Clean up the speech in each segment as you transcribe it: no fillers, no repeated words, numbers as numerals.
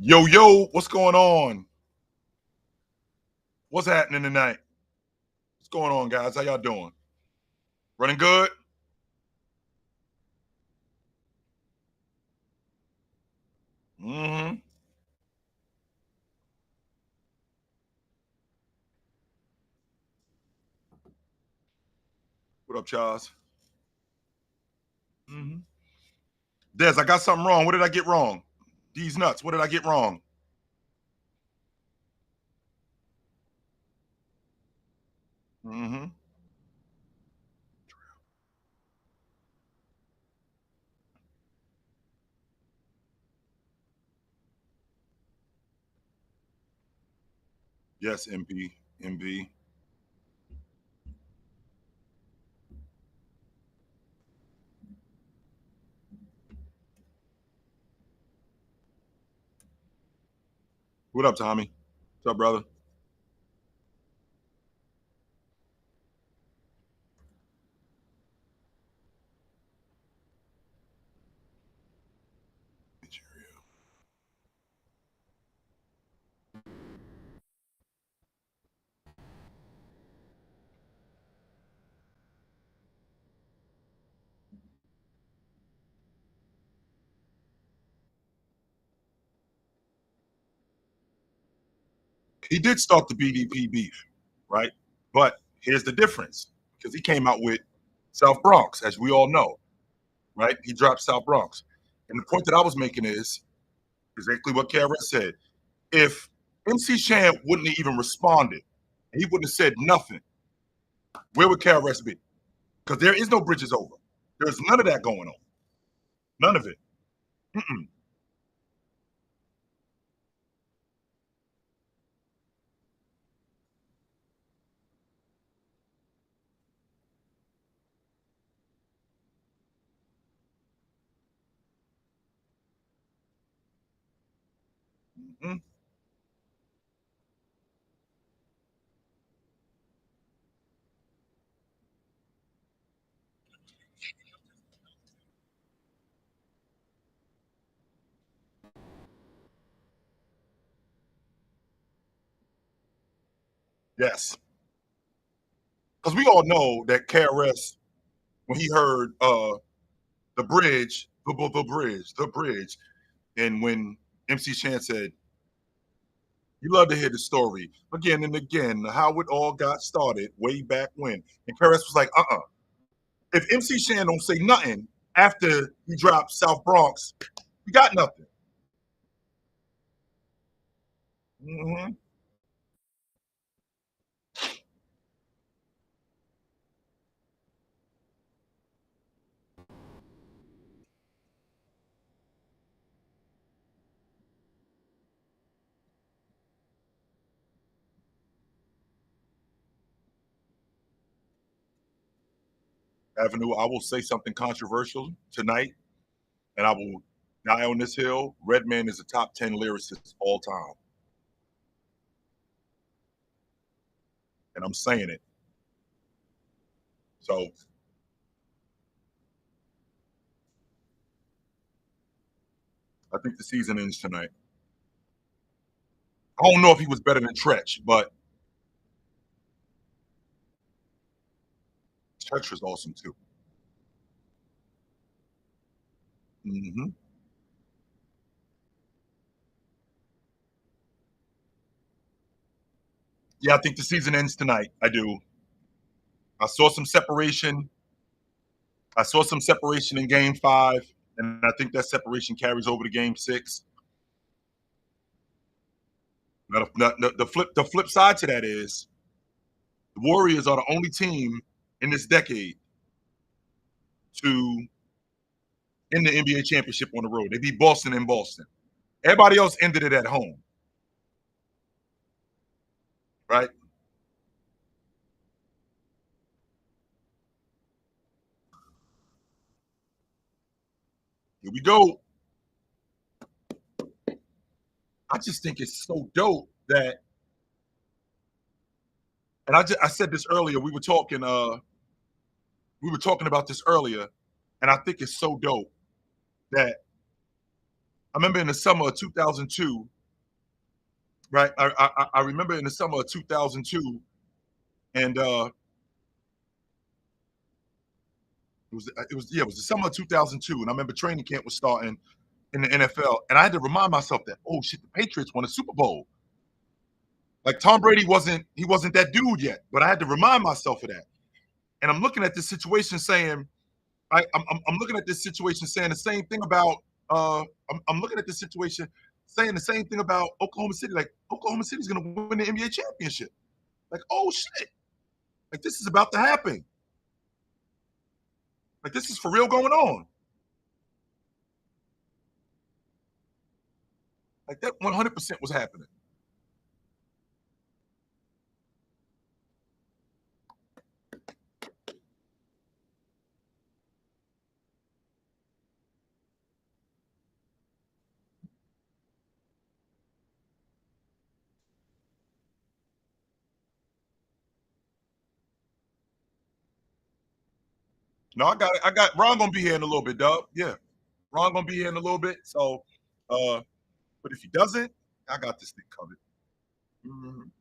Yo, what's going on? What's happening tonight? What's going on, guys? How y'all doing? Running good? Mm-hmm. What up, Charles? Mm-hmm. Des, I got something wrong. What did I get wrong? These nuts. What did I get wrong? Mm-hmm. Yes, MP. MB. What up, Tommy? What's up, brother? He did start the BDP beef, right? But here's the difference, because he came out with South Bronx, as we all know, right? He dropped South Bronx. And the point that I was making is exactly what KRS said. If MC Shan wouldn't have even responded, he wouldn't have said nothing, where would KRS be? Because there is no bridges over. There's none of that going on. None of it. Mm-mm. Mm-mm. Yes. Because we all know that KRS, when he heard the bridge, the bridge, and when MC Shan said, you love to hear the story again and again, how it all got started way back when. And KRS was like, if MC Shan don't say nothing after he dropped South Bronx, we got nothing. Mm-hmm. Avenue, I will say something controversial tonight, and I will die on this hill. Redman is a top 10 lyricist all time. And I'm saying it. So I think the season ends tonight. I don't know if he was better than Tretch, but Tretch was awesome too. Hmm. Yeah, I think the season ends tonight. I do. I saw some separation. I saw some separation in game five, and I think that separation carries over to game six. Now, the flip side to that is the Warriors are the only team in this decade to end the NBA championship on the road. They beat Boston in Boston. Everybody else ended it at home, right? Here we go. I just think it's so dope that, and I said this earlier. We were talking about this earlier, and I think it's so dope that I remember in the summer of 2002 right? I remember in the summer of 2002, and it was the summer of 2002, and I remember training camp was starting in the NFL, and I had to remind myself that, oh shit, the Patriots won a Super Bowl. Like Tom Brady wasn't that dude yet, but I had to remind myself of that. And I'm looking at this situation saying, I'm looking at this situation saying the same thing about I'm looking at this situation saying the same thing about Oklahoma City. Like Oklahoma City's gonna win the NBA championship. Like, oh shit. Like this is about to happen. Like this is for real going on. Like that 100% was happening. No, I got Ron gonna be here in a little bit, dog. Yeah. Ron gonna be here in a little bit. So but if he doesn't, I got this thing covered. Mhm.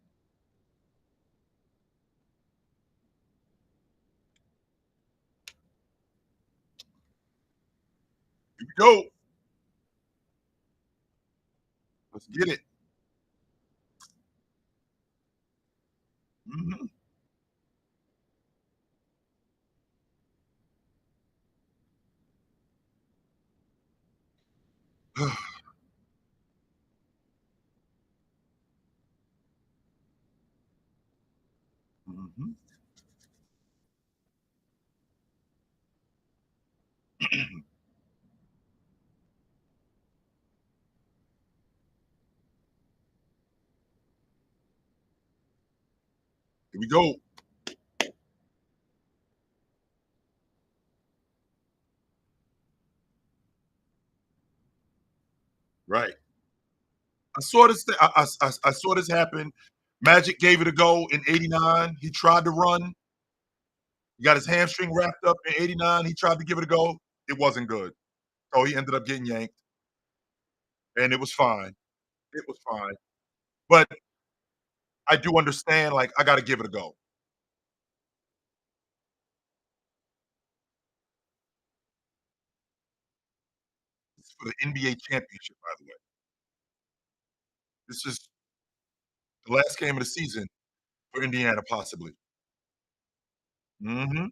Here we go. Let's get it. Mm-hmm. Mm-hmm. Here we go. Right. I saw this. I saw this happen. Magic gave it a go in '89. He tried to run. He got his hamstring wrapped up in '89. He tried to give it a go. It wasn't good. So he ended up getting yanked, and it was fine. It was fine. But I do understand. Like I got to give it a go. This is for the NBA championship, by the way. This is the last game of the season for Indiana, possibly. Hmm.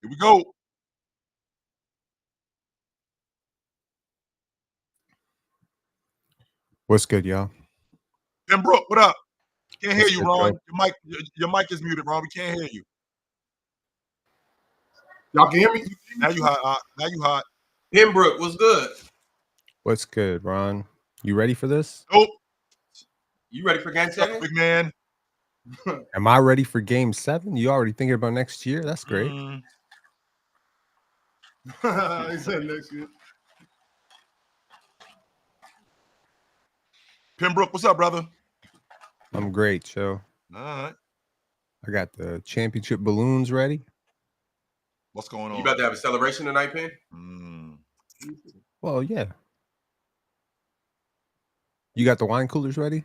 Here we go. What's good, y'all? Pembroke, what up? Can't hear What's you, good, Ron. Joe? Your mic is muted, Ron. We can't hear you. Y'all can hear me? Now you hot. Now you hot. Pembroke, what's good? What's good, Ron? You ready for this? Nope. You ready for game What's up, 7? big man? Am I ready for game 7? You already thinking about next year? That's great. Mm, He said next year. Pembroke, what's up, brother? I'm great, Joe. All right. I got the championship balloons ready. What's going on? You about to have a celebration tonight, Pen? Mm. Well, yeah. You got the wine coolers ready?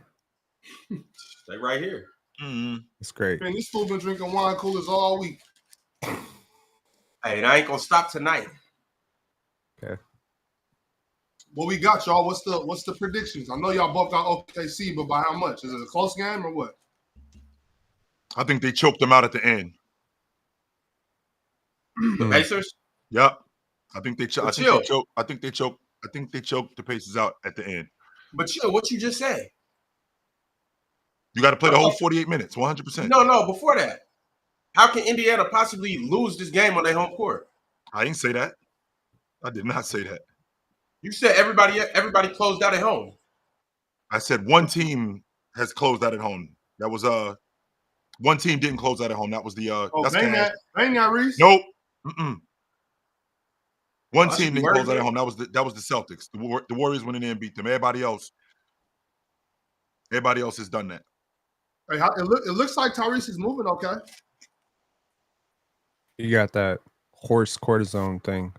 Stay right here. Mm. That's great. Man, this fool been drinking wine coolers all week. Hey, I ain't gonna stop tonight. Okay. What we got, y'all? What's the predictions? I know y'all both got OKC, but by how much? Is it a close game or what? I think they choked them out at the end. The Pacers? Yep. I think they choked. Chill. I think they choked the Pacers out at the end. But chill, what you just said? You got to play the whole 48 minutes, 100%. No, before that. How can Indiana possibly lose this game on their home court? I didn't say that. I did not say that. You said everybody closed out at home. I said one team has closed out at home. That was one team didn't close out at home. That was the that's bang that, Reese. Nope. Mm-mm. One I team should be didn't close worried out at then. home. That was the Celtics. The Warriors went in there and beat them. Everybody else has done that. Hey, it looks like Tyrese is moving okay. You got that horse cortisone thing.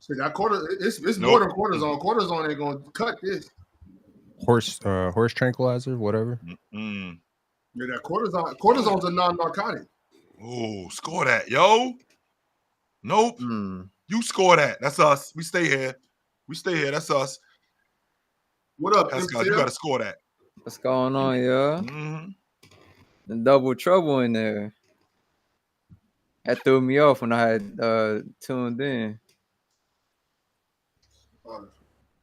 See that it's Nope. more than cortisone. Cortisone ain't gonna cut this. horse tranquilizer, whatever. Mm. Yeah, that cortisone's a non-narcotic. Oh, score that, yo. Nope. You score that. That's us. We stay here. That's us. What up, Pascal, MCL? you got to score that. What's going on, yeah? Mm-hmm. The double trouble in there. That threw me off when I had tuned in.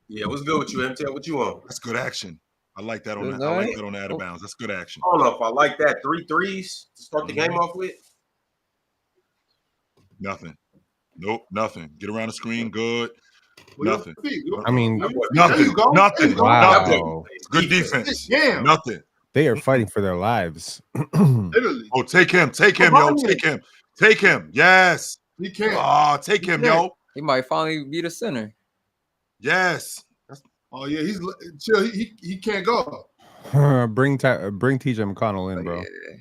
Yeah, what's good with you, MTL? What you on? That's good action. I like that on Good that. I like night. that on the out of bounds. That's good action. I don't know if I like that. 3 threes to start the game off with. Nothing. Nope. Nothing. Get around the screen. Good. Nothing. I mean, There Nothing. you go. Nothing. There you go. wow. Good defense. Yeah. Nothing. They are fighting for their lives. Literally. Oh, take him. Take him, yo. Take him. Take him. Yes. He can't. Oh, take him, yo. He might finally be the center. Yes. Oh yeah, he's chill. He can't go. Bring TJ McConnell in, bro. Yeah.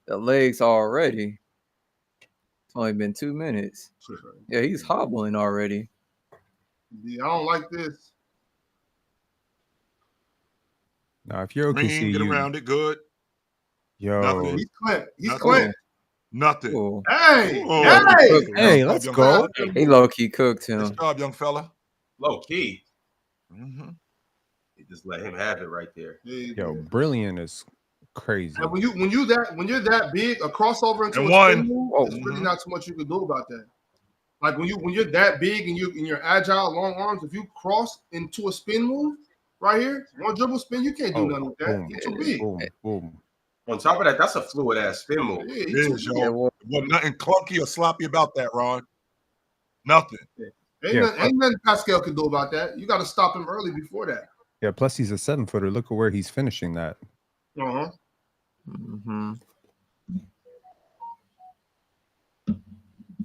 The legs already. It's only been 2 minutes. Yeah, he's hobbling already. Yeah, I don't like this. Now, if you're Green, OKC, get around it. Good. yo, Nothing. He's Clint. He's Nothing. Clint. Nothing. Cool. Hey, Oh. hey. hey, let's Young go. fella. He low-key cooked Nice him. job, young fella. Low key. Mm-hmm. He just let him have it right there. Yo, brilliant is crazy. And when you're that big, a crossover into And a one. spin move, Oh. there's really not too much you can do about that. Like when you're that big and you're agile, long arms, if you cross into a spin move right here, one dribble spin, you can't do nothing with that. boom, You're too big. boom, boom. On top of that, that's a fluid ass spin move. Yeah, It he's too is, big. Yeah, yo. well, Wasn't nothing clunky or sloppy about that, Ron. Nothing. Ain't nothing Pascal can do about that. You got to stop him early before that. Yeah, plus he's a 7-footer. Look at where he's finishing that. Uh-huh. mm-hmm.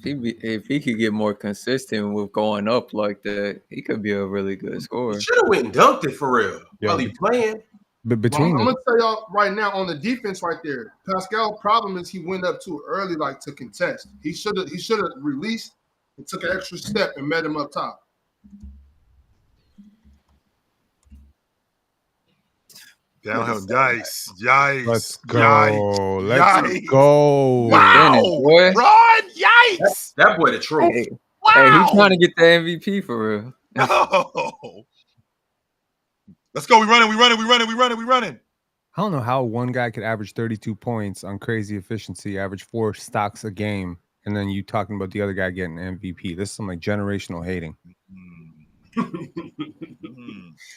If he could get more consistent with going up like that, he could be a really good scorer. He should have went and dunked it for real. Yeah. While he playing. But I'm between gonna tell y'all right now on the defense right there. Pascal's problem is he went up too early, like to contest. He should have released and took an extra step and met him up top. Downhill. Yikes. Yikes. let's go. Yikes. Let's Yikes. go. Wow. Dennis, boy. Ron, yikes. That boy the truth. Hey, Wow. hey, he's trying to get the MVP for real. No. Let's go. We running. I don't know how one guy could average 32 points on crazy efficiency, average 4 stocks a game, and then you talking about the other guy getting MVP. This is some like generational hating.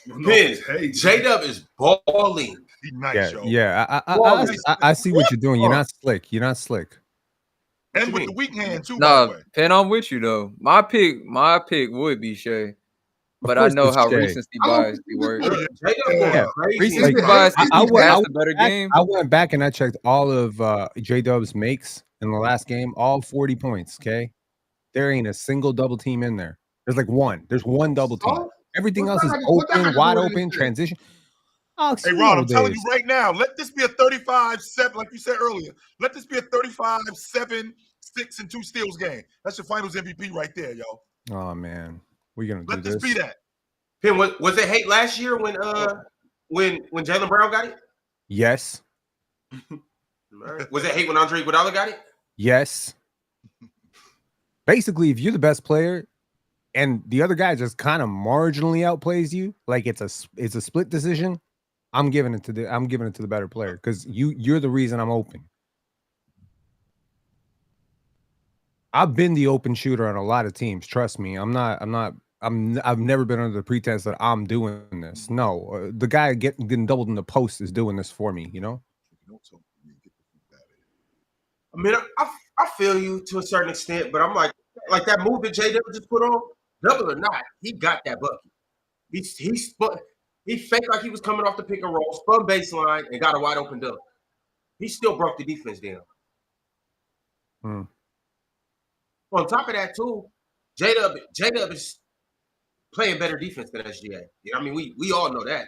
Vince, J-Dub is balling. He nice, Yeah, yo. yeah. Well, I see what you're doing. You're not slick. You're not slick. And with mean? the weak hand, too, by the No, way. Penn, I'm with you though. My pick would be Shea, but I course know it's how Shea. recency I don't bias think works. Oh, yeah. J-Dub going Yeah. crazy. Recency Recency bias, I he went- passed a better game. I went back and I checked all of J-Dub's makes in the last game, all 40 points, okay? There ain't a single double team in there. There's like one. There's one double team. Oh, Everything what's else that is got- what that got open, to wide do with open, anything? transition. Alex, Hey, you Ron, know I'm telling this. you right now, let this be a 35-7, like you said earlier. Let this be a 35-7, 6 and 2 steals game. That's your finals MVP right there, yo. Oh man, we're gonna Let do this be that. Penn, was it hate last year when Jaylen Brown got it? Yes, Was it hate when Andre Iguodala got it? yes. Basically, if you're the best player and the other guy just kind of marginally outplays you, like it's a split decision, I'm giving it to the better player because you're the reason I'm open. I've been the open shooter on a lot of teams. Trust me, I've never been under the pretense that I'm doing this. No, the guy getting doubled in the post is doing this for me. You know. I mean, I feel you to a certain extent, but I'm like that move that J-Dub just put on, double or not, he got that bucket. He faked like he was coming off the pick and roll, spun baseline, and got a wide open dunk. He still broke the defense down. Hmm. On top of that, too, J-Dub is playing better defense than SGA. You know, I mean, we all know that.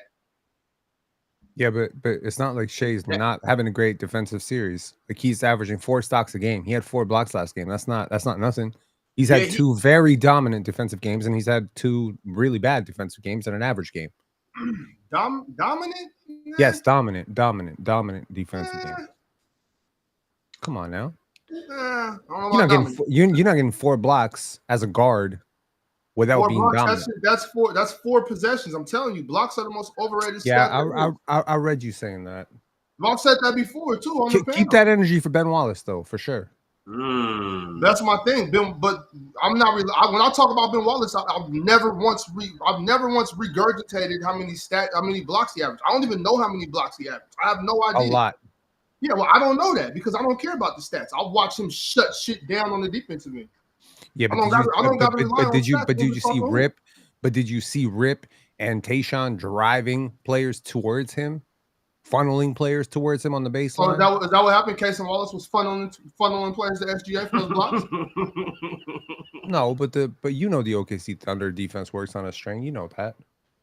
Yeah, but it's not like Shea's not having a great defensive series. Like he's averaging 4 stocks a game. He had 4 blocks last game. That's not nothing. He's had 2 very dominant defensive games, and he's had 2 really bad defensive games and an average game. Dominant? Yes, dominant defensive game. Come on now. I don't know You're not about getting dominant. you're not getting 4 blocks as a guard without 4 being blocks, dominant. that's 4 possessions. I'm telling you, blocks are the most overrated Yeah, stat. I read you saying that. I've said that before too on the panel. Keep that energy for Ben Wallace though, for sure. That's my thing, Ben. But I'm not really. When I talk about Ben Wallace, I've never once regurgitated how many blocks he averaged. I don't even know how many blocks he averaged. I have no idea. A lot. Yeah, well, I don't know that because I don't care about the stats. I'll watch him shut shit down on the defensive end. Yeah, but did you see Rip and Tayshaun driving players towards him, funneling players towards him on the baseline? So is that what happened? Casey Wallace was funneling players to SGA for those blocks? No, but you know the OKC Thunder defense works on a string. You know that.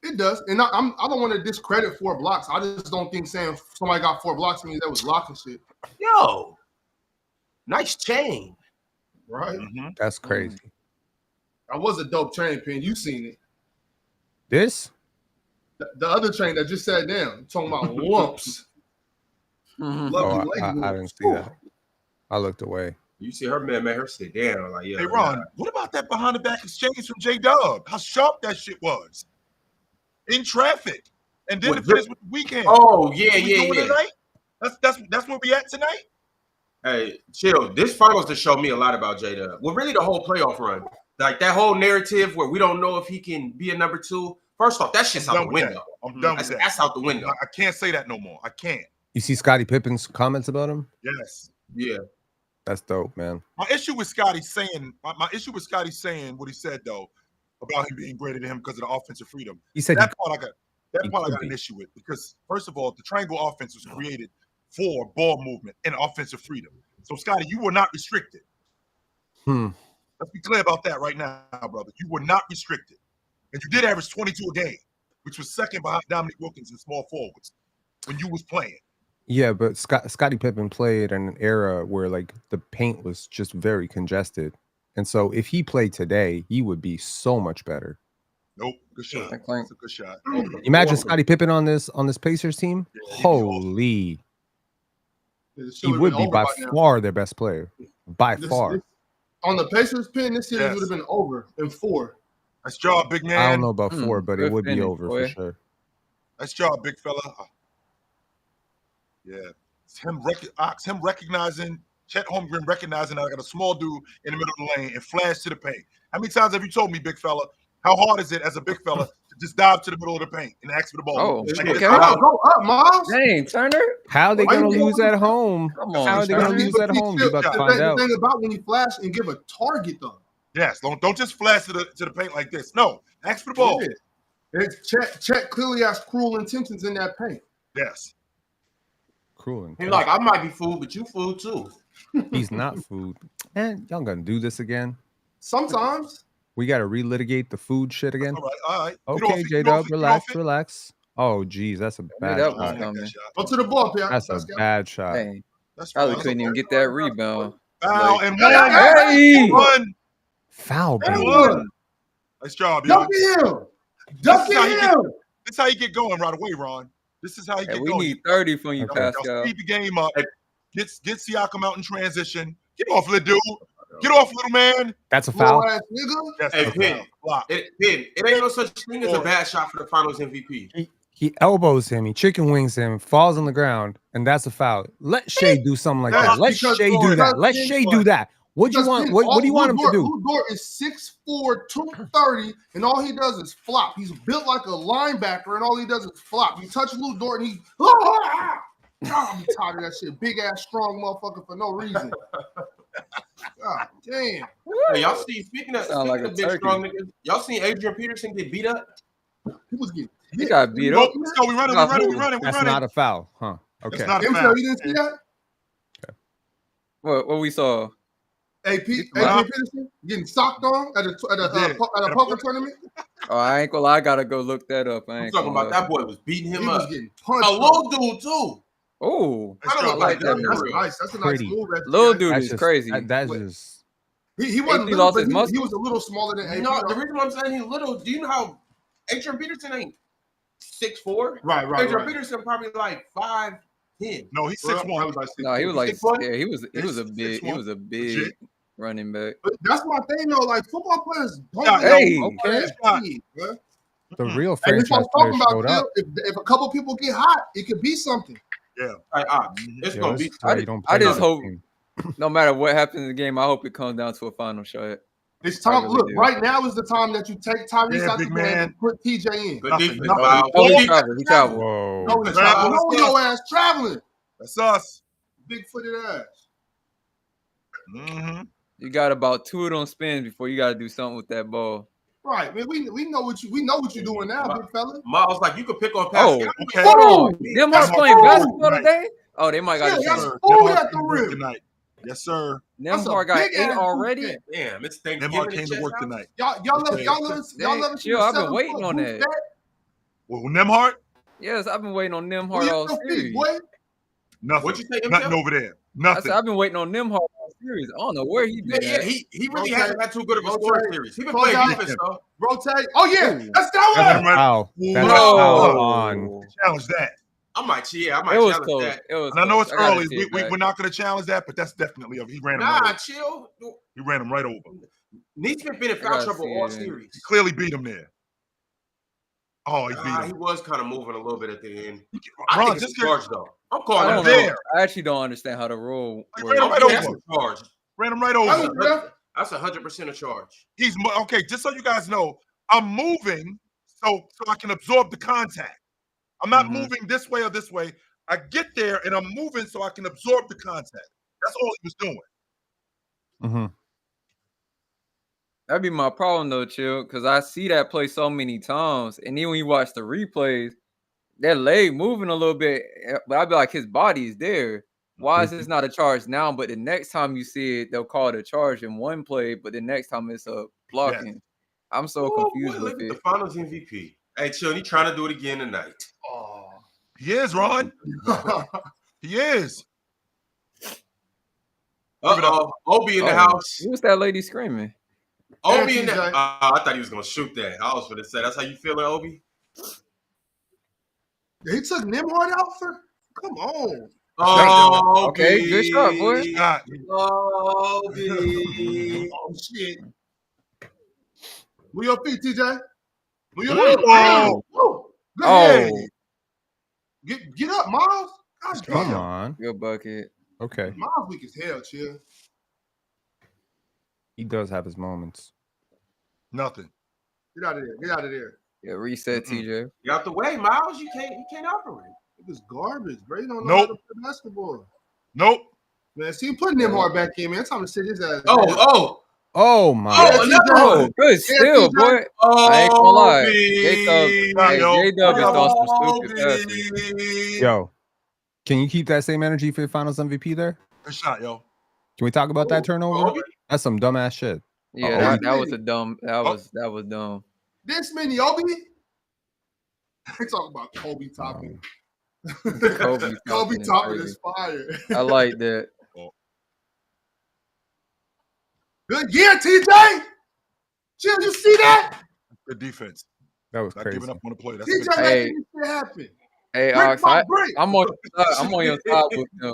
It does, and I don't want to discredit 4 blocks. I just don't think saying somebody got 4 blocks means that was blocking shit. Yo, nice chain. Right? That's crazy. That was a dope chain pin. You seen it? This? The other chain that just sat down. Talking about lumps. Oh, I didn't see that. I looked away. You see her man made her sit down. Like, yeah. Hey, Ron, what about that behind the back exchange from J-Dub? How sharp that shit was. In traffic. And then to finish with the weekend. Oh, yeah. Tonight? That's where we at tonight? Hey, chill. This finals to show me a lot about J-Dub. Well, really the whole playoff run. Like that whole narrative where we don't know if he can be a number 2. First off, that shit's out the window. I'm done with that. That's out the window. I can't say that no more. I can't. You see Scottie Pippen's comments about him? Yes. Yeah. That's dope, man. My issue with Scottie saying what he said though about him being greater than him because of the offensive freedom. He said that part I got an issue with because first of all, the triangle offense was created for ball movement and offensive freedom. So Scottie, you were not restricted. Let's be clear about that right now, brother. You were not restricted. And you did average 22 a game, which was second behind Dominique Wilkins in small forwards when you was playing. Yeah, but Scottie Pippen played in an era where like the paint was just very congested. And so if he played today, he would be so much better. Nope, good shot. That's a good shot. Imagine Scottie Pippen on this Pacers team. Yeah, holy. He would be by far their best player. By far. On the Pacers pin, this series would have been over in 4. Nice job, big man. I don't know about 4, but it would be over for sure. Nice job, big fella. Yeah. It's him recognizing, Chet Holmgren recognizing that I got a small dude in the middle of the lane and flash to the paint. How many times have you told me, big fella, how hard is it as a big fella to just dive to the middle of the paint and ask for the ball? Oh, like, okay. Go up, Miles. Dang, Turner. How are they going to lose at home? Come on, how are they going to lose at home? You're about to find out. The thing about when you flash and give a target, though. Yes, don't just flash to the paint like this. No, ask for the ball. Chet clearly has cruel intentions in that paint. Yes. Cruel intentions. He's like, I might be food, but you food too. He's not food. Man, y'all gonna do this again? Sometimes. We got to relitigate the food shit again. All right. Okay, J-Dub, relax. Oh, geez, that's a bad shot. Go to the ball, Pierre. That's a bad shot. Hey, probably couldn't even get that rebound. Foul and one. Foul, baby. Nice job, yo. Duck him. This is how you get going right away, Ron. This is how you get going. We need 30 from you, Pascal. Speed the game up. Get Siakam out in transition. Get off, little dude. Get off, little man. That's a foul. Hey, Pin. It ain't no such thing as a bad shot for the Finals MVP. He elbows him. He chicken wings him. Falls on the ground, and that's a foul. Let Shea do something like that. Let Shea do that. Let Shea do that. What do you want? What do you want him to do? Lu Dort is 6'4", 230, and all he does is flop. He's built like a linebacker, and all he does is flop. You touch Lu Dort, and he. I'm tired of that shit. Big ass, strong motherfucker for no reason. God damn. Hey, y'all see? Speaking of big strong niggas, y'all seen Adrian Peterson get beat up? He was getting. He got beat up. Let's go. We running. That's not a foul, huh? Okay. That's not a foul. You didn't see that? Okay. What we saw? Adrian Peterson getting socked on at a poker tournament. Oh, I ain't gonna lie. I gotta go look that up. I'm talking about that boy was beating him up. Was getting punched. A little dude too. Oh, I like that. That's nice. That's a nice move. Little dude is crazy. That's just. He wasn't. He was a little smaller than. No, the reason why I'm saying he's little. Do you know how Adrian Peterson ain't 6'4". Right. Adrian Peterson probably like 5'10". No, he's Well, 6'1". I was like No, he was like 6'1"? yeah, he was a He's big 6'1". Legit. running back. But that's my thing though. Like football players don't Shot, really yo. know Okay. that Shot. speed, bro. The Mm-mm. real And that's what franchise I'm talking players about. showed Phil. up. If a couple people get hot, it could be something. Like, it's Yo, gonna this be. is why you don't I play just this hope game. no matter what happens in the game, I hope it comes down to a final shot. It's time. really Look, do. right now is the time that you take Tyrese Yeah, out big the game man. and put TJ in. Good Nothing. defense, Nothing. Miles. Oh, he Good traveled. He traveled. Whoa. No, he's Travel. traveling. No, your ass traveling. That's us. Big-footed ass. Mm-hmm. You got about 2 of them spins before you got to do something with that ball. Right, man. We know what you're doing now, big fella. Miles, like you could pick on Oh, Pascal. Okay. hold on. Them That's are playing food. basketball Right. today? Oh, they might got Yeah, the that's same. Sir, food Nemhard at the came to work rim. tonight. Yes, sir. That's a Nemhard got big 8 ass already. hoop Damn, it's Nemhard Thanksgiving. came to work tonight. Y'all Okay. ever seen Chill, a I've been 7-foot waiting on hoop that. Well, Nemhard? Yes, I've been waiting on Nemhard Who all your feet, series. boy? Nothing. What'd you say, Nothing MJ? over there. I Nothing. said I've been waiting on Nemhard all series. I don't know where he been Yeah, at. he really Rotate. hasn't had too good of a score Rotate. series. He been Close playing out. defense though. Rotate. Oh yeah, Ooh. that's that That's way. a foul. That's a No. foul on. Challenge that. I might It was challenge close. that. It was And I know it's close. gotta early. see it back. We're not going to challenge that, but that's definitely he ran him Nah, right over. chill. He ran him right over. Neesmith been in I foul gotta trouble see all it. series. He clearly beat him there. Oh, he beat He him. was kind of moving a little bit at the end. I Ron, think it's just a charge though. I'm I calling don't it. there. know. I actually don't understand how the rule He works. ran him right Okay, that's over. a charge. Ran him right That over. was rough. That's 100% a charge. He's okay. Just so you guys know, I'm moving so I can absorb the contact. I'm not moving this way or this way. I get there and I'm moving so I can absorb the contact. That's all he was doing. Mm-hmm. That'd be my problem though, Chill, because I see that play so many times, and then when you watch the replays, that leg moving a little bit, but I'd be like, his body is there. Why is this not a charge now? But the next time you see it, they'll call it a charge in one play, but the next time it's a blocking. Yes. I'm so Ooh, confused boy, with look at it. the Finals MVP. Hey, chill. He trying to do it again tonight. Oh. He is, Ron. He is. Obi in the Oh, house. Who was that lady screaming? Obi in the. TJ. I thought he was gonna shoot that. I was gonna say that's how you feeling, Obi. He took Nimhard out for. Come on. Oh, Okay, good shot, boy. God. Obi. Oh shit. Move your feet, TJ. Move your Whoa. feet. Woo. Good Oh, head. Get up, Miles. Gosh, Come damn. on. good bucket. Okay. Miles weak as hell, chill. He does have his moments. Nothing. Get out of there. Get out of there. Yeah, reset, Mm-mm. TJ. You out the way, Miles. You can't operate. It was garbage, bro. You don't know how to play basketball. Nope. Man, see, putting Nimhard back in, man. It's time to sit his ass. Oh my. Oh, TJ. Oh, good steal, TJ. boy. I ain't gonna lie. J-Dub Yo. is throwing some stupid passes. Yo, can you keep that same energy for your Finals MVP there? Good shot, yo. Can we talk about that turnover? Obi? That's some dumbass shit. Yeah, Oh, that was a dumb. That was dumb. This many Obi. They talk about Kobe topping. Kobe Kobe topping topping is is fire. I like that. Good year, TJ. Chill, you see that? Good defense. That was Not crazy. giving up on the play. That's TJ good. Hey. making this shit happen. Hey, Brick Ox, by brick. I'm on your side with them.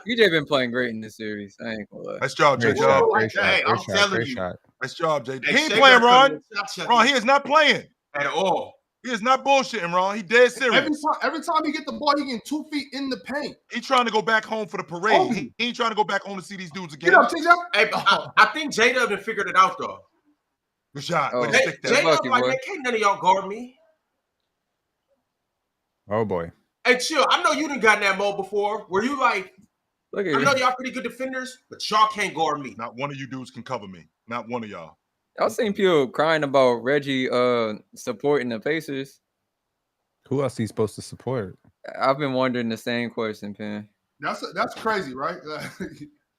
DJ been playing great in this series. I ain't gonna lie. Nice job, Great J. shot. Job. Great shot. Hey, Great I'm shot. telling Great you. shot. Nice job, J. Hey, He ain't Shea playing, better Ron. come in and shot Ron, he is not playing. at all. He is not bullshitting, Ron. He dead serious. Every time he get the ball, he getting 2 feet in the paint. He trying to go back home for the parade. Oh. He ain't trying to go back home to see these dudes again. Get up, TJ. Hey, I think J-Dub done figured it out though. Good shot. Oh. Way to Hey, stick that. J-Dub bucket, like, boy. man, can't none of y'all guard me. Oh boy. Hey, chill. I know you done got in that mode before. Where you like, Look I at know you. y'all pretty good defenders, but y'all can't guard me. Not one of you dudes can cover me. Not one of y'all. I seen people crying about Reggie supporting the Pacers. Who else he's supposed to support? I've been wondering the same question, Pen. That's crazy, right?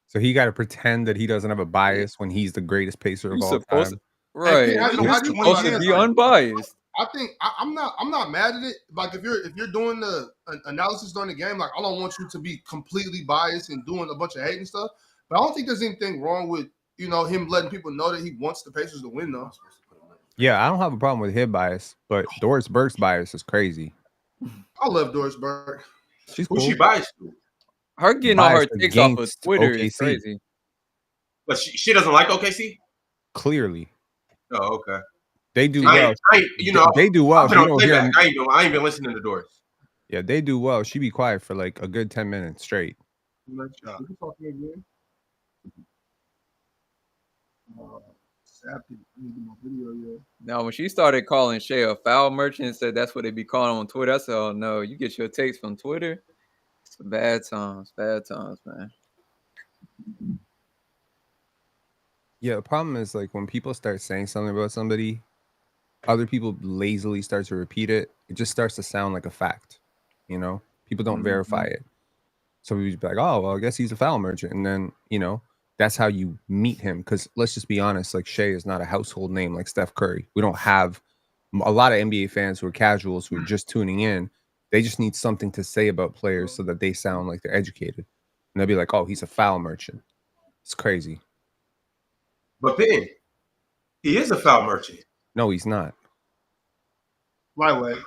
So he got to pretend that he doesn't have a bias when he's the greatest Pacer of You're all supposed time. Right. Hey, You're how do you supposed play to be that? unbiased. I think I'm not mad at it. Like if you're doing the analysis during the game, like I don't want you to be completely biased and doing a bunch of hating stuff. But I don't think there's anything wrong with him letting people know that he wants the Pacers to win, though. Yeah, I don't have a problem with his bias, but Doris Burke's bias is crazy. I love Doris Burke. She's Who cool. she biased to? Her getting all her Biased takes off of against Twitter is OKC. crazy. But she doesn't like OKC? Clearly, Oh, okay. they do I well. ain't, you know, They do well. I've been You on don't hear Playback. them. I ain't been listening to Doris. Yeah, they do well. She be quiet for like a good 10 minutes straight. Now, when she started calling Shay a foul merchant and said that's what they be calling on Twitter, I said, oh, no, you get your takes from Twitter. It's bad times, man. Yeah, the problem is like when people start saying something about somebody, other people lazily start to repeat it. It just starts to sound like a fact. You know, people don't verify it. So we just be like, oh, well, I guess he's a foul merchant. And then, you know, that's how you meet him. Because let's just be honest, like Shea is not a household name like Steph Curry. We don't have a lot of NBA fans who are casuals who are just tuning in. They just need something to say about players so that they sound like they're educated. And they'll be like, oh, he's a foul merchant. It's crazy. But Ben, he is a foul merchant. No, he's not. Lightweight.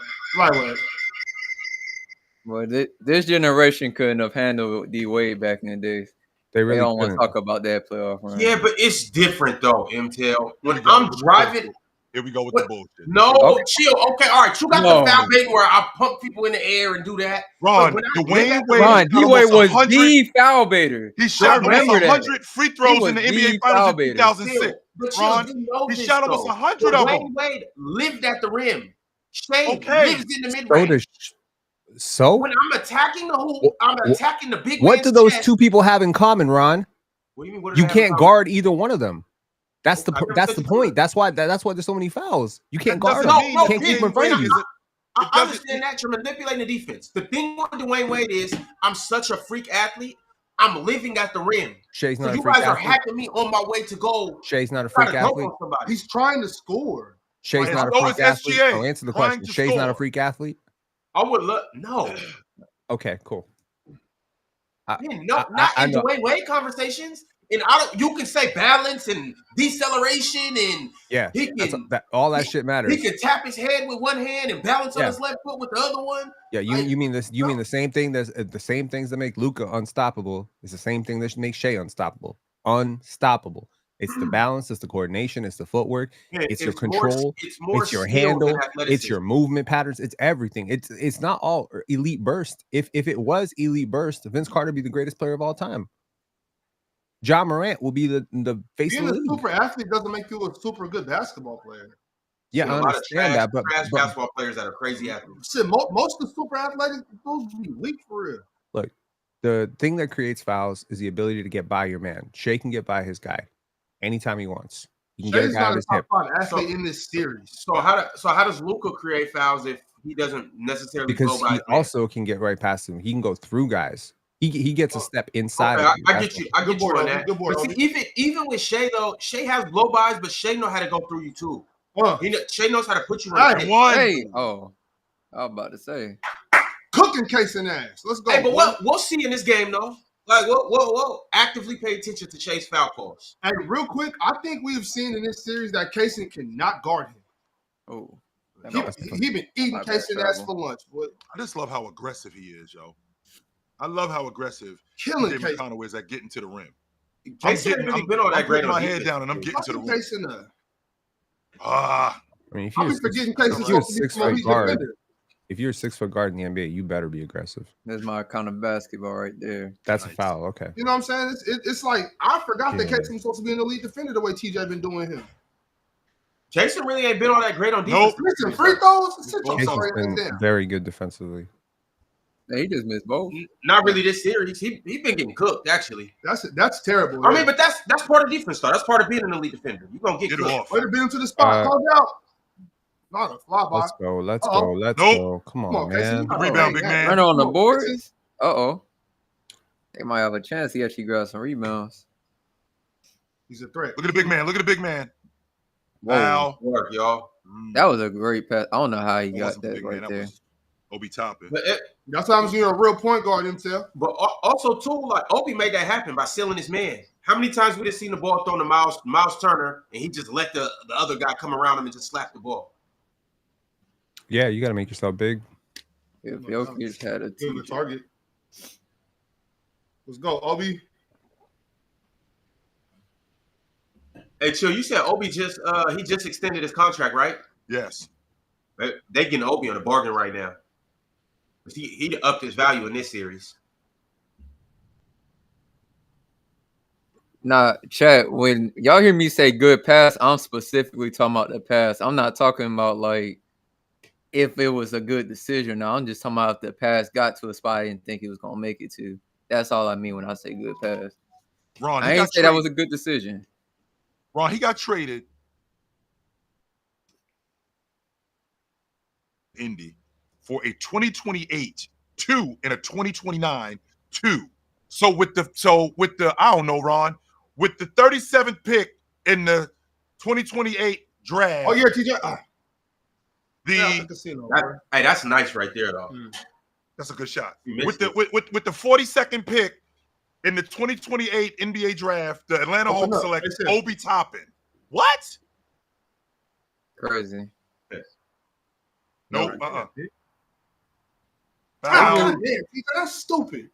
Well, this generation couldn't have handled D Wade back in the days. They really don't want to couldn't. talk about that playoff run. Yeah, but it's different though, MTL. When I'm driving, Here we go with the bullshit. no, Okay. chill. Okay, all right. You got No. the foul bait where I pump people in the air and do that. Ron, But when I Dwayne get Wade Ron, D shot Wade almost was 100 the foul baiter. He shot almost remember that. 100 free throws was in the the NBA foul Finals in baiter. 2006. But Ron, you know he this, shot almost though. 100 of them. Dwayne Wade lived at the rim. Shea Okay. lives in the mid So range. does so When I'm attacking the hoop, I'm attacking the big what man's do those chest. two people have in common, Ron? What do you mean? What do You they have in can't common? guard either one of them. That's the I never that's said the you point. could. That's why there's so many fouls. You can't That guard doesn't them. mean You No, can't no, keep them in front of Ben, you. I doesn't- understand that you're manipulating the defense. The thing with Dwayne Wade is I'm such a freak athlete. I'm living at the rim. Shay's So not a you freak guys are athlete. hacking me on my way to go Shay's not a try freak to dunk athlete. on somebody. He's trying to score. Shay's Right, not a so freak is athlete. SGA, So answer the trying question. to Shay's not a score. freak athlete. I would love no. Okay, cool. Man, no, I not in know. Dwayne Wade conversations. And I don't. You can say balance and deceleration, and Yeah, he that's can all that shit matters. he can tap his head with one hand and balance on Yeah. his left foot with the other one. Yeah, you mean this? You mean the same thing? That's the same things that make Luka unstoppable. It's the same thing that make Shea unstoppable. Unstoppable. It's the balance. It's the coordination. It's the footwork. Man, It's your more- control. it's more It's your skill handle. than It's athleticism. your movement patterns. It's everything. It's not all elite burst. If it was elite burst, Vince Carter would be the greatest player of all time. John Morant will be the face Being of a the league. super athlete doesn't make you a super good basketball player. Yeah, You I know, a lot of understand trash, that, but trash basketball players that are crazy athletes. Shit, most of the super athletic dudes be weak for real. look, the thing that creates fouls is the ability to get by your man. Shea can get by his guy anytime he wants. He can get a Shay's guy on not a his top hip. 5 athlete in this series. So how does Luka create fouls if he doesn't necessarily Because go by he his man? also can get right past him. He can go through guys. He gets a step inside. Okay, of you. I That's get you. what- I Good get you board, on Obi. that. Good board, But see, Obi. even with Shea though, Shea has blow bys, but Shea know how to go through you too. Shea knows how to put you in. Right. the paint. One. Hey, oh, I was about to say. Cooking case in ass. Let's go. Hey, but boy. what we'll see in this game though. Like we'll actively pay attention to Shea's foul calls. Hey, real quick, I think we've seen in this series that Casey cannot guard him. Oh, He been eating My bad, Casey ass Travel. for lunch, boy. I just love how aggressive he is, yo. I love how aggressive Killing Jim Casey. McConnell is at getting to the rim. Casey ain't really been all that I'm great putting on my head defense. down and I'm getting to the Fucking rim. Casey in there. Ah, I mean, if I'll you're be forgetting if Casey's you're a supposed to be 6 foot elite guard, defender. if you're a 6 foot guard in the NBA, you better be aggressive. That's my kind of basketball right there. That's Nice. a foul. Okay. You know what I'm saying? It's like I forgot that Yeah. Casey was supposed to be an elite defender the way TJ been doing him. Jason really ain't been all that great on defense. Nope. Listen, free throws, sit your Casey's sorry Casey's ass been down. very good defensively. Hey, he just missed both. Not really this series. He been getting cooked actually. That's terrible. I mean, but that's part of defense though. That's part of being an elite defender. You gonna get get it cooked. off. way to beat him to the spot. Called out. Not a fly by. Let's go. Let's Uh-oh. go. Let's Nope. go. Come Come on, on, Casey. man. You got Rebound, to big run man. Run on the Come on, boards. Casey. Uh-oh. They might have a chance. He actually grabbed some rebounds. He's a threat. Look at the big man. Look at the big man. Whoa. Foul. Work, y'all. That was a great pass. I don't know how he That got wasn't the that big right man. That there. was Obi Toppin. That's how I'm seeing a real point guard himself. But also too, like Obi made that happen by sealing his man. How many times we have seen the ball thrown to Miles Turner, and he just let the other guy come around him and just slap the ball? Yeah, you got to make yourself big. If Jokic had a Give him a TJ. target. Let's go, Obi. Hey, Chill, you said Obi just he just extended his contract, right? Yes. They getting Obi on a bargain right now. He upped his value in this series. Nah, chat, when y'all hear me say good pass, I'm specifically talking about the pass. I'm not talking about like if it was a good decision. No, I'm just talking about if the pass got to a spot I didn't think he was gonna make it to. That's all I mean when I say good pass. Ron, I ain't say that was a good decision. Ron, he got traded Indy for a 2028 2 and a 2029 2. So with the I don't know, Ron, with the 37th pick in the 2028 draft. Oh, yeah, TJ. The casino. Hey, that's nice right there, though. That's a good shot. You With missed the 42nd pick in the 2028 NBA draft, the Atlanta Hawks select Obi Toppin. What? Crazy. Nope. Damn, TJ, that's stupid.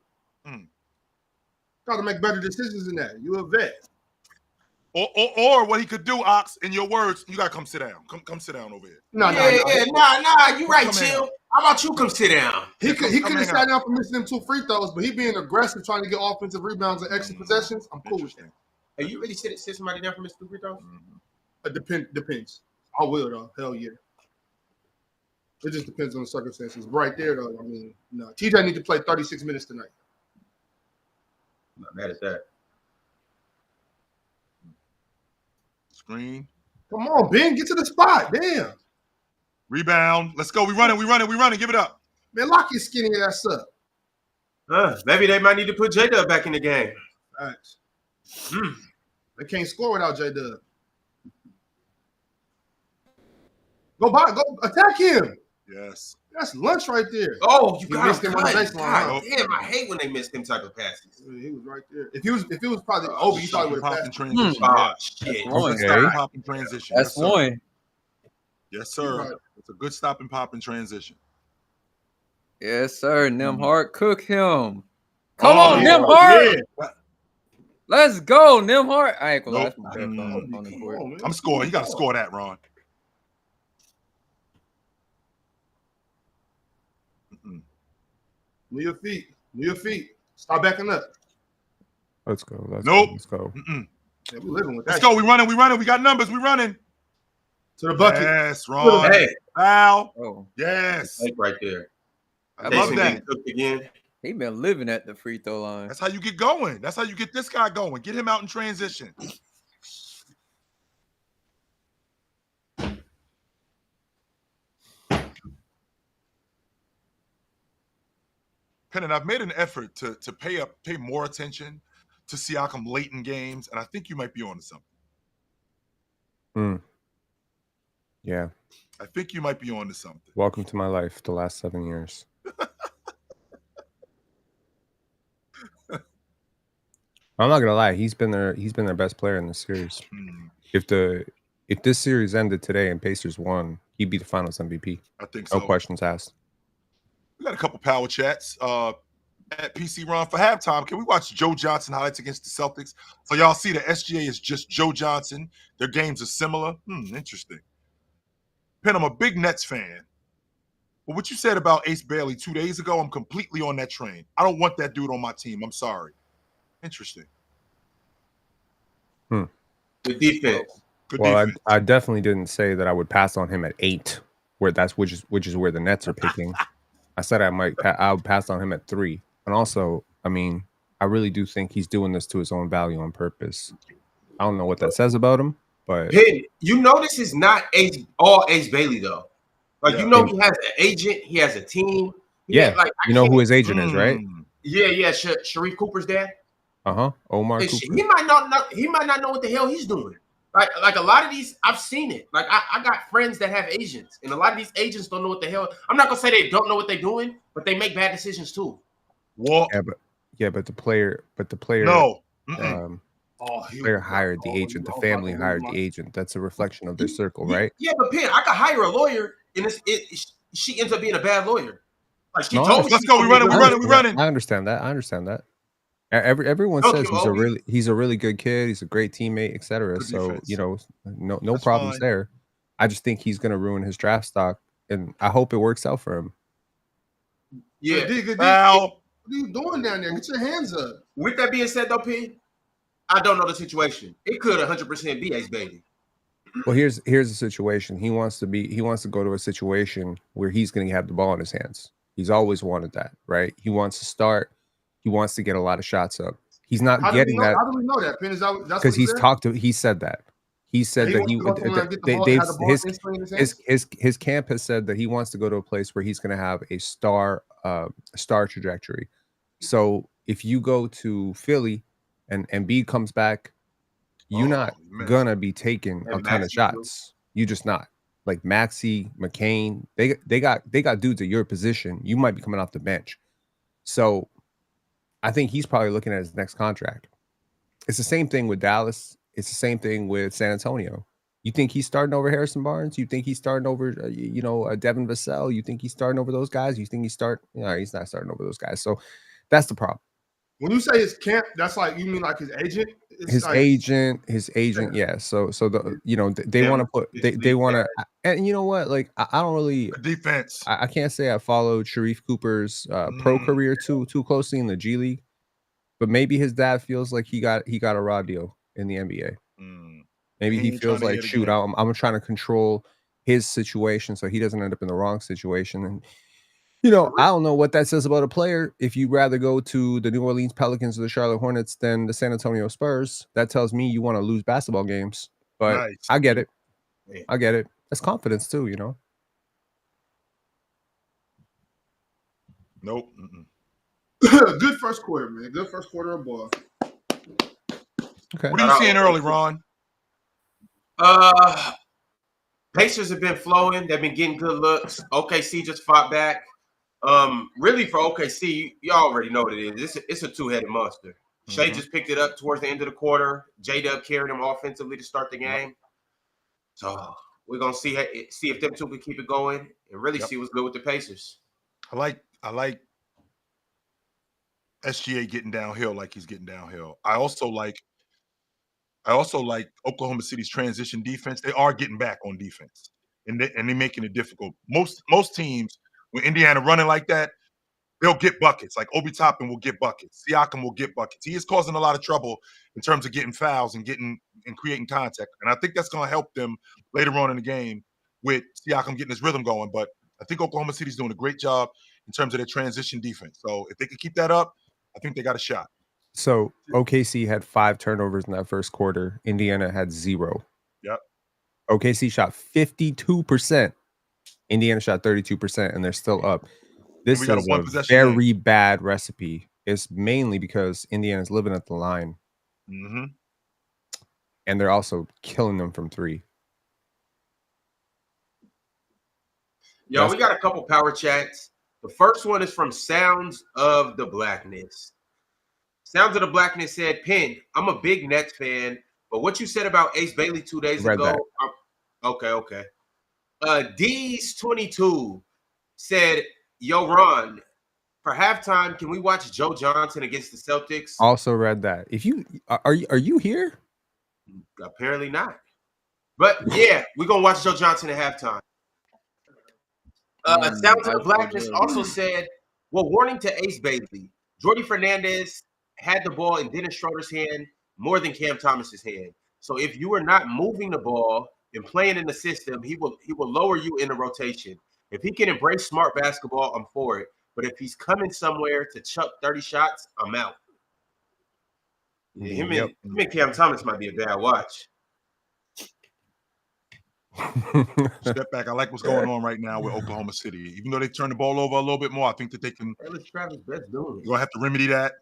Got to make better decisions than that. You a vet. Or what he could do, Ox, in your words, you gotta come sit down. Come sit down over here. Nah, you right, Chill. How about you come sit down? He could have sat down for missing them 2 free throws, but he being aggressive, trying to get offensive rebounds and extra possessions. I'm cool with that. Are you really sit somebody down for missing 2 free throws? It depends. I will though. Hell yeah. It just depends on the circumstances. Right there though, I mean, no. TJ need to play 36 minutes tonight. Not mad at that. Screen. Come on, Ben, get to the spot. Damn. Rebound. Let's go. We running. Give it up. Man, lock your skinny ass up. Maybe they might need to put J-Dub back in the game. Thanks. They can't score without J-Dub. Go attack him. Yes. That's lunch right there. Oh, you He got missed him on the baseline. God damn, I hate when they miss them type of passes. He was right there. If it was probably Obi, he probably would have passed. Transition. Oh, shit. Okay. Pop and transition. That's yes, one. Yes, sir. It's a good stop and pop and transition. Yes, sir. Nimhart, cook him. Come on, Nimhart. Yeah. Let's go, Nimhart. I ain't gonna lie, that's my bad on the board. I'm scoring. You got to score that, Ron. Move your feet. Start backing up. Let's go. Let's go. Yeah, we living with that. Let's go. We running. We got numbers. We running. To the bucket. Yes, Ron. Hey. Foul. Oh, Yes. Right there. I love that. Again. he been living at the free throw line. That's how you get going. That's how you get this guy going. Get him out in transition. Pennant, I've made an effort to pay more attention to Siakam late in games, and I think you might be onto something. Yeah. I think you might be onto something. Welcome to my life, the last 7 years. I'm not gonna lie, he's been their best player in the series. If this series ended today and Pacers won, he'd be the Finals MVP. I think so. No questions asked. We got a couple power chats at PC Ron for halftime. Can we watch Joe Johnson highlights against the Celtics? So y'all see the SGA is just Joe Johnson. Their games are similar. Interesting. Penn, I'm a big Nets fan. But what you said about Ace Bailey 2 days ago, I'm completely on that train. I don't want that dude on my team. I'm sorry. Interesting. Good defense. Good Well, defense. I definitely didn't say that I would pass on him at 8, which is where the Nets are picking. I said I would pass on him at 3. And also, I mean, I really do think he's doing this to his own value on purpose. I don't know what that says about him, but You know this is not all Ace Bailey though. Like he has an agent, he has a team. You know who his agent is, right? Yeah. Sharif Cooper's dad. Omar Hey, Cooper. He might not know what the hell he's doing. Like a lot of these, I've seen it. Like I got friends that have agents, and a lot of these agents don't know what the hell. I'm not gonna say they don't know what they're doing, but they make bad decisions too. What? But the player. No. Oh, Player hired the agent. The family hired the agent. That's a reflection of their circle, right? Yeah, but Penn, I could hire a lawyer, and she ends up being a bad lawyer. Like she No, told me, Let's go. We running. I understand that. Everyone Thank says you, Obi. he's a really good kid. He's a great teammate, etc. Good So defense. no That's problems fine. there. I just think he's going to ruin his draft stock, and I hope it works out for him. Yeah. Foul. What are you doing down there? Get your hands up. With that being said, though, Penn, I don't know the situation. It could 100% be Ace Bailey. Well, here's the situation. He wants to go to a situation where he's going to have the ball in his hands. He's always wanted that, right? He wants to start. He wants to get a lot of shots up. He's not getting that. How do we know that, Penn? Is that because he's talked to. He said that. He said that his camp has said that he wants to go to a place where he's going to have a star trajectory. So if you go to Philly and Embiid comes back, you're not gonna be taking a ton of shots. You're just not. Like Maxey, McCain, they got dudes at your position. You might be coming off the bench. So I think he's probably looking at his next contract. It's the same thing with Dallas. It's the same thing with San Antonio. You think he's starting over Harrison Barnes? You think he's starting over, Devin Vassell? You think he's starting over those guys? You think he's he's not starting over those guys. So that's the problem. When you say his camp, that's like, you mean like his agent? His agent, yeah. So they want to put they want to, and you know what? Like I don't really defense. I can't say I followed Sharif Cooper's pro career too closely in the G League, but maybe his dad feels like he got a raw deal in the NBA. Maybe he feels like, shoot, I'm trying to control his situation so he doesn't end up in the wrong situation. And I don't know what that says about a player. If you'd rather go to the New Orleans Pelicans or the Charlotte Hornets than the San Antonio Spurs, that tells me you want to lose basketball games. But nice. I get it. That's confidence too, Nope. Good first quarter, man. Good first quarter of ball. Okay. What are you seeing early, Ron? Pacers have been flowing. They've been getting good looks. OKC just fought back. Really for OKC, you already know what it is. It's a two-headed monster. Shea just picked it up towards the end of the quarter. J-Dub carried him offensively to start the game. So we're gonna see if them two can keep it going and really see what's good with the Pacers. I like SGA getting downhill like he's getting downhill. I also like Oklahoma City's transition defense. They are getting back on defense, and they're making it difficult. Most teams, when Indiana running like that, they'll get buckets. Like Obi Toppin will get buckets. Siakam will get buckets. He is causing a lot of trouble in terms of getting fouls and creating contact. And I think that's going to help them later on in the game with Siakam getting his rhythm going. But I think Oklahoma City's doing a great job in terms of their transition defense. So if they can keep that up, I think they got a shot. So OKC had 5 turnovers in that first quarter. Indiana had 0. Yep. OKC shot 52%. Indiana shot 32%, and they're still up. This is a very bad recipe. It's mainly because Indiana's living at the line. And they're also killing them from 3. We got a couple power chats. The first one is from Sounds of the Blackness. Sounds of the Blackness said, Penn, I'm a big Nets fan, but what you said about Ace Bailey 2 days ago. Okay. D's22 said, yo, Ron, for halftime, can we watch Joe Johnson against the Celtics? Also read that. If you are you here? Apparently not. But yeah, we're gonna watch Joe Johnson at halftime. Sounds of the Blackness also said, well, warning to Ace Bailey. Jordy Fernandez had the ball in Dennis Schroeder's hand more than Cam Thomas's hand. So if you are not moving the ball and playing in the system, he will lower you in the rotation. If he can embrace smart basketball, I'm for it. But if he's coming somewhere to chuck 30 shots, I'm out. Him and Cam Thomas might be a bad watch. Step back. I like what's going on right now with Oklahoma City. Even though they turn the ball over a little bit more, I think that they can. Travis Best doing it. You're gonna have to remedy that,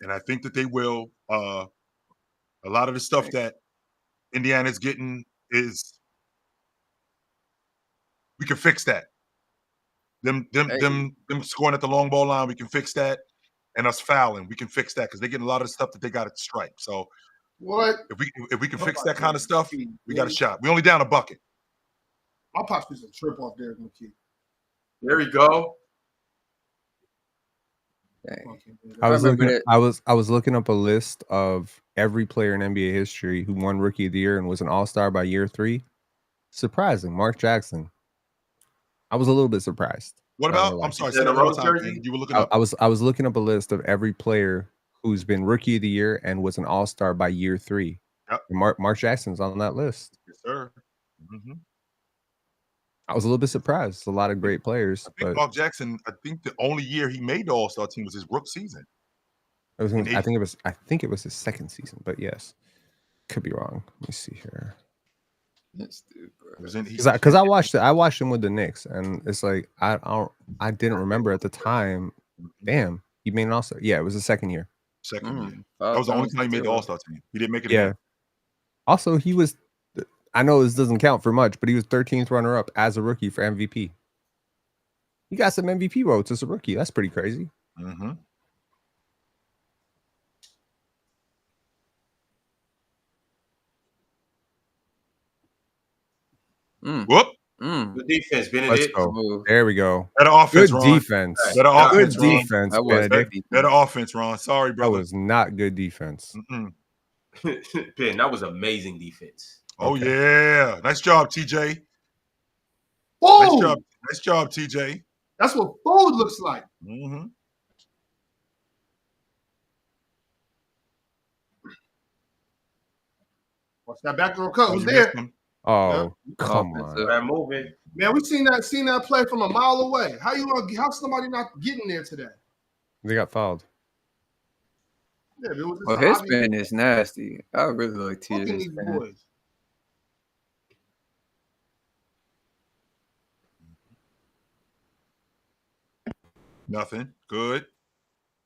and I think that they will. A lot of the stuff that Indiana's getting is we can fix that. Them scoring at the long ball line, we can fix that, and us fouling, we can fix that because they're getting a lot of the stuff that they got at the stripe. So What? If we can fix that kind of stuff, we got a shot. We only down a bucket. My pops used to trip off Derek McKee. There we go. Dang. I was remember looking. I was looking up a list of every player in NBA history who won Rookie of the Year and was an All-Star by year 3. Surprising, Mark Jackson. I was a little bit surprised. What about? I'm sorry. Is that a Rose jersey? You were looking up. I was looking up a list of every player who's been Rookie of the Year and was an All-Star by year 3. Yep. Mark Jackson's on that list. Yes, sir. Mm-hmm. I was a little bit surprised. A lot of great players. I think But Mark Jackson. I think the only year he made the All-Star team was his rook season. I think it was his second season. But yes, could be wrong. Let me see here. This dude, bro. Because I watched it. I watched him with the Knicks, and it's like I didn't remember at the time. Damn, he made an All-Star. Yeah, it was the second year. Second year. That was the only time he made the All-Star team. He didn't make it. Yeah. Again. Also, he was. I know this doesn't count for much, but he was 13th runner-up as a rookie for MVP. He got some MVP votes as a rookie. That's pretty crazy. Mm-hmm. Whoop. The defense, Let's Benedict. go. There we go. Better offense, Good Ron. defense. Better offense, Good Ron. defense. That was Benedict. Better offense, Ron. Sorry, That brother. was not good defense. Mm-mm. Ben, that was amazing defense. Oh yeah, nice job, TJ. Food. Nice job, TJ. That's what food looks like. Mm-hmm. Watch that backdoor cut. Who's You there? missed him. Oh, come Offensive. on. That moving. Man, we seen that play from a mile away. How somebody not getting there today? They got fouled. Yeah, it was Well, his spin is nasty. I really like fucking TJ's these spin. boys. Nothing. Good.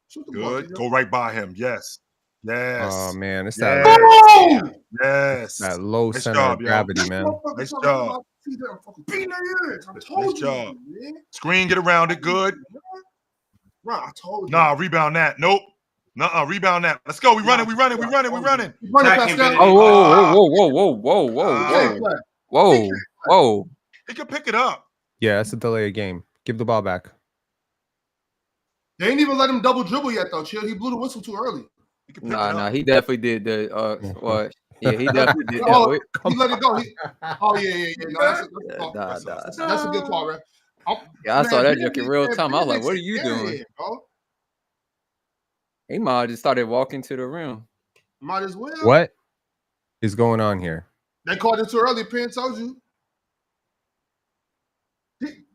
Shoot the ball, Good. TJ. Go right by him. Yes. Yes. Oh man, it's Yes. that Boom! Yes. that low Nice center job, of yo. gravity, man. Nice job. Beating their ears. I told Nice you, job. man. Screen, get around it. Good. Bro, I told you. Nah, rebound that. Nope. Nuh-uh. Rebound that. Let's go. We running. We running. We running. We running. You running Attack past him, that. Benedict. Whoa. Whoa. He can pick it up. Yeah, that's a delay of game. Give the ball back. They ain't even let him double dribble yet, though, Chill. He blew the whistle too early. He can pick it up. Nah, he definitely did the what? Yeah, he definitely did Oh, that. he let it go. Yeah. No, that's a good call, right? Yeah, I saw Man, that Benedict joke in real said- time. I was like, Benedict what are said, you "Get doing? here, bro." He might have just started walking to the rim. Might as well. What is going on here? They called it too early. Penn told you.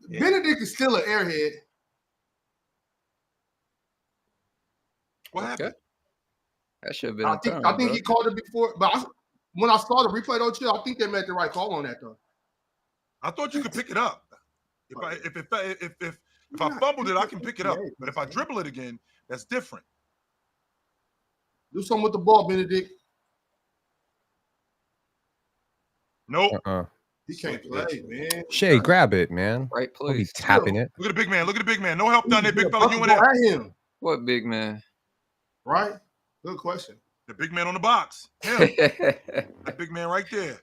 Benedict is still an airhead. What happened? That should have been I a think turn, I think bro. he called it before, but when I saw the replay though, Chill, I think they made the right call on that though. I thought you could pick it up. If I fumbled it, I can pick it up. But if I dribble it again, that's different. Do something with the ball, Benedict. Nope. He can't play, man. Shay, grab it, man. Right Don't be place. tapping it. Look at the big man. Look at the big man. No help down there, big fella. You in Go there. at him, What big man? right? Good question. The big man on the box. Him. That big man right there.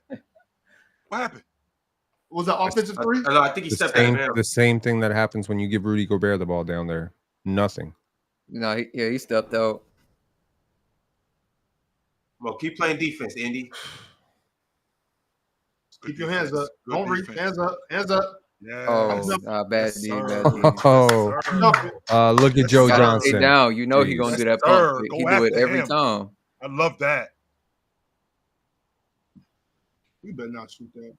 What happened? Was that offensive three? I think he stepped out of bounds. The same thing that happens when you give Rudy Gobert the ball down there. Nothing. No, he stepped out. Well, keep playing defense, Indy. Keep your hands up. Good Don't reach. defense. Hands up. Hands up. Yeah. Oh, bad Yes, D, sir. bad D. Oh, Jump. look at Joe Gotta stay Johnson. down. You know he Jeez. gonna do that Yes, sir. pump. Go He do it after every him. time. I love that. You better not shoot that.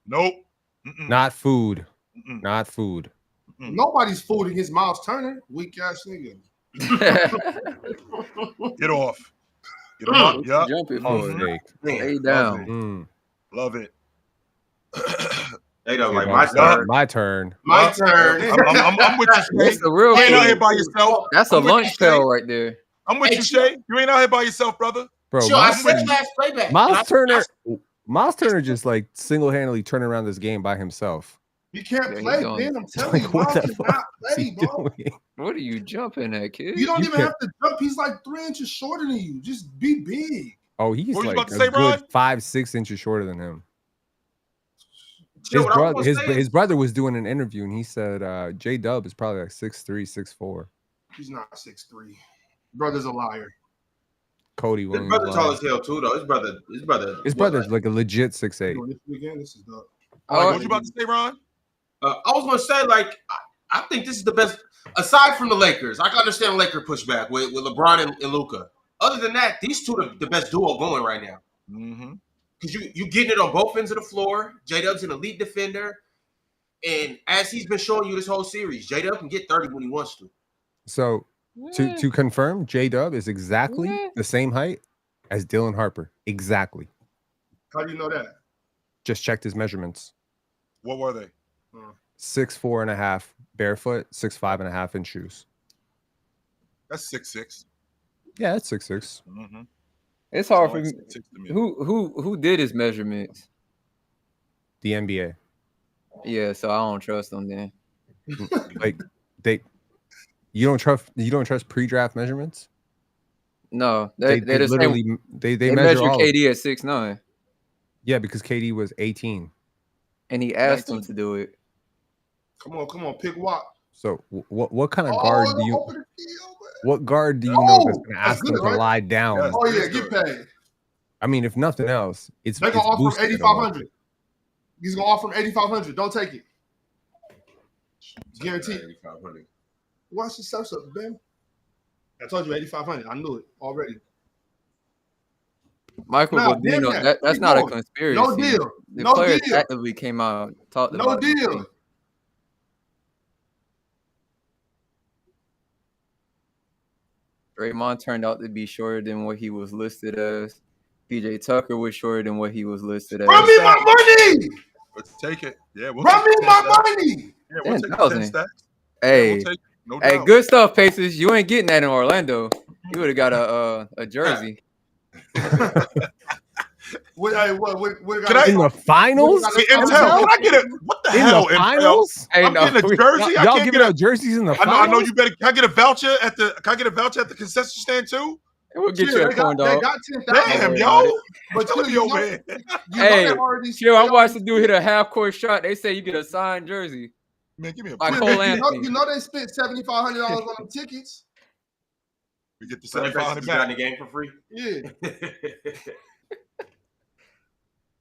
Nope. Mm-mm. Not food. Mm-mm. Not food. Mm. Nobody's fooling his Miles Turner. Weak ass nigga. Get off. Get him up. Yup. Jumping Oh, for it. snake. Stay Love down. it. Mm. Love it. They don't Yeah, like my my turn. My turn. My turn. I'm with you, That's Shay. the real You ain't out here shit. by yourself. That's a I'm with lunch you, Shay. pail right there. I'm with Hey, you, Shay. You ain't out here by yourself, brother. Bro, Sure, I Miles, said last playback. Miles Turner just like single-handedly turning around this game by himself. He can't Yeah, he play, gone. man. I'm telling you, What Miles the fuck cannot is play, he bro. doing? What are you jumping at, kid? You don't You even can't- have to jump. He's like 3 inches shorter than you. Just be big. Oh, he's What was you like about to a say, good Ron? 5-6 inches shorter than him. Chill, His what I was brother, gonna say his is- brother was doing an interview and he said J-Dub is probably like 6'3", 6'4". He's not 6'3". Brother's a liar. Cody His Williams. brother tall as hell too, though. His brother's like a legit 6'8". Doing this weekend, this is the. All right, Oh, what you about to say, Ron? I was gonna say, like, I think this is the best. Aside from the Lakers, I can understand Laker pushback with LeBron and Luka. Other than that, these two are the best duo going right now. Mm-hmm. Because you getting it on both ends of the floor. J-Dub's an elite defender. And as he's been showing you this whole series, J-Dub can get 30 when he wants to. So to confirm, J-Dub is exactly the same height as Dylan Harper. Exactly. How do you know that? Just checked his measurements. What were they? 6'4.5" barefoot, 6'5.5" in shoes. That's 6'6". Yeah, that's 6'6". Mm-hmm. it's hard for me. 6'6" to me. Who did his measurements? The NBA. Yeah, so I don't trust them then. Like you don't trust pre-draft measurements? No, They they're the literally same. they They measure measure all KD at 6'9", Yeah, because KD was 18. and he asked him to do it. Come on, pick what? So what kind of guard do you open the field, man. what guard do you know that's Oh, going to that's ask them good, to right? lie down? Yes. Oh yeah, get paid. I mean, if nothing else, it's They're gonna offer him boosted in the 8,500. He's gonna offer him 8,500. Don't take it. Guaranteed. 8,500. Watch the steps up, Ben. I told you 8,500. I knew it already. Michael Nah, Godino, damn that. that's Keep not a going. conspiracy. No deal. The No players deal. actively came out and talked No about deal. it. Draymond turned out to be shorter than what he was listed as. PJ Tucker was shorter than what he was listed as. Run me my money. Let's take it. Yeah, we'll Run take me the my 10 stacks. money. Yeah, we'll take the 10,000. 10 stacks. Hey, We'll take it. No hey, doubt. good stuff, Pacers. You ain't getting that in Orlando. You would have got a jersey. What Can I- In the finals? What Hey, Intel? Intel, can I get it? What the In hell, the Intel? finals? Hey, I'm getting a jersey. I Y'all can't giving get out jerseys in the I finals? know you better. Can I get a voucher at the? Can I get a voucher at the concession stand too? We'll get Chill, you a they corn got dog. 10,000. Damn, worry yo! about it. But Tell chill, me over here. you Hey, know they already. Chill, I watched the dude hit a half-court shot. They say you get a signed jersey. Man, give me a Like break. Cole You Anthony. know they spent $7,500 on them tickets. We get the So they 7,500 basically got in back. the game for free. Yeah,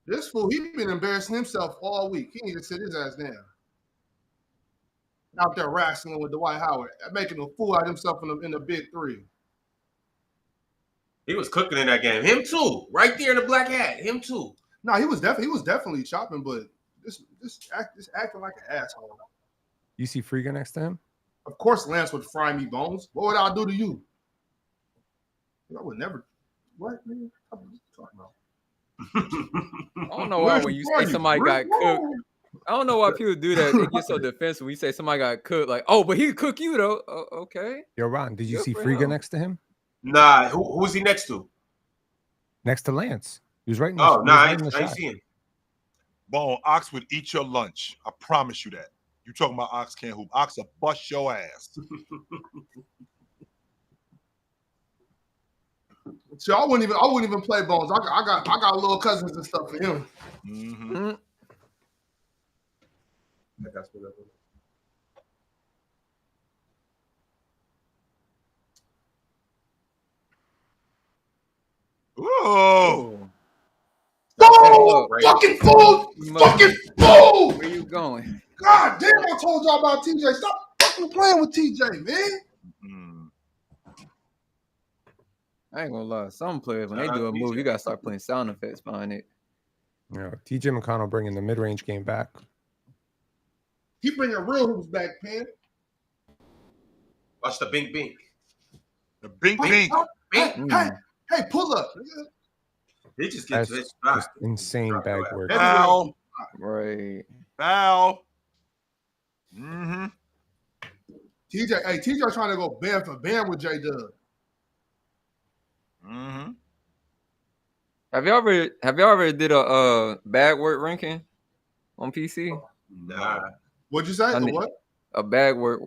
this fool, he been embarrassing himself all week. He need to sit his ass down. Out there wrestling with Dwight Howard, making a fool out of himself in the big three. He was cooking in that game. Him too. Right there in the black hat. Him too. No, he was definitely chopping, but this acting like an asshole. You see Friga next to him? Of course, Lance would fry me bones. What would I do to you? I would never. What, man? What are you talking about? I don't know why when you say somebody got cooked. I don't know why people do that. They get so defensive when you say somebody got cooked. Like, oh, but he could cook you though. Okay. Yo, Ron, did you Good see for Friga him. next to him? Nah, who's he next to? Next to Lance. He was right in the, Oh, he was nah, I right in ain't the shot. seen him. Bone, Ox would eat your lunch. I promise you that. You talking about Ox can't hoop? Ox will bust your ass. So I wouldn't even play bones. I got little cousins and stuff for him. Mm-hmm. Ooh. Fool! Right. Fucking fool! You must- Fucking fool! Where you going? God damn! I told y'all about TJ. Stop fucking playing with TJ, man. Mm. I ain't gonna lie. Some players, when they Shout do out a to move, DJ. you gotta start putting sound effects behind it. Yeah, TJ McConnell bringing the mid-range game back. He bringing real hoops back, man. Watch the bink bink. The bink bink. Hey, Mm. hey, pull up. nigga. He just gets That's his shot. just insane Drop bag your ass. work. Foul. Right. Foul. Mm-hmm. TJ trying to go band for band with J Dub. Mm-hmm. Have y'all ever did a bag work ranking on PC? Nah. What'd you say? I The need- what? A bag work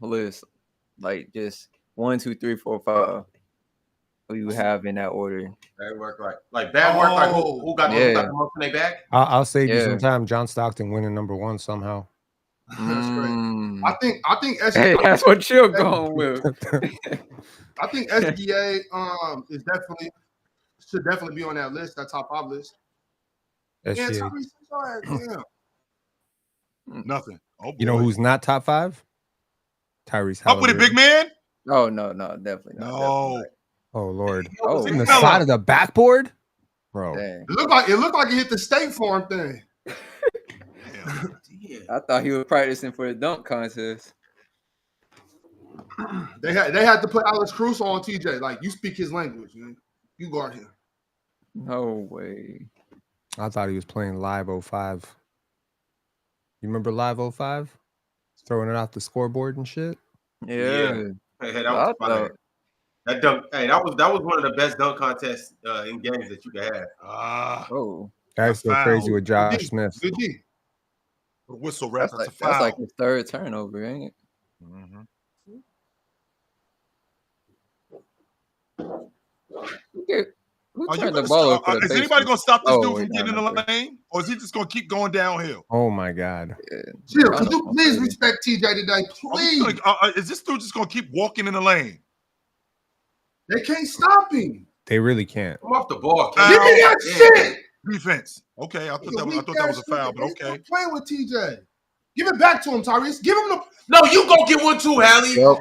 list, like just 1, 2, 3, 4, 5 who you have in that order. Bad work, like bad work. Like who got the most in their back? I'll save you some time. John Stockton winning #1 somehow. That's great. I think SGA, Hey, that's what you're going with. I think SGA should definitely be on that list, that top 5 list. SGA. Damn. Nothing. Oh, boy. You know who's not top 5? Tyrese Up with it, big man. Oh no, definitely not. No. Oh Lord. Oh, In the side of the backboard, bro. Dang. It looked like he hit the State Farm thing. I thought he was practicing for the dunk contest. They had to put Alex Cruz on TJ. Like, you speak his language, man. You guard him. No way. I thought he was playing Live 05. You remember Live 05? Throwing it off the scoreboard and shit. Yeah. Hey, that was funny. That dunk. Hey, that was one of the best dunk contests in games that you could have. That's so crazy with Josh Smith. Good D. Whistle ref. That's like his third turnover, ain't it? Mm-hmm. Who turned the ball over? Is anybody gonna stop this dude from getting in the lane, or is he just gonna keep going downhill? Oh my God! Chill, could you please respect TJ today, please? Is this dude just gonna keep walking in the lane? They can't stop him. They really can't. I'm off the ball. Give me that shit. Defense. Okay, I thought that was a foul, but okay. Playing with TJ. Give it back to him, Tyrese. Give him the. No, you gonna get one too, Hallie. Yep. You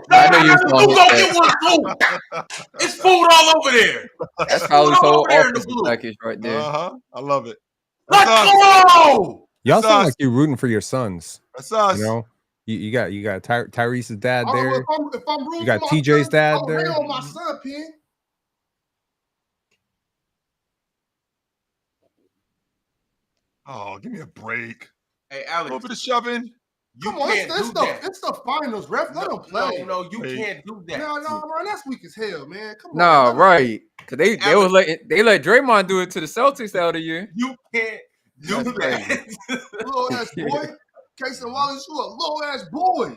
gonna get one too. It's food all over there. That's probably his whole offensive package right there. I love it. Let's go. Y'all sound like you're rooting for your sons. That's us. You know, you got Tyrese's dad there. If I'm rooting you got for my TJ's son, dad I'm there. on my son, Pin. Oh, give me a break. Hey, Alex. Over the shoving. You can't do that. It's the finals, ref. Let them play. No, you can't do that. No, bro, that's weak as hell, man. Come on. No, right. Cause they let Draymond do it to the Celtics the other year. You can't do that. Little ass boy. Casey Wallace, you a little ass boy.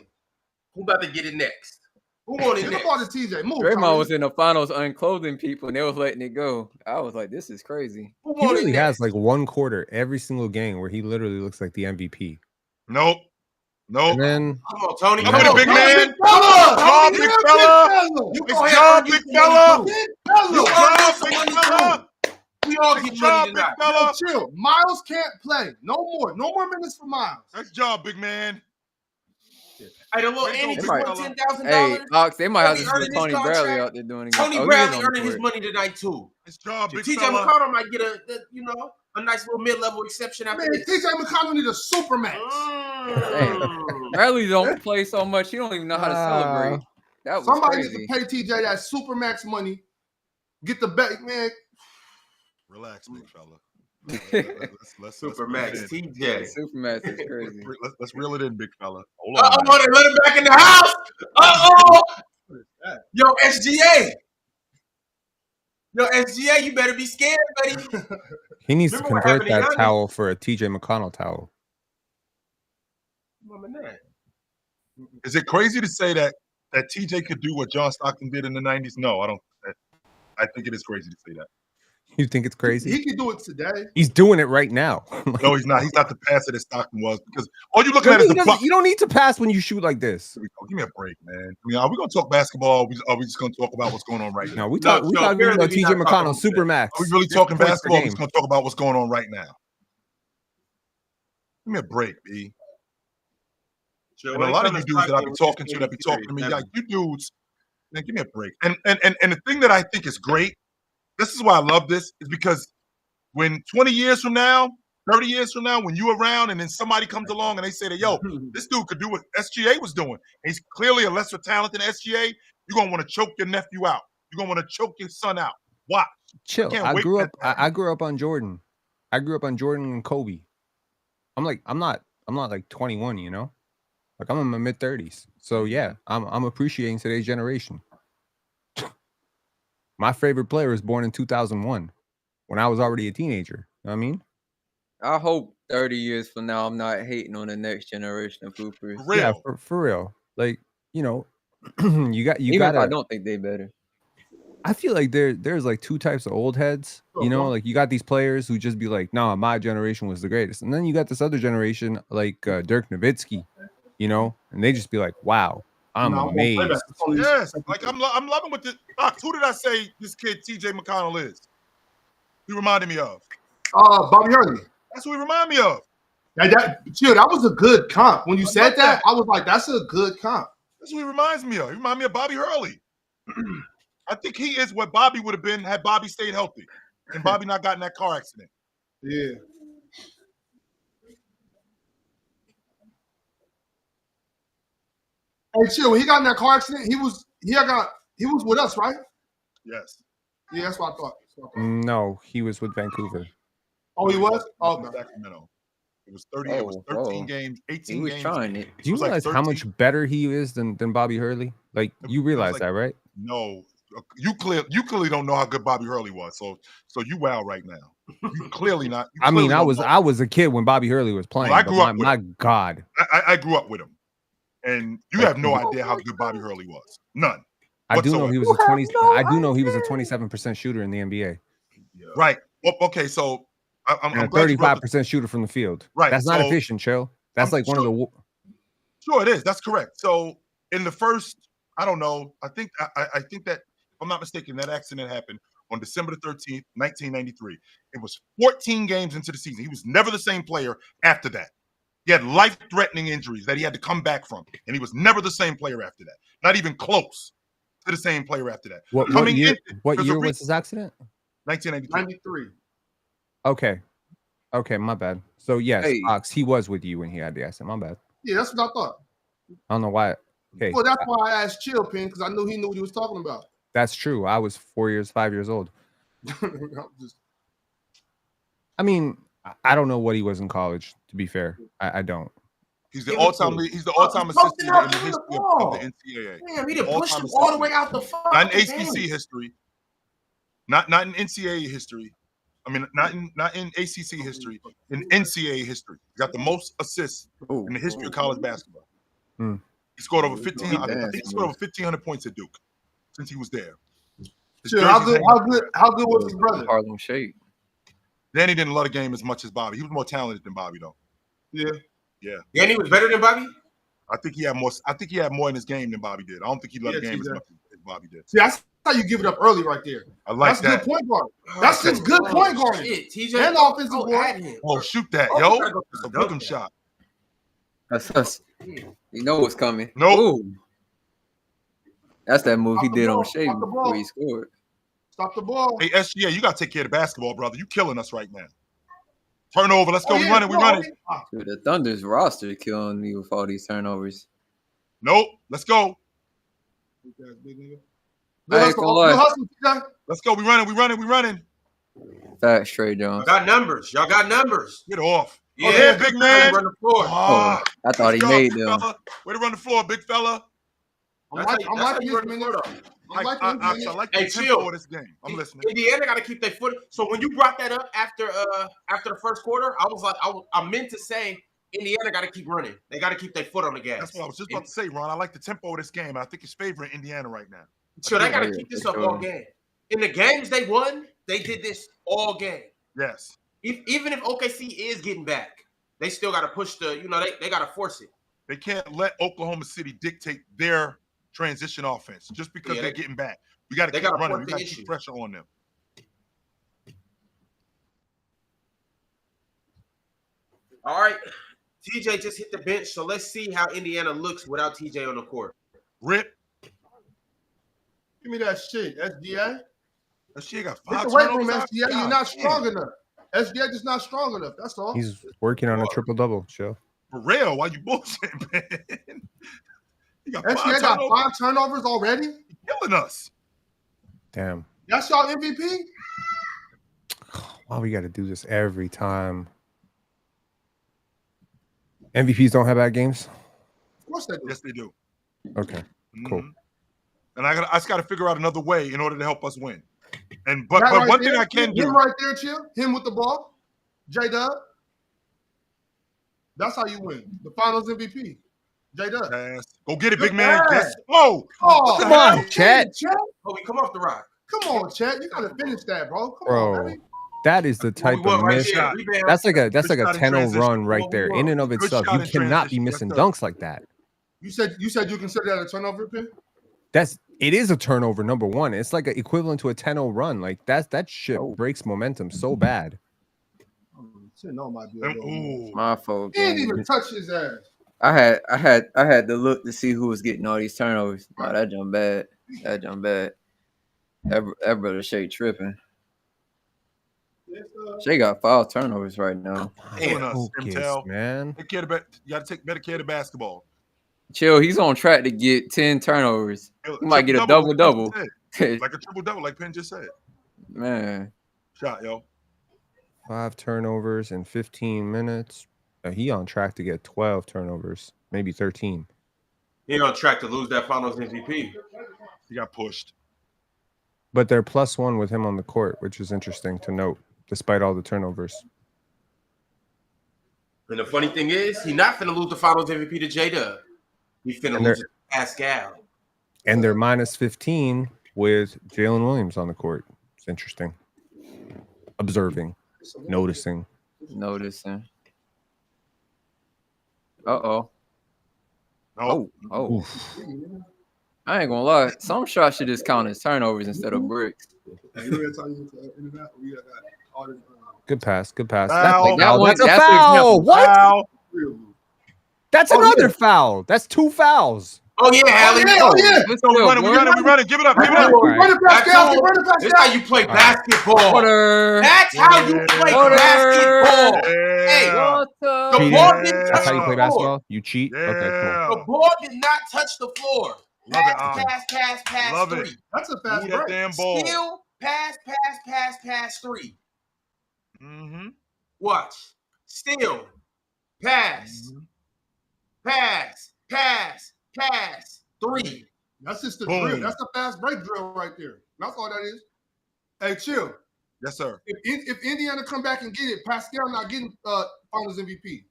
Who about to get it next? Who want it next? TJ. Move, Draymond was in the finals unclothing people and they was letting it go. I was like, this is crazy. He really has like one quarter every single game where he literally looks like the MVP. Nope. And then come on, Tony. Come on, big man. Big fella. Big fella. Good job, big fella. Good job, big fella. We all get money tonight. Chill. Miles can't play. No more minutes for Miles. Nice job, big man. Hey, the little Andy just won $10,000. Hey, Ox, they might have to see Tony Bradley out there doing it. Tony Bradley earning his money tonight too. Nice job, big TJ fella. McConnell might get a nice little mid-level exception after this. TJ McConnell need a super max. Bradley don't play so much. He don't even know how to celebrate. That was somebody crazy. needs to pay TJ that super max money. Get the bet, man. Relax, big fella. Let's Supermax TJ. Supermax is crazy. Let's reel it in, big fella. Hold on. on. They let him back in the house. Yo, SGA. Yo, SGA, you better be scared, buddy. He needs to convert that towel for a TJ McConnell towel. Is it crazy to say that TJ could do what John Stockton did in the 90s? No, I don't. I think it is crazy to say that. You think it's crazy? He can do it today. He's doing it right now. No, he's not. He's not the passer that Stockton was, because all you're looking at is the buck. You don't need to pass when you shoot like this. Give me a break, man. I mean, are we going to talk basketball? Or are we just going to talk about what's going on right now? No, we talking about TJ McConnell, Supermax. Are we really talking basketball? We're just going to talk about what's going on right now. Give me a break, B. And a lot of you dudes that I be talking to, me, like, you dudes, man, give me a break. And the thing that I think is great, this is why I love this, is because when 20 years from now, 30 years from now, when you're around and then somebody comes along and they say that, yo, this dude could do what SGA was doing, and he's clearly a lesser talent than SGA, you're going to want to choke your nephew out. You're going to want to choke your son out. Watch. Chill. I grew up on Jordan. I grew up on Jordan and Kobe. I'm not like 21, you know? Like, I'm in my mid-30s. So, yeah, I'm appreciating today's generation. My favorite player was born in 2001 when I was already a teenager. You know what I mean? I hope 30 years from now I'm not hating on the next generation of hoopers. For real. Yeah, for real. Like, you know, you got I don't think they better. I feel like there's like two types of old heads. You know, like you got these players who just be like, "Nah, my generation was the greatest," and then you got this other generation like Dirk Nowitzki, you know, and they just be like, "Wow, I'm amazed." Yes, like I'm loving what this. Who did I say this kid T.J. McConnell is? He reminded me of. Bobby Hurley. That's who he reminded me of. That was a good comp. When you said that, I was like, that's a good comp. That's who he reminds me of. He reminds me of Bobby Hurley. I think he is what Bobby would have been had Bobby stayed healthy and Bobby not gotten that car accident. Yeah. Hey, chill. When he got in that car accident, he was with us, right? Yes. Yeah, that's what I thought. No, he was with Vancouver. Oh, he was? Oh, okay. Sacramento. It was 30. It was 13 games, 18 he was games. trying it. Do you realize how much better he is than Bobby Hurley? Like you realize that, right? No, you clearly don't know how good Bobby Hurley was. So you wow right now. You clearly not. I mean, I was a kid when Bobby Hurley was playing. Well, I grew up. My God, I grew up with him, and you have no idea how good Bobby Hurley was. None. I do know he was a 20. I do know he was a 27% shooter in the NBA. Yeah. Right. Well, okay, so I'm a 35% shooter from the field. Right. That's not efficient, Chill. That's like one of the. Sure, it is. That's correct. So in the first, I don't know. I think that if I'm not mistaken, that accident happened on December the 13th, 1993. It was 14 games into the season. He was never the same player after that. He had life-threatening injuries that he had to come back from, and he was never the same player after that. Not even close to the same player after that. What year was his accident? 1993. Okay, my bad. So yes, Fox, he was with you when he had the accident. My bad. Yeah, that's what I thought. I don't know why. Okay. Well, that's why I asked Chill Pin, because I knew he knew what he was talking about. That's true. I was 5 years old. I mean, I don't know what he was in college. To be fair, I don't. He's the all-time assistant in the history of the NCAA. Damn, he done pushed him all the way out the fucking Not in ACC history. Not in NCAA history. I mean, not in ACC history. In NCAA history, he got the most assists in the history of college basketball. Hmm. He scored over 15. I think he scored over 1,500 points at Duke since he was there. Sure, how good was his brother? Harlem Shake. Danny didn't love the game as much as Bobby. He was more talented than Bobby, though. Yeah. Danny was better than Bobby? I think he had more in his game than Bobby did. I don't think he loved the game as much as Bobby did. See, that's how you give it up early right there. I like that. That's good point guard. That's just good point guard. TJ and offensive board. Oh, shoot that, yo. It's a rhythm shot. That's us. You know what's coming. Nope. Ooh. That's that move he did on Shea Stop the ball. before he scored. Stop the ball. Hey, SGA, you got to take care of the basketball, brother. You killing us right now. Turnover. Let's go. We running. Dude, the Thunder's roster killing me with all these turnovers. Nope. Let's go. Let's go. We running. Facts, Trey Jones. Y'all got numbers. Get off. Yeah, big man. Run the floor. I thought he made them. Way to run the floor, big fella. I'm liking this minute. I like the tempo of this game. I'm listening. Indiana got to keep their foot. So when you brought that up after the first quarter, I was like, I meant to say Indiana got to keep running. They got to keep their foot on the gas. That's what I was just about to say, Ron. I like the tempo of this game. I think it's favoring Indiana right now. So they got to keep this up all game. In the games they won, they did this all game. Yes. Even if OKC is getting back, they still got to push they got to force it. They can't let Oklahoma City dictate their transition offense just because they're getting back. We got to keep running. We got to keep pressure on them. All right. TJ just hit the bench, so let's see how Indiana looks without TJ on the court. Rip. Give me that shit, SGA. SGA got 5 turnovers. Get away from SGA. God, you're not strong enough. SGA just not strong enough. That's all. He's working on a triple-double, Show. For real, why you bullshitting, man? SGA got 5 turnovers already? He's killing us. Damn. That's y'all MVP? Why we got to do this every time? MVPs don't have bad games? Of course they do. Yes, they do. Okay, cool. And I just got to figure out another way in order to help us win. But right one there, thing I can do. Him right there, Chill. Him with the ball. J-Dub. That's how you win. The finals MVP. J-Dub. Yes. Go get it, big man. Yes. Oh, come on, Chet. Kobe, come off the rock. Come on, Chad. You gotta finish that, bro. Come Bro. on, man. That is the type What of right miss. there? Rebound. That's like a Good shot in 10-0 transition. run right What there. we In want. and of Good itself, shot you in cannot be transition. missing Yes, sir. dunks like that. You said you consider that a turnover, Pin? It is a turnover, number one. It's like equivalent to a 10-0 run. Like that shit breaks momentum so bad. No, might be a little Ooh. My fault. He didn't gang. even touch his ass. I had to look to see who was getting all these turnovers. Oh, that jump bad. That jump bad. That brother Shay tripping. Shay got 5 turnovers right now. Killing us, Focus, Imtel. man. Take care of you got to take better care of the basketball. Chill, he's on track to get 10 turnovers. He might get a double-double. Like a triple-double, like Penn just said. Man. Shot, yo. 5 turnovers in 15 minutes. He on track to get 12 turnovers, maybe 13. He on track to lose that Finals MVP. He got pushed. But they're +1 with him on the court, which is interesting to note, despite all the turnovers. And the funny thing is, he not finna lose the Finals MVP to J-Dub. He finna lose it to Pascal. And they're -15 with Jalen Williams on the court. It's interesting. Observing, noticing. Uh-oh. No. Oh. I ain't gonna lie. Some shots should just count as turnovers instead of bricks. Good pass. Foul. That's a That's foul. What? Foul. That's another foul. That's 2 fouls. Oh yeah, Allie. Oh yeah. Let's So we go, running. Give it up. Run it back down. Run it back This down. how you play basketball. Water. That's how you play Water. basketball. Hey, Yeah. the Cheating. ball didn't touch That's how you the play floor. basketball? You cheat? Yeah. Okay, The ball did not touch the floor. Love it, Pass, Love it. three. That's a fast Move that break. damn ball. Still pass, three. Mm-hmm. Watch. Still pass, three. That's just the Boom. drill. That's the fast break drill right there. That's all that is. Hey, chill. Yes, sir. If Indiana come back and get it, Pascal not getting Finals MVP.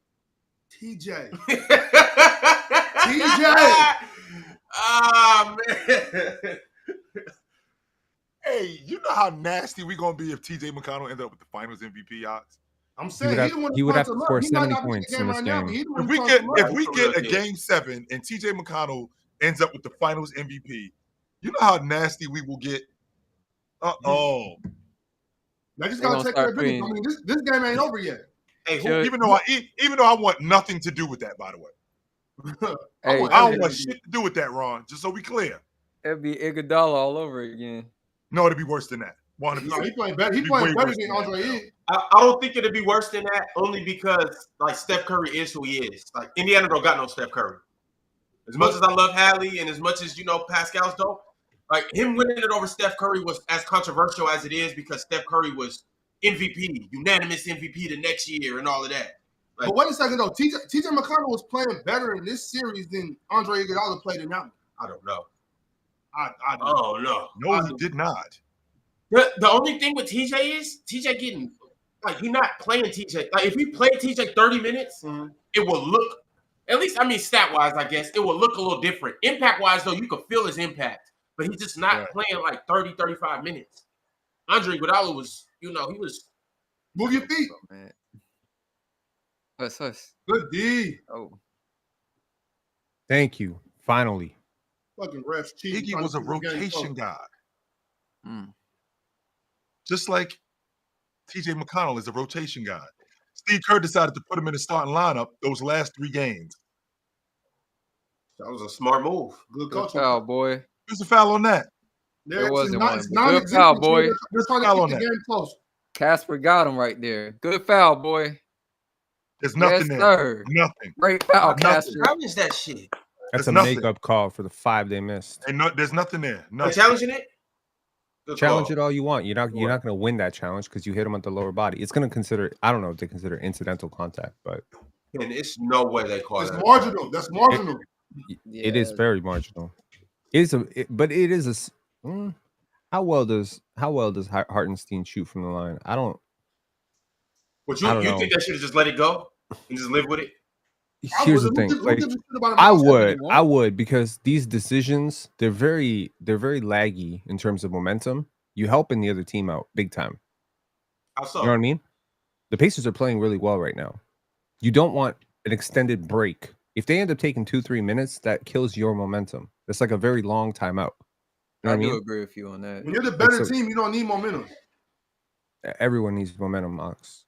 TJ. Ah, man. Hey, you know how nasty we gonna be if TJ McConnell ended up with the Finals MVP odds? I'm saying he would have to score 70 points in this game. If we get a game 7 and TJ McConnell ends up with the Finals MVP, you know how nasty we will get. They just gotta take their business. I mean, this game ain't over yet. Hey, Even though I want nothing to do with that, by the way. Hey, I don't want shit to do with that, Ron. Just so we clear. It'd be Iguodala all over again. No, it'd be worse than that. 100%. No, he playing better. He playing better than Andre is. I don't think it'd be worse than that, only because like Steph Curry is who he is. Like Indiana don't got no Steph Curry. As much as I love Hallie and as much as Pascal's dope, like him winning it over Steph Curry was as controversial as it is because Steph Curry was MVP, unanimous MVP the next year and all of that. Like, But wait a second though, TJ McConnell was playing better in this series than Andre Iguodala played in that one. I don't know. I Oh no. No, he did not. The only thing with TJ is TJ getting like he's not playing TJ. Like if he played TJ 30 minutes, it will look at least stat wise, I guess, it will look a little different. Impact wise, though, you can feel his impact, but he's just not playing like 30, 35 minutes. Andre Iguodala was, he was move your feet. Oh, man. Hush. Good D. Oh. Thank you. Finally. Fucking refs cheating. Iggy was a rotation guy. Just like TJ McConnell is a rotation guy. Steve Kerr decided to put him in the starting lineup those last 3 games. That was a smart move. Good Good coaching. foul, boy. Who's the foul on that? There wasn't one. It's Good foul, boy. They're trying Foul to on keep the that. game close. Casper got him right there. Good foul, boy. There's nothing Yes, there. sir. Nothing. Great foul, Nothing. Casper. How is that shit? That's There's a nothing. makeup call for the 5 they missed. And there's nothing there. Are Nothing. challenging it? Good Challenge call. it all you want. You're not going to win that challenge because you hit him at the lower body. It's going to consider. I don't know if they consider incidental contact, but And it's no way they call It's that. marginal. That's marginal. it is very marginal. But it is a. How well does Hartenstein shoot from the line? I don't. But I you don't know. think they should have just let it go and just live with it? Here's the thing. Like, I would because these decisions they're very laggy in terms of momentum. you helping the other team out big time. How so? You know what I mean? The Pacers are playing really well right now. You don't want an extended break. If they end up taking 2-3 minutes, that kills your momentum. It's like a very long timeout. You know I what I do mean? agree with you on that. When you're the better team, you don't need momentum. Everyone needs momentum, Mox.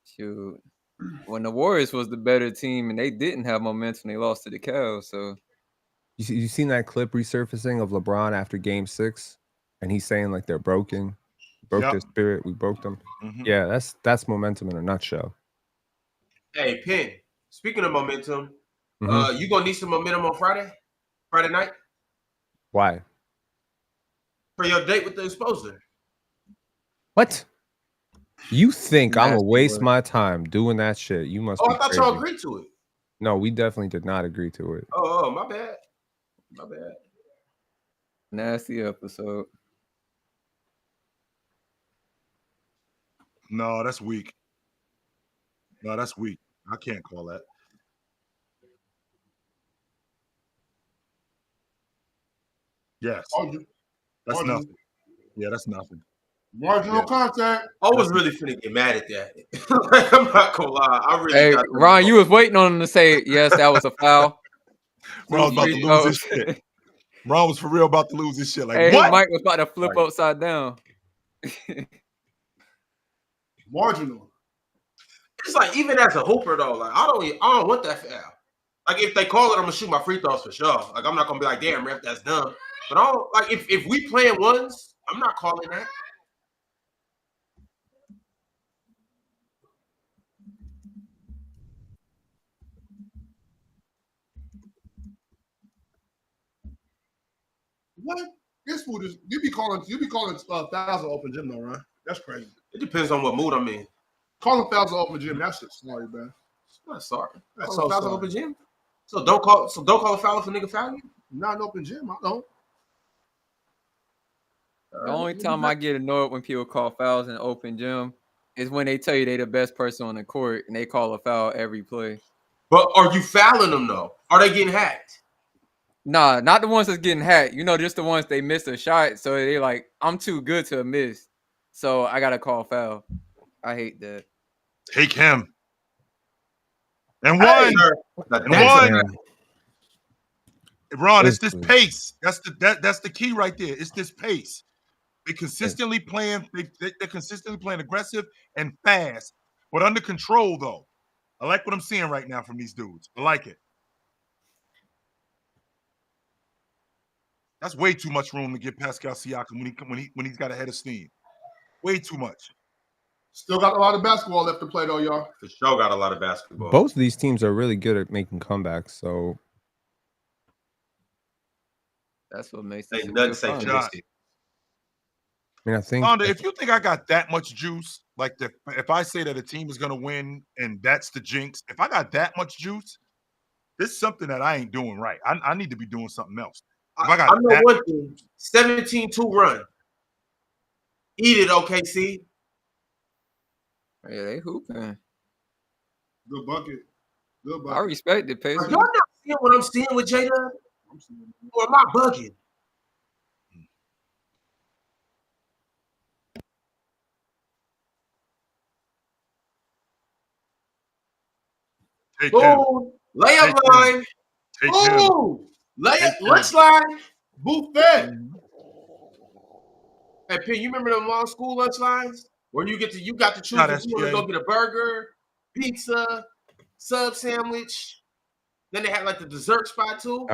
Shoot. When the Warriors was the better team and they didn't have momentum, they lost to the Cavs. So You seen that clip resurfacing of LeBron after Game 6, and he's saying like they're broken, broke their spirit, we broke them. Yeah, that's momentum in a nutshell. Hey, Penn. Speaking of momentum, Mhm. you gonna need some momentum on Friday night Why? for your date with the exposer. What? You think I'm gonna Nasty waste word. my time doing that shit? You must Oh, be I thought crazy. y'all agreed to it. No, we definitely did not agree to it. Oh, my bad. My bad. nasty episode. No, that's weak. No, that's weak. I can't call that. Yes, that's nothing. Yeah, that's nothing. Marginal contact. I was really finna get mad at that. Like, I'm not gonna lie. I really Hey, got Ron, you was waiting on him to say yes, that was a foul. Ron was about to lose his shit. Ron was for real about to lose his shit. Like, Hey, what? his mic was about to flip Right. upside down. Marginal. It's like even as a hooper though, like I don't want that foul. Like if they call it, I'm gonna shoot my free throws for sure. Like I'm not gonna be like, damn, ref, that's dumb. But I don't like if we playing ones, I'm not calling that. What? This fool is you be calling fouls an open gym though, right? That's crazy. It depends on what mood I'm in. Calling fouls an open gym, that shit's sorry, man. It's not sorry. That's Calling so fouls sorry. open gym. So don't call a foul if a nigga foul you. Not an open gym, I don't. The only time I get annoyed when people call fouls in open gym is when they tell you they the best person on the court and they call a foul every play. But are you fouling them though? Are they getting hacked? Nah, not the ones that's getting hacked. You know, just the ones they missed a shot. So they like, I'm too good to miss. So I gotta call foul. I hate that. Take him. And Hey, one. sir. And one. Ron, it's Basically. this pace. That's the key right there. It's this pace. They consistently playing. They're consistently playing aggressive and fast, but under control though. I like what I'm seeing right now from these dudes. I like it. That's way too much room to give Pascal Siakam when he's got a head of steam. Way too much. Still got a lot of basketball left to play though, y'all. For sure got a lot of basketball. Both of these teams are really good at making comebacks. So That's what makes They it. nothing say for Josh. this. I mean, I think Fonda, if you think I got that much juice, like if I say that a team is gonna win and that's the jinx, if I got that much juice, this is something that I ain't doing right. I need to be doing something else. If I got I know that, one thing. 17-2 run. Eat it, OKC. Yeah, they hooping. Good bucket. Good I bucket. respect the Are Pacers. y'all not seeing what I'm seeing with J-Dub? Or am I bugging? take him. Boom. Layup Take him. line. Take him. Boom. Layup. Take him. Lunch line. Buffet. Hey, P, you remember them long school lunch lines? Where you got to choose Not if you want to SGA. go get a burger, pizza, sub sandwich. Then they had like the dessert spot too.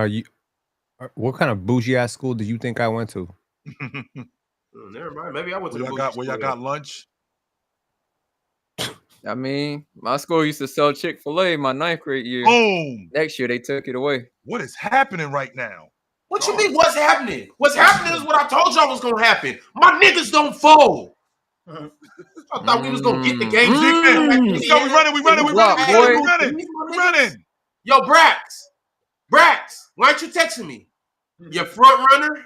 what kind of bougie ass school did you think I went to? Never mind. Maybe I went to Where y'all got lunch? I mean, my school used to sell Chick-fil-A my 9th grade year. Boom. Next year, they took it away. What is happening right now? What you mean? What's happening? What's happening is what I told y'all was gonna happen. My niggas don't fold. I thought we was gonna get the game. Let's go. We running. We running. Yo, Brax, why aren't you texting me? Your front runner?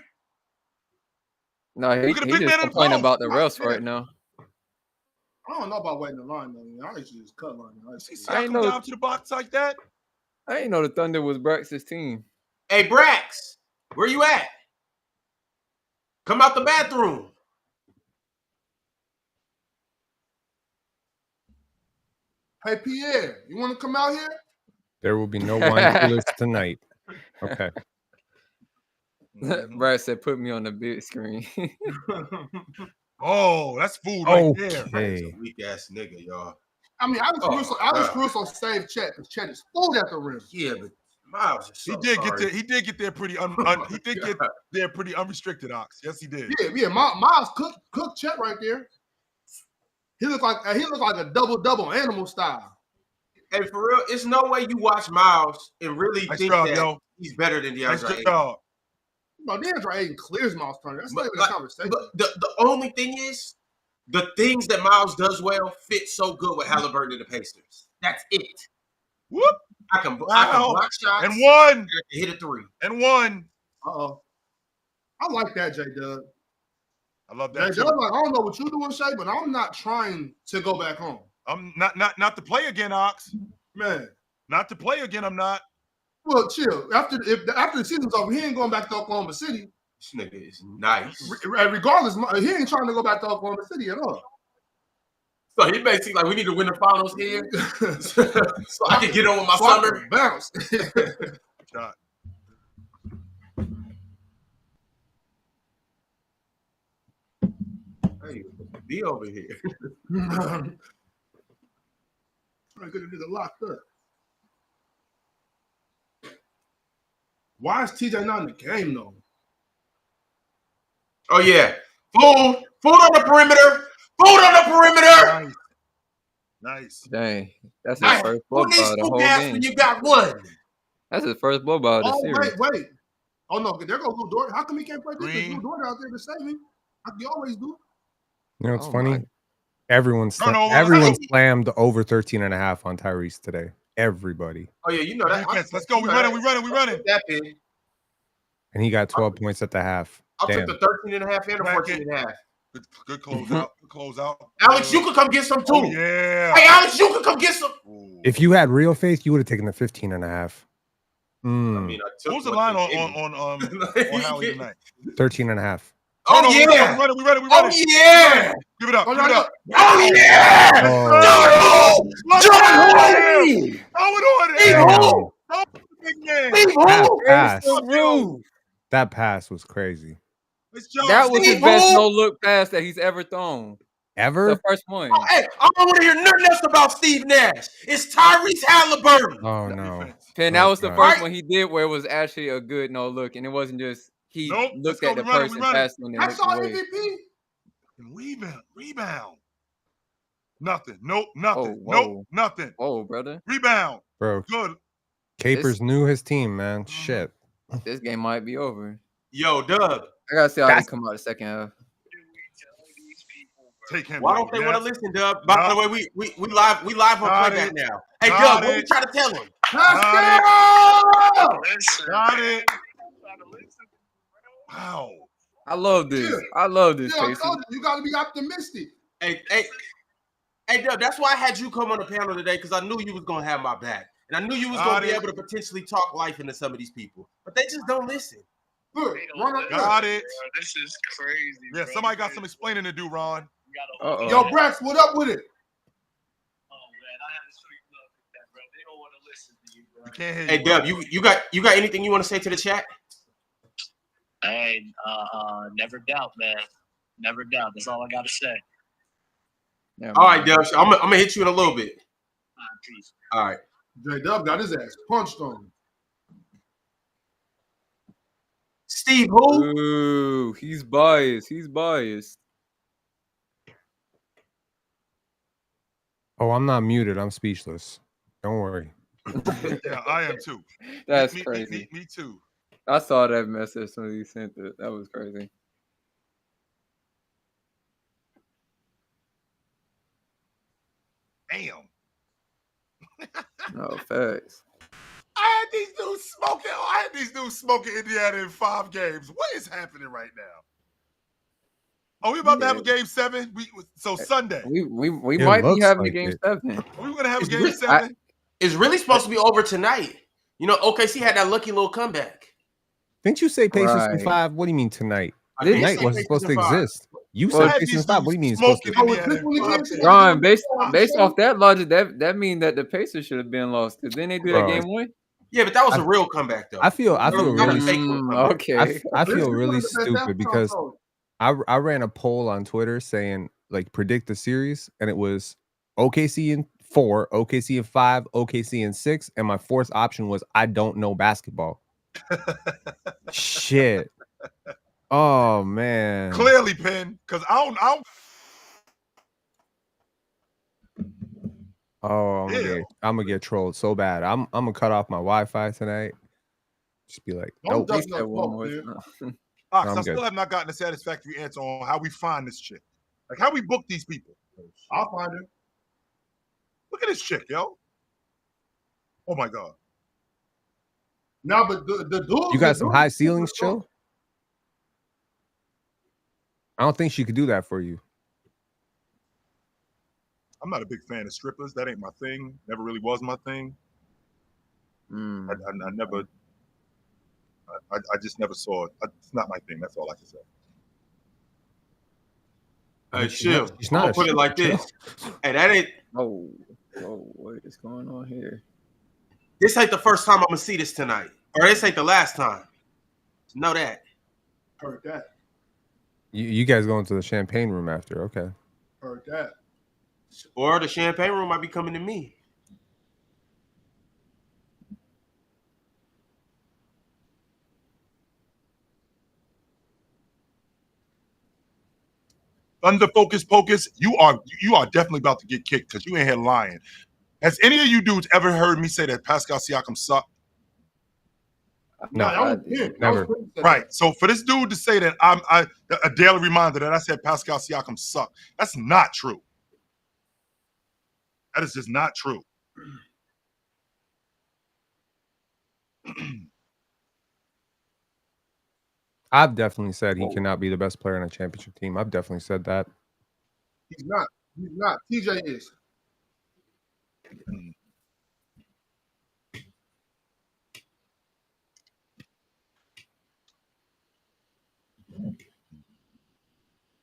No, he Look at the big just man in the complaining post. about the God refs damn. right now. I don't know about waiting in line though. I used to just cut line. See I ain't Siakam know- down to the box like that. I didn't know the Thunder was Brax's team. Hey, Brax, where you at? Come out the bathroom. Hey, Pierre, you want to come out here? There will be no wine coolers tonight. Okay. Brad said, "Put me on the big screen." Oh, that's food right there. Okay. Weak ass nigga, y'all. I mean, Alex Caruso saved Chet because Chet is full at the rim. Yeah, but Miles is so He did sorry. get there pretty unrestricted, Ox. Yes, he did. Yeah. Miles cooked Chet right there. He looked like a double animal style. Hey, for real, it's no way you watch Miles and really think that he's better than DeAndre Ayton. No, DeAndre Ayton clears Miles Turner. That's not even a conversation. But the only thing is, the things that Miles does well fit so good with Halliburton and the Pacers. That's it. Whoop! I can block shots and one. I can hit a three and one. I like that, J-Dub. I love that. J-Dub, like, I don't know what you're doing, Shay, but I'm not trying to go back home. I'm not to play again, Ox. Man, not to play again. I'm not. Well, chill. After the season's over, he ain't going back to Oklahoma City. This nigga is nice. Regardless, he ain't trying to go back to Oklahoma City at all. So he basically like, we need to win the finals here, so I can get on with my summer. Bounce. Shot. Hey, be over here. I'm gonna get a locked up. Why is TJ not in the game though? Oh yeah, food on the perimeter. Food on the perimeter. Nice. Dang, that's his first blow ball of the whole game. When you got one. That's his first blow ball of the series. Wait. Oh no, there goes Lou Dort. How come he can't play this? Lou Dort out there to save him, like he always do. You know what's funny? Everyone slammed over 13.5 on Tyrese today. Everybody. Oh yeah, you know that. Let's go. We running. That big. And he got 12 points at the half. I took the 13.5 and the 14.5. Good close out. Good close out. Alex, you could come get some too. Oh, yeah. Hey, Alex, you could come get some. If you had real faith, you would have taken the 15.5. I mean, what was the line on Howie tonight? 13.5. Oh, no, yeah. We running. Oh, yeah. Give it up. Oh, yeah. Jordan. That pass was crazy. That was his best no-look pass that he's ever thrown. Ever? The first one. Oh, hey, I don't want to hear nothing else about Steve Nash. It's Tyrese Halliburton. Oh, no. And that was the first one he did where it was actually a good no-look, and it wasn't just he looked at the person passing and looked away. MVP. Rebound. Nothing. Nope. Nothing. Oh, nope. Nothing. Oh, brother. Rebound. Bro. Good. Capers knew his team, man. Shit. This game might be over. Yo, Doug. I gotta see how they come out the second half. Take him. Why don't they want to listen, Doug? By the way, we live on Playback now. Hey, Doug, what are you trying to tell him? Got it. Wow. I love this. I love this. I told you got to be optimistic. Hey, Doug, that's why I had you come on the panel today, because I knew you was gonna have my back, and I knew you was gonna be able to potentially talk life into some of these people, but they just don't listen. Look, got it. Bro, this is crazy. Yeah, bro. somebody got some explaining to do, Ron. Yo, Brax, what up with it? Oh man, I had to show you love with that, bro. They don't want to listen to you, bro. We can't hear Hey, you. Dub, you got anything you want to say to the chat? Hey, never doubt, man. Never doubt. That's all I got to say. Yeah, all right, Dub. I'm gonna hit you in a little bit. Peace. All right. J-Dub got his ass punched on him. Steve, who? Ooh, he's biased. He's biased. Oh, I'm not muted. I'm speechless. Don't worry. Yeah, I am too. That's crazy. Me too. I saw that message when he sent it. That was crazy. Damn. No, facts. I had these dudes smoking Indiana in 5 games. What is happening right now? Are we about to have a game 7? Sunday. We might be having a game 7. Are we gonna have a game 7? It's really supposed to be over tonight. You know, OKC had that lucky little comeback. Didn't you say Pacers in 5? What do you mean tonight? This- Night wasn't supposed to exist. You Well, said PACERS 5. What do you mean it's supposed to? Smoking Oh, is this when he came to Ron, the- based off that logic, that means that the Pacers should have been lost because then they do that Bro. game one. Yeah, but that was a real comeback though. I feel That was really a fake comeback. Okay. I feel This really is the best stupid because episode. I ran a poll on Twitter saying like predict the series, and it was OKC in 4, OKC in 5, OKC in 6, and my fourth option was I don't know basketball. Shit. Oh man. Clearly, Penn, because I don't. Oh, Yeah. I'm gonna get trolled so bad. I'm gonna cut off my Wi-Fi tonight. Just be like, Don't nope. duck no smoke, dude. Ox, I'm I still good. have not gotten a satisfactory answer on how we find this chick. Like how we book these people. I'll find him. Look at this chick, yo. Oh my god. No, but the dude. You got some high ceilings, chill. I don't think she could do that for you. I'm not a big fan of strippers. That ain't my thing. Never really was my thing. Mm. I never. I just never saw it. It's not my thing. That's all I can say. Hey, She's chill. not I'm a gonna put it like stripper, this. Hey, that ain't. Whoa, what is going on here? This ain't the first time I'm gonna see this tonight, or this ain't the last time. Know that. Heard that. You guys going to the champagne room after? Okay. Heard that. Or the champagne room might be coming to me. Thunder Focus Pocus, you are definitely about to get kicked because you ain't here lying. Has any of you dudes ever heard me say that Pascal Siakam sucked? No, that was him. never. Right. So for this dude to say that a daily reminder that I said Pascal Siakam sucked, that's not true. That is just not true. I've definitely said he cannot be the best player on a championship team. I've definitely said that. He's not. He's not. TJ is.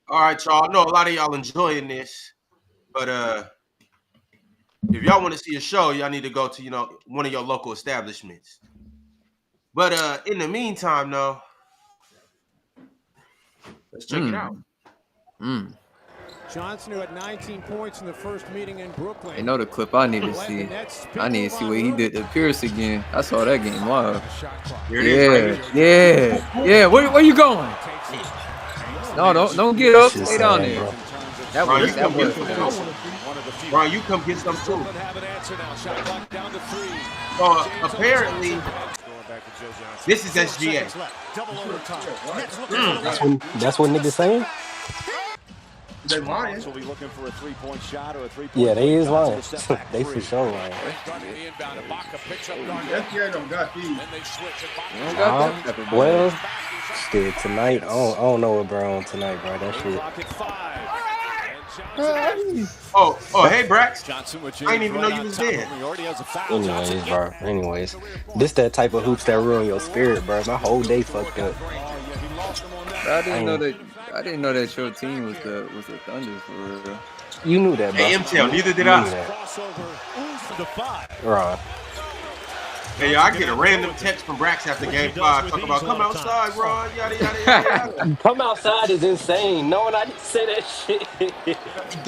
All right, y'all. I know a lot of y'all enjoying this, but if y'all want to see a show, y'all need to go to one of your local establishments. But in the meantime, though, let's check it out. Johnson, who had 19 points in the first meeting in Brooklyn. I know the clip I need to see. I need to see what he did to Pierce again. I saw that game live. Here it is. Right here. Yeah. Where you going? No, don't get up. Stay down there. That Ron, was that was. Ron, you come get some too. So apparently, this is SGA. That's what niggas saying? They lying. Yeah, they is lying. They for sure lying. SGA don't got these. Well, shit, tonight, I don't know what bro on tonight, bro. That shit. Oh, hey, Brax. I didn't even know you was there. Anyways, bro. Anyways, this that type of hoops that ruin your spirit, bro. My whole day fucked up. I didn't know that your team was the Thunders for real. You knew that, bro. Hey, MTL, neither did I. Right. Hey, I get a random text from Brax after Game 5 talking about come outside, Ron, yada yada yada. Come outside is insane. No one, I didn't say that shit.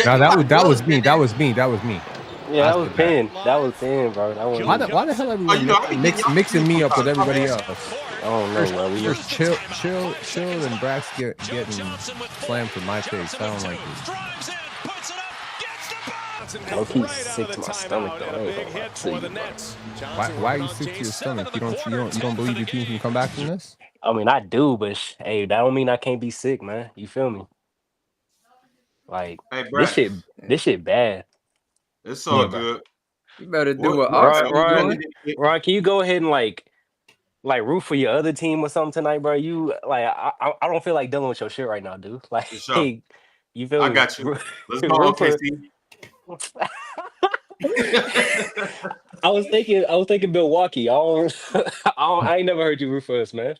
No, that was me. That was me. Yeah, that was Penn. That was Penn, bro. That was Why the hell everyone mixing me up with everybody else? I don't know, bro. There's chill and Brax getting slammed for my takes. I don't like this. Low-key sick to my stomach though. I ain't gonna lie to you, bro. Why are you sick to your stomach? You don't believe your team can come back from this? I mean, I do, but hey, that don't mean I can't be sick, man. You feel me? Like Hey, this shit bad. It's all good. You better do what Ox Ron, can you go ahead and like root for your other team or something tonight, bro? You like I don't feel like dealing with your shit right now, dude. Like sure. You feel me? I got you. Let's go, OKC. I was thinking Milwaukee. I ain't never heard you root for us, man.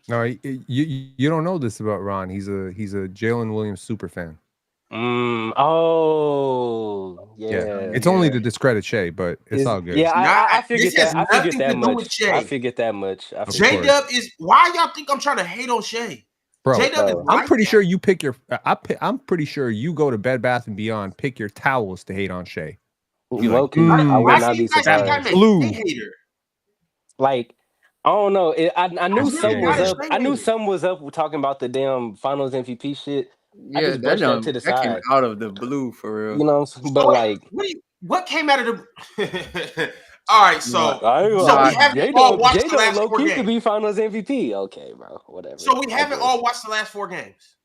No, you don't know this about Ron. He's a Jalen Williams super fan. Oh, yeah. It's only to discredit Shea, but it's all good. Yeah, I figured This has that. I figured nothing that to do with much. Shea. I figured that much. J-Dub is why y'all think I'm trying to hate on Shea? Bro, J-Dub is I'm like pretty that. sure you pick your. I'm pretty sure you go to Bed Bath and Beyond, pick your towels to hate on Shea. Low-key, I would not be surprised. Hater. Like, I don't know. I knew something was not a up. straight I knew hater. something was up with talking about the damn Finals MVP shit. I Yeah, just brushed that to the that came side. out of the blue for real. You know, but like, what came out of the? All right, so we haven't all watched the last 4 low-key games. could be Finals MVP. Okay, bro, whatever. So we haven't all watched the last 4 games.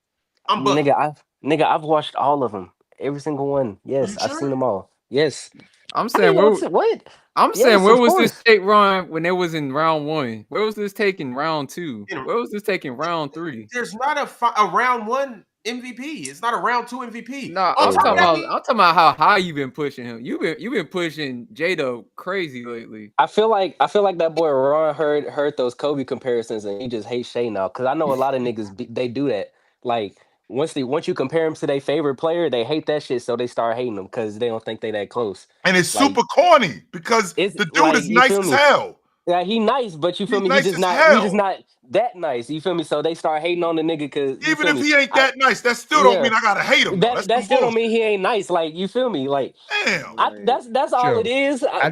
I'm bugging. I've watched all of them, every single one. Yes, I've seen them all. Yes, I'm saying what? I'm Yes, saying where of was course. this take run when it was in round 1? Where was this taking round 2? Where was this taking round 3? There's not a round 1 MVP. It's not a round 2 MVP. No, I'm talking about how high you've been pushing him. You've been pushing J-Dub crazy lately. I feel like that boy Ron heard those Kobe comparisons and he just hates Shea now. Because I know a lot of niggas they do that. Like once you compare him to their favorite player, they hate that shit, so they start hating him because they don't think they that close. And it's super corny because the dude is nice as hell. Yeah, he nice, but you feel me? Nice He just not that nice. You feel me? So they start hating on the nigga because even if he ain't that nice, that still don't mean I gotta hate him. That still don't mean he ain't nice. Like you feel me? Like damn, that's all it is. How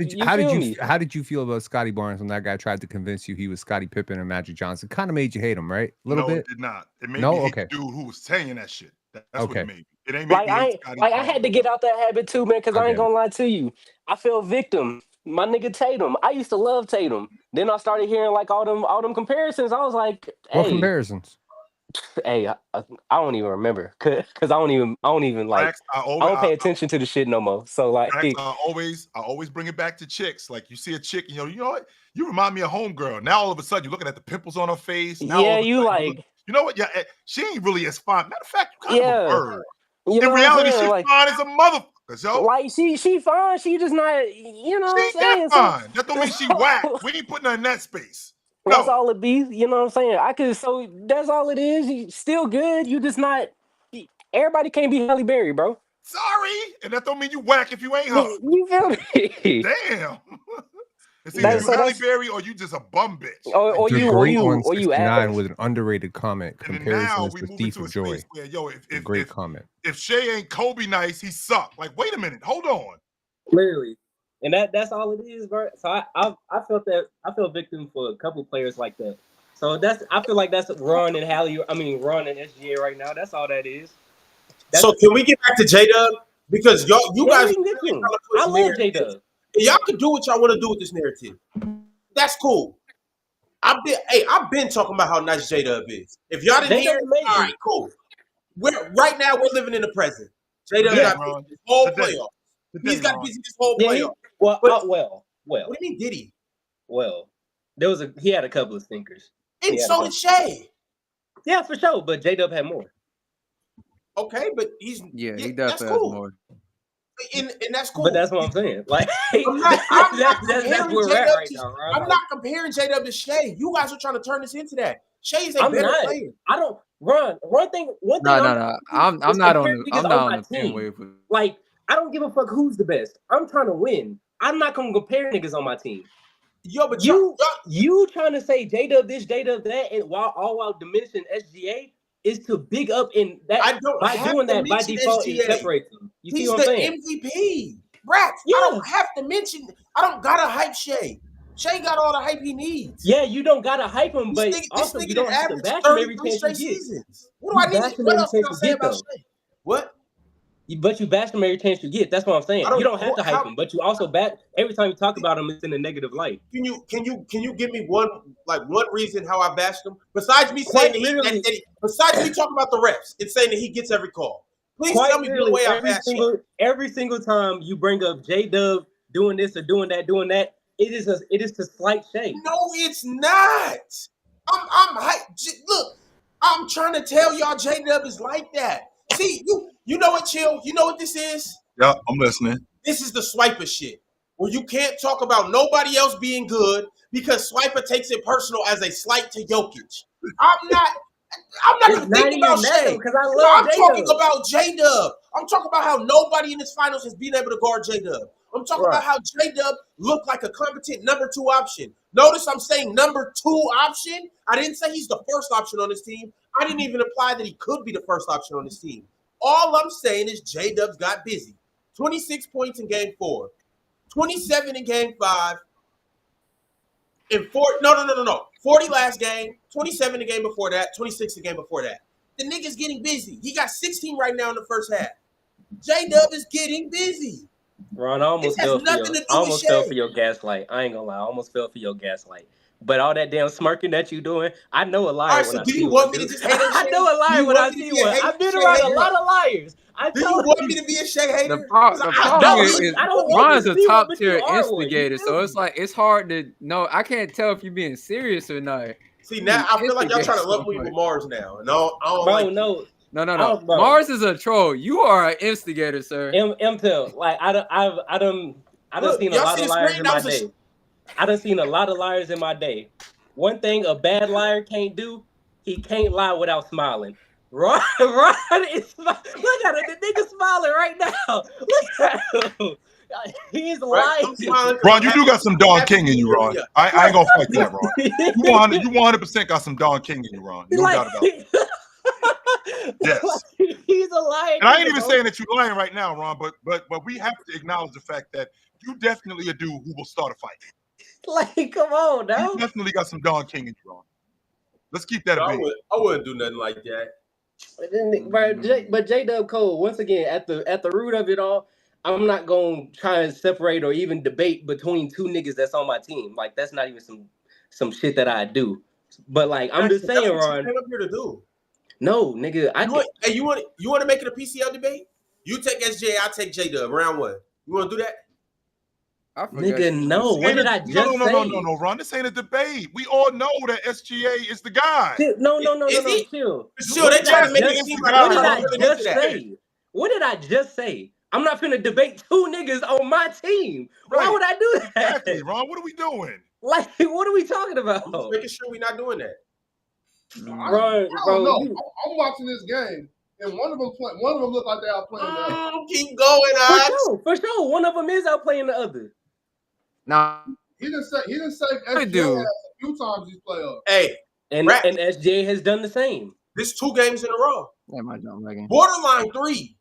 did you feel about Scotty Barnes when that guy tried to convince you he was Scottie Pippen and Magic Johnson? Kind of made you hate him, right? A little bit. It did not. It made me hate the dude who was saying that shit. That's what it made me. It ain't like me I had to get out that habit too, man. Because I ain't gonna lie to you, I feel victim. My nigga Tatum. I used to love Tatum. Then I started hearing like all them comparisons. I was like, hey, what comparisons? Hey, I don't even remember because I don't even like I don't pay attention to the shit no more. So like, I always bring it back to chicks. Like you see a chick, you know what? You remind me of homegirl. Now all of a sudden you're looking at the pimples on her face. Now yeah, you like. You know what? Yeah, she ain't really as fine. Matter of fact, you kind of a bird. You know in reality, she's like, fine as a motherfucker. Yo. Like she fine. She just not. You know she what I'm saying? Fine. That don't mean she whack. We ain't putting her in that space. No. That's all it be. You know what I'm saying? So that's all it is. You still good. You just not. Everybody can't be Halle Berry, bro. Sorry, and that don't mean you whack if you ain't her. You feel me? Damn. It's either you Halle Berry or you just a bum bitch. Or you average. With an underrated comment. Comparison is the thief of joy. Where, yo, great comment. If Shea ain't Kobe nice, he sucked. Like, wait a minute, hold on. Clearly, and that's all it is, bro. So I felt that I feel victim for a couple players like that. So I feel like that's Ron and Halle. I mean Ron and SGA right now. That's all that is. So can we get back to J-Dub? Because you guys, I love J-Dub. Y'all can do what y'all want to do with this narrative. That's cool. I've been talking about how nice J-Dub is. If y'all didn't hear it, all right, cool. Right now we're living in the present. J-Dub got this whole playoff. He's got busy this whole playoff. Well. What do you mean, did he? Well, he had a couple of stinkers. And so did Shea. Yeah, for sure. But J-Dub had more. Okay, but he definitely has more. And that's cool. But that's what I'm saying. Like that's where we're at right now. Right? I'm not comparing J-Dub to Shea. You guys are trying to turn this into that. Shay's a better player. I don't run. One thing. No. I'm not on the same wave. Like I don't give a fuck who's the best. I'm trying to win. I'm not gonna compare niggas on my team. Yo, but you trying to say J-Dub this, J-Dub that, and while diminishing SGA is to big up in that. I don't by doing that by default it separates them. You see what I'm saying? He's the MVP. Brax, I don't have to mention. I don't gotta hype Shea. Shea got all the hype he needs. Yeah, you don't gotta hype him, but also you don't have to bash him every chance you get. What do I need? What else can I say about Shea? What? But you bash him every chance you get. That's what I'm saying. You don't have to hype him, but you also bash every time you talk about him. It's in a negative light. Can you give me one reason how I bashed him besides me saying besides me talking about the refs and saying that he gets every call? Please tell me the way I bashed him. Every single time you bring up J-Dub doing this or doing that, it is to slight Shea. No, it's not. I'm hyped. Look, I'm trying to tell y'all J-Dub is like that. See, you know what, Chill? You know what this is? Yeah, I'm listening. This is the Swiper shit. Where you can't talk about nobody else being good because Swiper takes it personal as a slight to Jokic. I'm not It's gonna not think even about that Shea. because I love I'm talking J-Dub. about J-Dub. I'm talking about how nobody in this finals has been able to guard J-Dub. I'm talking about how J-Dub looked like a competent number 2 option. Notice I'm saying number 2 option. I didn't say he's the first option on this team. I didn't even imply that he could be the first option on this team. All I'm saying is J-Dub's got busy. 26 points in game 4, 27 in game 5, and 40 last game, 27 the game before that, 26 the game before that. The nigga's getting busy. He got 16 right now in the first half. J-Dub is getting busy. Ron, I almost fell for your gaslight. I ain't gonna lie. I almost fell for your gaslight. But all that damn smirking that you doing, I know a liar when I see one. Do you want me to just hate on Shea? I know a liar when I see one. I've been around a lot of liars. Do you want me to be a Shea hater? The problem is Ron's a top tier instigator, so it's like it's hard to know. I can't tell if you're being serious or not. See, now I feel like y'all trying to lump me with Mars now. No, I don't like No. Mars is a troll. You are an instigator, sir. M-Till, like I done seen a lot of liars in my day. I done seen a lot of liars in my day. One thing a bad liar can't do, he can't lie without smiling. Ron is look at it, the nigga smiling right now. Look at him. He's lying. Ron, you do got some Don King in you, Ron. I ain't gonna fight that, Ron. You 100% got some Don King in you, Ron. No doubt about it. Yes. He's a liar. And I ain't even saying that you're lying right now, Ron, but we have to acknowledge the fact that you definitely a dude who will start a fight. Like, come on, now. You definitely got some Don King in you, Ron. Let's keep that a I wouldn't do nothing like that. But J-Dub Cole, once again, at the root of it all, I'm not gonna try and separate or even debate between two niggas that's on my team. Like, that's not even some shit that I do. But like, I'm just saying, Ron. What you came up here to do? No, nigga. You want to make it a PCL debate? You take SJ, I take J-Dub. Round 1. You want to do that? Nigga, no. What did I just say? No, Ron. This ain't a debate. We all know that SGA is the guy. No. Chill. They trying to make it seem like what did I just say? What did I just say? I'm not finna debate two niggas on my team. Right. Why would I do that? Exactly, Ron. What are we doing? Like, what are we talking about? I'm just making sure we're not doing that. Bro, I'm watching this game, and one of them look like they are playing the other. Keep going, For sure. One of them is outplaying the other. Nah, he didn't say SGA a few times these playoffs. Hey, and SGA has done the same. This 2 games in a row. Borderline 3.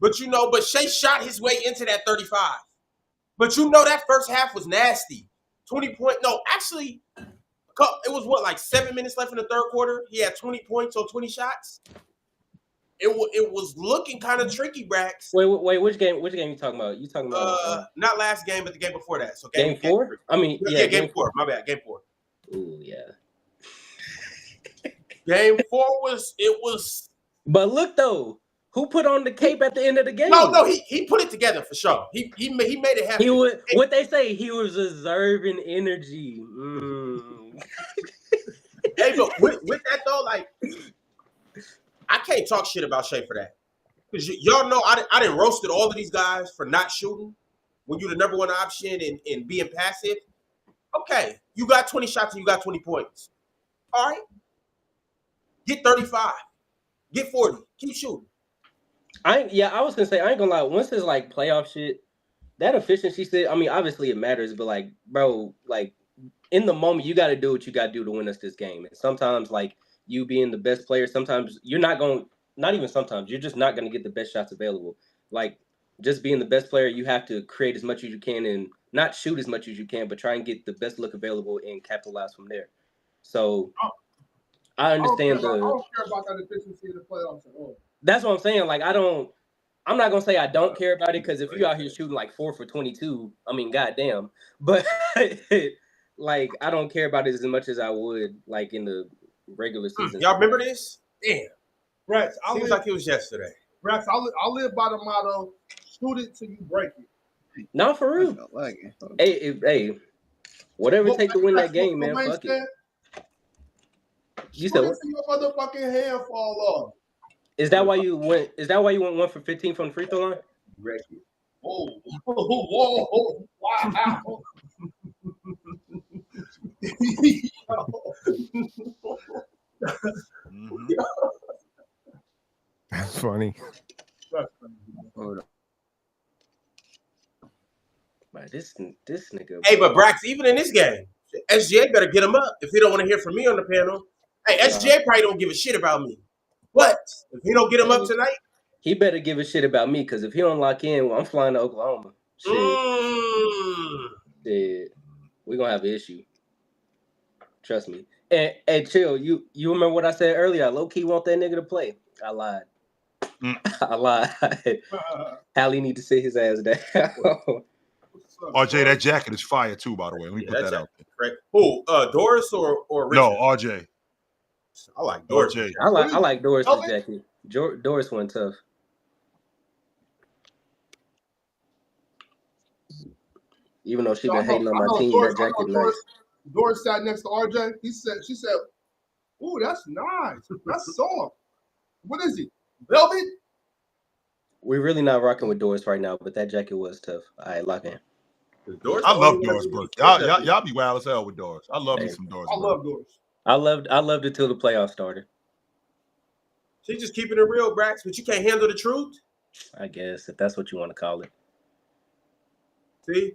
But Shea shot his way into that 35. But that first half was nasty. 20 point. No, actually, it was like 7 minutes left in the third quarter. He had 20 points on 20 shots. It was looking kind of tricky, Brax. Wait, which game you talking about? You talking about not last game, but the game before that. So game 4? I mean, yeah, game 4. My bad, game 4. Ooh, yeah. Game 4 was. But look though, who put on the cape at the end of the game? No, he put it together for sure. He made it happen. He was what they say. He was reserving energy. Hey, but with that though, like, I can't talk shit about Shea for that. Because y'all know I done roasted all of these guys for not shooting when you're the number 1 option and being passive. Okay, you got 20 shots and you got 20 points. All right. Get 35. Get 40. Keep shooting. I was gonna say, I ain't gonna lie, once it's like playoff shit, that efficiency shit, I mean, obviously it matters, but like, bro, like in the moment, you gotta do what you gotta do to win us this game. And sometimes, like, you being the best player, sometimes you're not even sometimes, you're just not going to get the best shots available. Like, just being the best player, you have to create as much as you can and not shoot as much as you can, but try and get the best look available and capitalize from there. So, I understand I don't care about that efficiency in the playoffs at all. That's what I'm saying. Like, I'm not going to say I don't care about it, because if you're out here shooting like 4 for 22, I mean, goddamn. But, like, I don't care about it as much as I would, like, in the regular season. Y'all remember this? Damn. Rex, seems like it was yesterday. Rex, I live by the motto, shoot it till you break it. Not for real. Like hey, whatever it takes to win that game, man. Fuck it. You said what? Your motherfucking hand fall off. Is that why you went 1 for 15 from the free throw line? Break it. Whoa, wow. Mhm. That's funny. Hold on. Man, this nigga. Hey, but Brax, even in this game, SGA better get him up if he don't want to hear from me on the panel. Hey, SGA probably don't give a shit about me. But if he don't get him up tonight, he better give a shit about me because if he don't lock in, well, I'm flying to Oklahoma. Shit, we're gonna have an issue. Trust me. And hey, chill. You remember what I said earlier? I low key want that nigga to play. I lied. I lied. Hallie need to sit his ass down. RJ, that jacket is fire too, by the way. Let me put that out there. Right. Who? Doris or Richard? No, RJ. I like Doris. RJ. I like Doris' jacket. Doris went tough. Even though she been hating on my team, that jacket nice. Doris sat next to RJ. She said, "Ooh, that's nice. That's soft. What is it? Velvet?" We're really not rocking with Doris right now, but that jacket was tough. All right, lock in. I love Doris Burke. Y'all be wild as hell with Doris. I love me some Doris. I love Doris. I loved it till the playoffs started. She's just keeping it real, Brax, but you can't handle the truth. I guess if that's what you want to call it. See,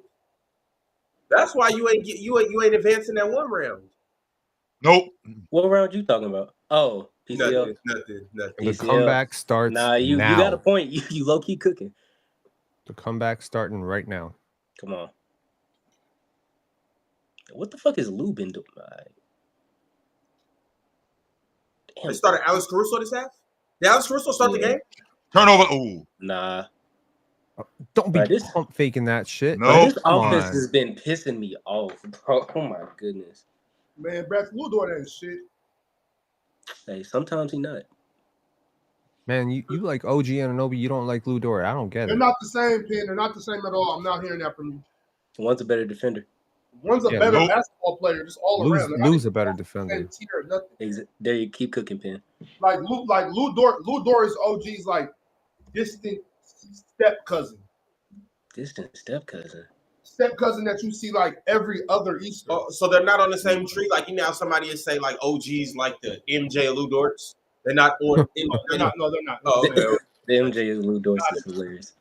that's why you ain't advancing that one round. Nope. What round you talking about? Oh, PCL. Nothing. The comeback starts. Nah, you got a point. You low key cooking. The comeback starting right now. Come on. What the fuck is Lou been doing? They started Alex Caruso this half? Did Alex Caruso start the game? Turnover. Ooh. Nah. Don't be pump faking that shit. No. This offense has been pissing me off, bro. Oh my goodness. Man, Brax, Lou Dort ain't shit. Hey, sometimes he not. Man, you like OG Anunoby, you don't like Lou Dort. I don't get it. They're not the same, Pin. They're not the same at all. I'm not hearing that from you. One's a better defender. One's a better basketball player, just all around. Lou's a better defender. There you keep cooking, Pin. Like Lou Dort is OG's like distant step cousin. Distant step cousin. Step cousin that you see like every other Easter. Oh, so they're not on the same tree. Like you know, somebody would say like OG's like the MJ Lou Dorts. They're not on. They're not. No, they're not. Oh, okay. The MJ Lou Dorts is hilarious.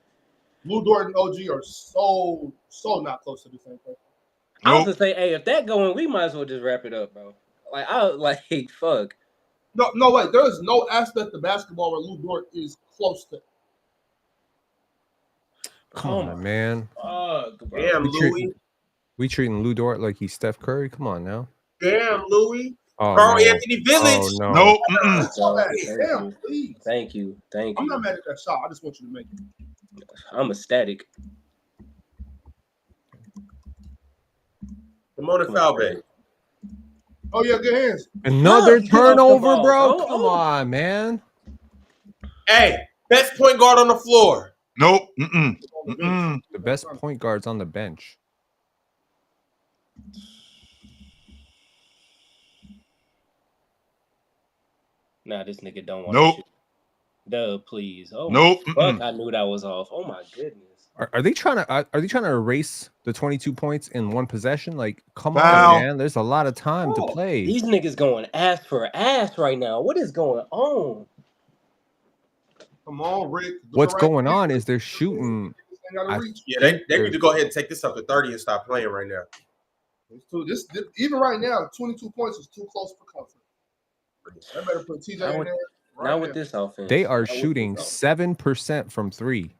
Lou Dort and OG are so not close to the same person. I was gonna say, hey, if that going, we might as well just wrap it up, bro. Fuck. No, wait. There is no aspect of basketball where Lou Dort is close to. Come on, man. Damn, Louis. We treating Lou Dort like he's Steph Curry. Come on now. Damn, Louis. Oh, Carl no. Anthony Village. Oh, no. Damn, please. Thank you. I'm not mad at that shot. I just want you to make it. I'm ecstatic. Ramona Falbe. Oh yeah, good hands. Another turnover, bro. Oh, Come on, man. Hey, best point guard on the floor. Nope. The best point guard's on the bench. Nah, this nigga don't want Nope. to shoot. Duh, please. Oh, Nope. fuck, I knew that was off. Oh my goodness. Are they trying to erase the 22 points in one possession? Like, come Foul. on, man. There's a lot of time to play. These niggas going ass for ass right now. What is going on? Come on, Rick. What's going on is they're shooting. Yeah, they need to go ahead and take this up to 30 and stop playing right now. This even right now, 22 points is too close for comfort. I better put TJ in there. Now with this offense, They are shooting 7% from three.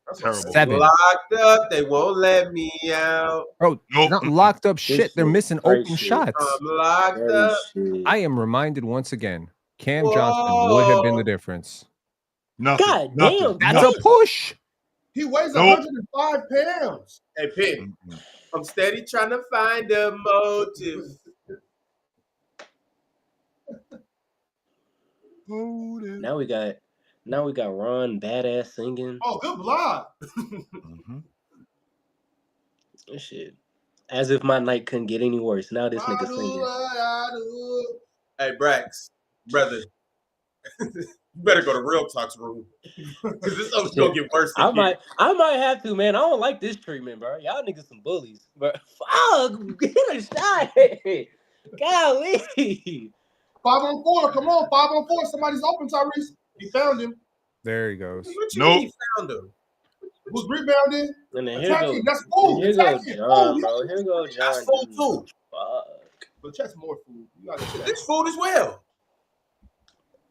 That's Terrible. 7. Locked up, they won't let me out. Bro, Nope. not locked up shit. They're missing Great open shit. shots. I'm locked up. I am reminded once again, Cam Johnson would have been the difference. Nothing. God Nothing. damn, That's Nothing. a push. He weighs Nope. 105 pounds. Hey, Pitt, I'm steady trying to find a motive. Now we got Ron badass singing. Oh, good block. Shit. As if my night couldn't get any worse. Now this nigga singing. Hey, Brax, brother, you better go to Real Talk's room because this is gonna get worse. I might have to, man. I don't like this treatment, bro. Y'all niggas some bullies, bro. Fuck, get a shot. Golly. 5-on-4. Come on, 5-on-4. Somebody's open, Tyrese. He found him. There he goes. What you Nope. mean he found him? Who's rebounding? And then Attacking. That's food. Here go Attacking. John, Oh, bro. Here go John. That's food too. Fuck. But that's more food. You gotta check. This food as well.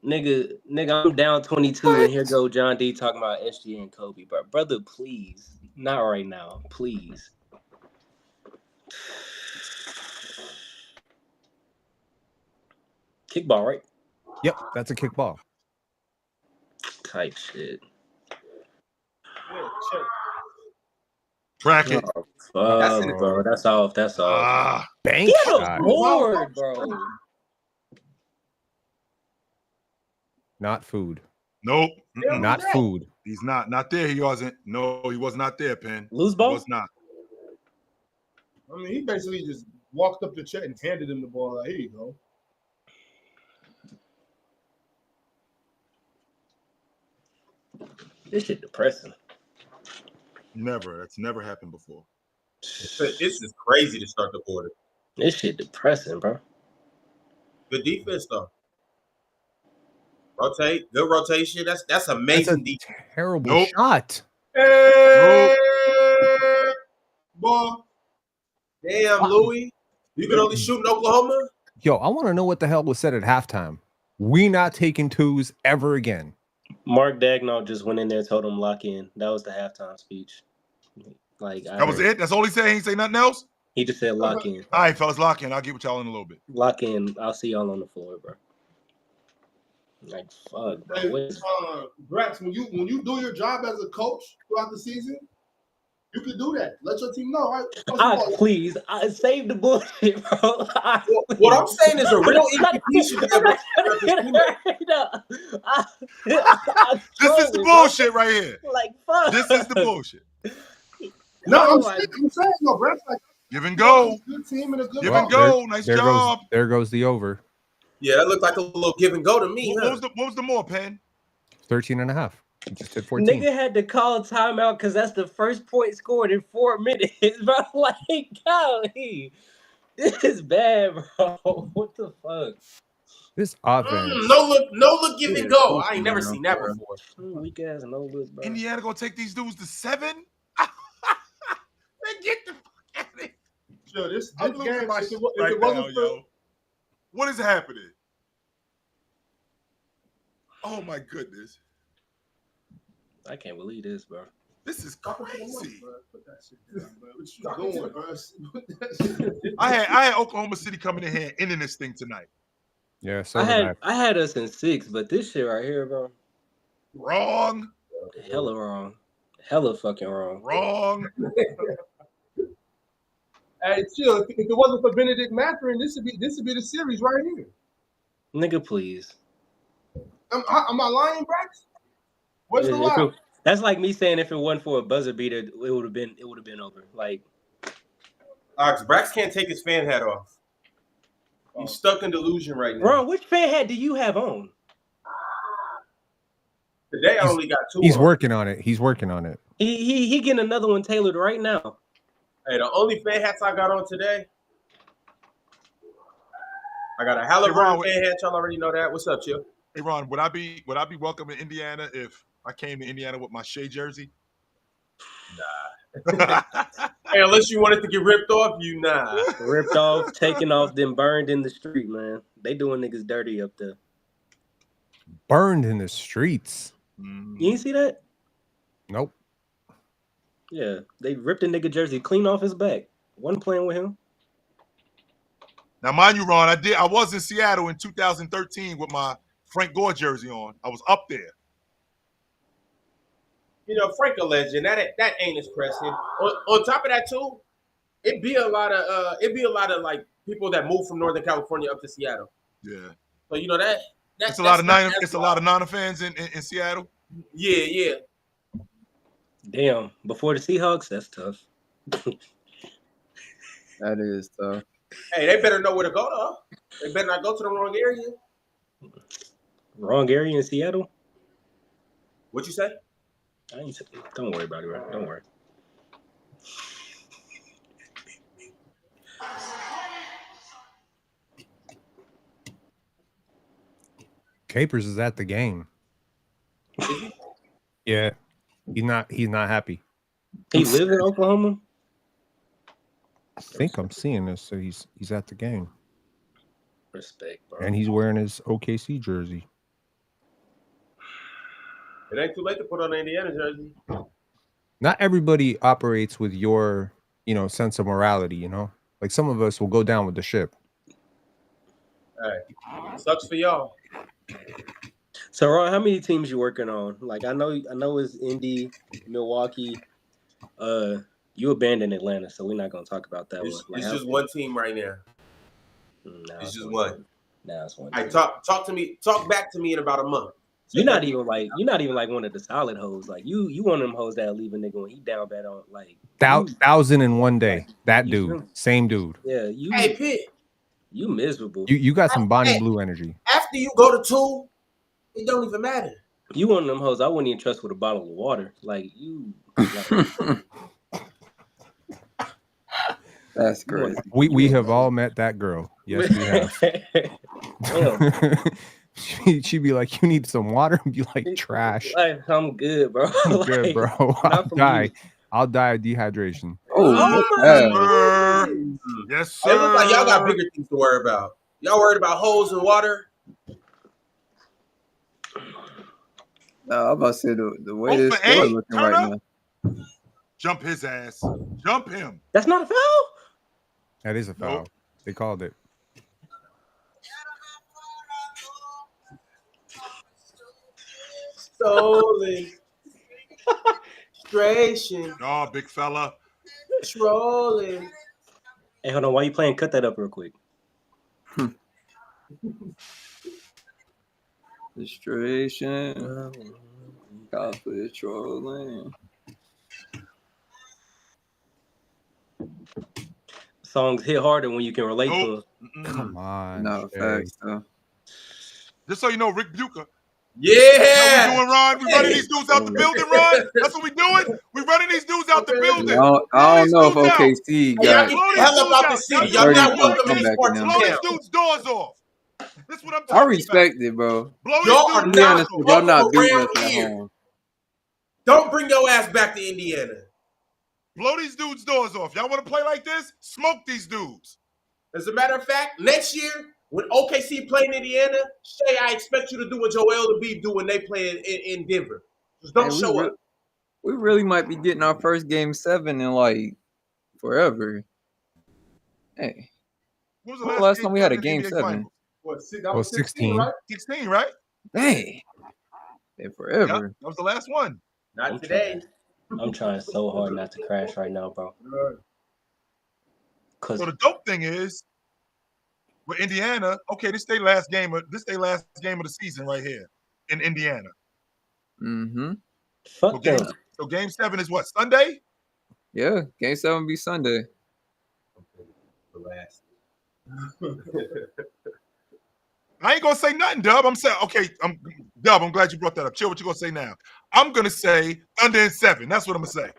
Nigga, I'm down 22, and here go John D talking about SGA and Kobe, bro. Brother, please. Not right now. Please. Kickball, right? Yep, that's a kickball. Type shit. Track it. Oh, That's fuck, in the bro. That's off. That's off. Ah, Bank Get a shot. board, bro. Not food. nope. Mm-mm. Not food. He's not there. He wasn't. No, he was not there, Penn. Loose He ball? was not. I mean, he basically just walked up the check and handed him the ball. Like, here you go. This shit depressing. Never. That's never happened before. This is crazy to start the quarter. This shit depressing, bro. Good defense though. Rotate, good rotation. That's amazing defense. Terrible Nope. shot. Hey, boy. Damn, Louis. You can only shoot in Oklahoma? Yo, I want to know what the hell was said at halftime. We not taking twos ever again. Mark Dagnall just went in there and told him lock in. That was the halftime speech. Like That was it. That's all he said. He ain't say nothing else. He just said lock in. All right, fellas, lock in. I'll get with y'all in a little bit. Lock in. I'll see y'all on the floor, bro. Like fuck, bro. Hey, What- Brax, when you do your job as a coach throughout the season, you can do that. Let your team know, right? First of all, Please, I save the bullshit, bro. What I'm saying is a real MVP should be able to This is the bullshit right here. Like fuck. This is the bullshit. no, like- I'm saying, no, Brax, like Give and go. good team and a good Give Well, and go. Nice there job. There goes the over. Yeah, that looked like a little give and go to me. What was the more, Penn? 13 and a half. He just hit 14. Nigga had to call timeout because that's the first point scored in 4 minutes, bro. Like, golly, this is bad, bro. What the fuck? This offense. No look, give and go. I ain't never seen that before. Weak ass no look, bro. Indiana gonna take these dudes to 7? Man, get the fuck out of here. sure, this I'm game, losing my if shit it right wasn't now, for yo. What is happening? Oh my goodness. I can't believe this, bro. This is crazy. Put that shit down, bro. What you doing, bro? Put that shit I had Oklahoma City coming in here and ending this thing tonight. Yeah, so I had us in 6, but this shit right here, bro. Wrong. Hella wrong. Hella fucking wrong. Wrong. Hey, chill. If it wasn't for Benedict Mathurin, this would be the series right here. Nigga, please. Am I lying, Brax? Where's the If lie? it- That's like me saying if it wasn't for a buzzer beater, it would have been over. Like, Brax can't take his fan hat off. He's stuck in delusion right now. Ron, which fan hat do you have on? Today I only got 2. he's on. working on it. He's working on it. He getting another one tailored right now. Hey, the only fan hats I got on today, I got a Halliburton fan hat. Y'all already know that. What's up, Chill? Hey Ron, would I be welcome in Indiana if I came to Indiana with my Shea jersey? Nah. Hey, unless you wanted to get ripped off, you nah. Ripped off, taken off, then burned in the street, man. They doing niggas dirty up there. Burned in the streets. You ain't see that? Nope. Yeah, they ripped a nigga jersey clean off his back. Wasn't playing with him. Now, mind you, Ron, I was in Seattle in 2013 with my Frank Gore jersey on. I was up there. You know, Frank a legend. That ain't as pressing. On top of that, too, it'd be a lot of like people that move from Northern California up to Seattle. Yeah. So you know that's It's a lot of Niner fans in Seattle. Yeah. Damn, before the Seahawks, that's tough. That is tough. Hey, they better know where to go though. They better not go to the wrong area. Wrong area in Seattle? What you say? Don't worry about it, bro. Don't worry. Capers is at the game. Yeah, he's not happy. He lives in Oklahoma. I think I'm seeing this. So he's at the game. Respect, bro. And he's wearing his OKC jersey. It ain't too late to put on the Indiana jersey. Not everybody operates with your, sense of morality, Like some of us will go down with the ship. Hey, sucks for y'all. So, Ron, how many teams you working on? Like, I know it's Indy, Milwaukee. You abandoned Atlanta, so we're not gonna talk about that one. Like, It's just one team right now. It's just one. Nah, it's one. Hey, talk to me. Talk back to me in about a month. You're not even like one of the solid hoes. Like you one of them hoes that leave a nigga when he down bad on like 1,001 day. That dude, same dude. Yeah, you. Hey, Pitt. You miserable. You got some Bonnie Blue energy. After you go to 2, it don't even matter. You one of them hoes I wouldn't even trust with a bottle of water. Like you. Like, That's crazy. We have all met that girl. Yes, we have. She'd be like, "You need some water?" And be like, "Trash." Like, I'm good, bro. I'm good, bro. I'll die of dehydration. Oh my God. Yes, sir. It looks like y'all got bigger things to worry about. Y'all worried about holes in water? No, I'm about to say the way this score looking right now. Jump his ass. Jump him. That's not a foul? That is a foul. Nope. They called it. Stolen. Frustration. Oh, big fella. Trolling. Hey, hold on. Why you playing? Cut that up real quick. Frustration. Cosplay trolling. Songs hit harder when you can relate to them. Come on. No, facts, though. Just so you know, Rick Bucher. Yeah. How we doing, Ron? We running these dudes out the building, Ron? That's what we doing? We running these dudes out the building. I don't know if OKC got hell about the city. Y'all not welcome to this part. Blow these dudes' doors off. That's what I'm talking about. I respect it, bro. Blow y'all not beating us at home. Don't bring your ass back to Indiana. Blow these dudes' doors off. Y'all want to play like this? Smoke these dudes. As a matter of fact, next year, when OKC play in Indiana, Shay, I expect you to do what Joel Embiid do when they play in Denver. Just don't show up. We really might be getting our first Game 7 in, like, forever. Hey. When was the last time we had a Game 7? What, 16. Right? 16, right? Dang. Hey, forever. Yep, that was the last one. Not today. I'm trying so hard not to crash right now, bro. So the dope thing is, with Indiana, okay, this their last game of the season right here in Indiana. Mm-hmm. So game 7 is what, Sunday? Yeah, Game 7 be Sunday. I ain't gonna say nothing, Dub. I'm saying, okay, Dub, I'm glad you brought that up. Chill, what you gonna say now? I'm gonna say Thunder in 7. That's what I'm gonna say.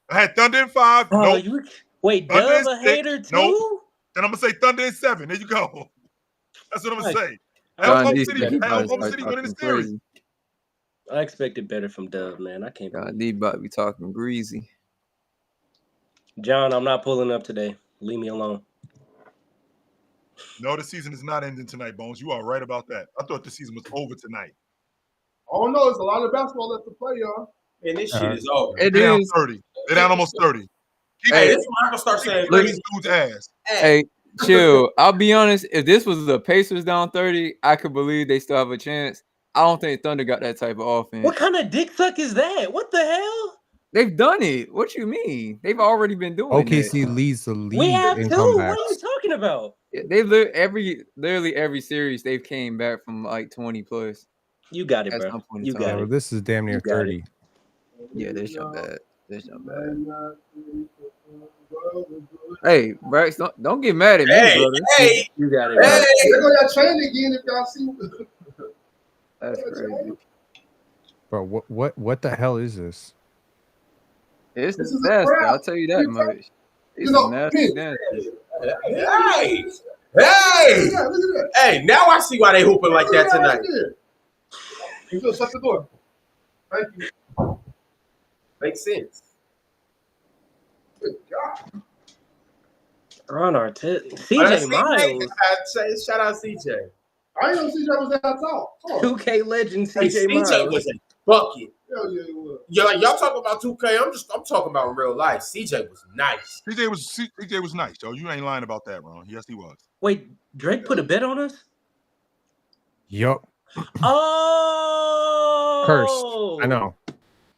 I had Thunder in 5. Nope. Wait, Dub a hater too? Nope. Then I'm gonna say Thunder in 7. There you go. That's what I'm gonna say. Oklahoma City winning the series. I expected better from Dub, man. I can't. God, D about to be talking greasy. John, I'm not pulling up today. Leave me alone. No, the season is not ending tonight, Bones. You are right about that. I thought the season was over tonight. Oh no, there's a lot of basketball left to play, y'all. And this shit is over. They're down 30. They're down almost 30. Hey, this is when I can start saying these dudes' ass. Hey, chill. I'll be honest. If this was the Pacers down 30, I could believe they still have a chance. I don't think Thunder got that type of offense. What kind of dick suck is that? What the hell? They've done it. What you mean? They've already been doing it. OKC leads the league. We have in too. comebacks. What are you talking about? They've literally every series they've came back from like 20 plus. You got it, bro. You got it. This is damn near 30. Yeah, this not bad. Hey, Brax, don't get mad at me, brother. Hey, you got it. Hey, they're gonna train again if y'all see. That's crazy. Bro, what the hell is this? It's nasty. I'll tell you that much. It's nasty. Hey, Hey, Yeah, look at that. hey, now I see why they hooping like that tonight. You go shut the door. Thank you. Makes sense. Good God. Ron Artest, Oh, that's CJ Miles, I'd say shout out CJ. I didn't know CJ was that tall. Come on. 2K legend Hey, CJ CJ Miles. was a bucket. Hell yeah, he was. Y'all talking about 2K. I'm talking about real life. CJ was nice. CJ was nice, Joe. You ain't lying about that, Ron. Yes, he was. Wait, Drake put a bet on us? Yup. Oh, Cursed. I know.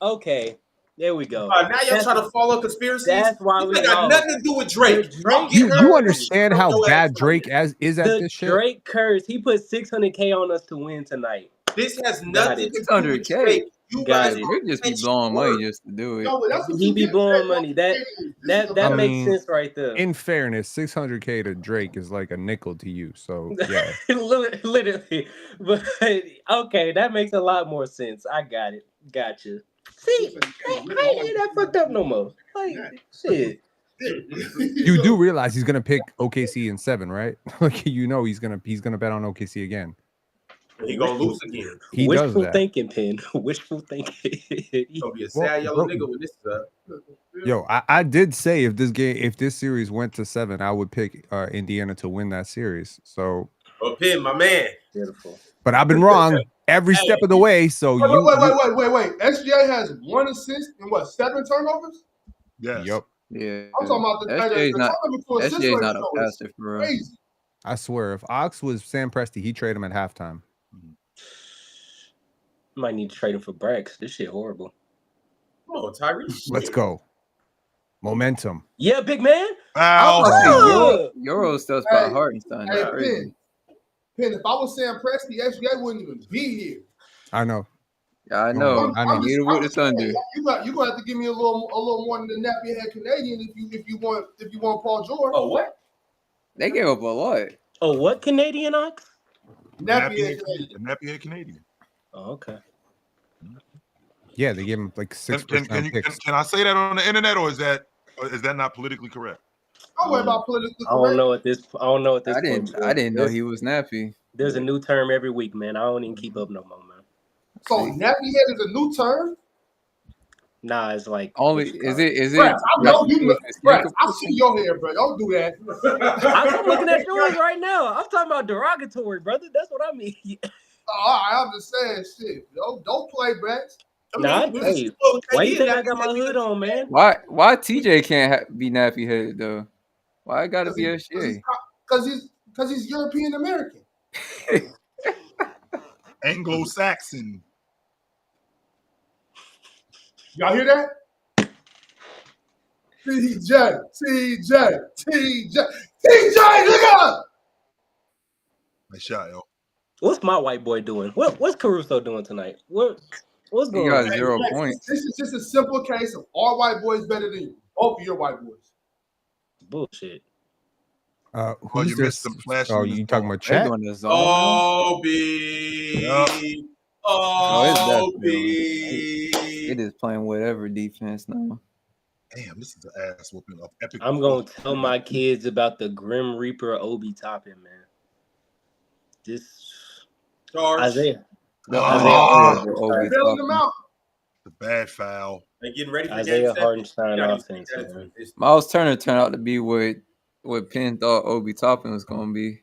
Okay, there we go. Now y'all trying to follow conspiracies. That's why This got nothing to do with Drake. You understand how bad Drake is at this shit? Drake curse. He put $600K on us to win tonight. This has nothing to do with 600K. Drake. You Got guys it. Drake just be blowing money just to do it. No, that's what He you be get. blowing money. That I makes mean, sense right there. In fairness, 600K to Drake is like a nickel to you. So yeah. Literally. But okay, that makes a lot more sense. I got it. Gotcha. See, I ain't hear that fucked up no more. Like shit. You do realize he's gonna pick OKC in 7, right? Like he's gonna bet on OKC again. He gonna lose again. He Wishful does that. thinking, Penn. Wishful thinking. He's gonna be a sad yellow nigga when this is up. Yo, I did say if this series went to 7, I would pick Indiana to win that series. So, Penn, my man. Beautiful. but I've been wrong every step of the way. So Wait. SGA has 1 assist and what, 7 turnovers? Yes. Yup. Yeah. I'm talking about the SJ's not turnover to assist SJ's not a ratio is passer for real. crazy. I swear, if Ox was Sam Presti, he'd trade him at halftime. Might need to trade him for Brax. This shit horrible. Come on, Tyrese. Let's go. Momentum. Yeah, big man. Ow. Euro stuff's about Hartenstein. Hey, That's crazy. Penn, if I was Sam Presti, SGA wouldn't even be here. I know. Yeah, I know. I know. Neither would the Thunder. You gonna have to give me a little more than the nappy head Canadian if you want Paul George. Oh, what? They gave up a lot. Oh, what Canadian Ox? Nappy head Canadian. Nappy head Canadian. Oh, okay. Yeah, they gave him like 6 Can I say that on the internet, or is that not politically correct? Don't worry about politically I don't know at this. I didn't know he was nappy. There's a new term every week, man. I don't even keep up no more, man. So nappy head is a new term? Nah, it's like Only is it? Brad, I know you. Brad, I see your hair, bro. Don't do that. I'm looking at yours right now. I'm talking about derogatory, brother. That's what I mean. I'm just saying, shit. Don't play, Brad. Nah, hey, why you think I got my hood on, man? Why TJ can't be nappy headed though? Why I gotta be SGA? Because he's European American. Anglo-Saxon. Y'all hear that? TJ, look up! Nice shot, yo. What's my white boy doing? What's Caruso doing tonight? What's going He got on? 0 points. This is just a simple case of all white boys better than you. Both of your white boys. Bullshit. Who's you this? missed some flashes. Oh, you talking about They chat? doing the zone. Obi. It is playing whatever defense now. Damn, this is an ass whooping of epic. I'm gonna tell my kids about the Grim Reaper Obi Toppin, man. This Isaiah. Bailing them out. The bad foul. And getting ready for Isaiah game 7. Hartenstein offense, man. Miles Turner turned out to be what Penn thought Obi Toppin was going to be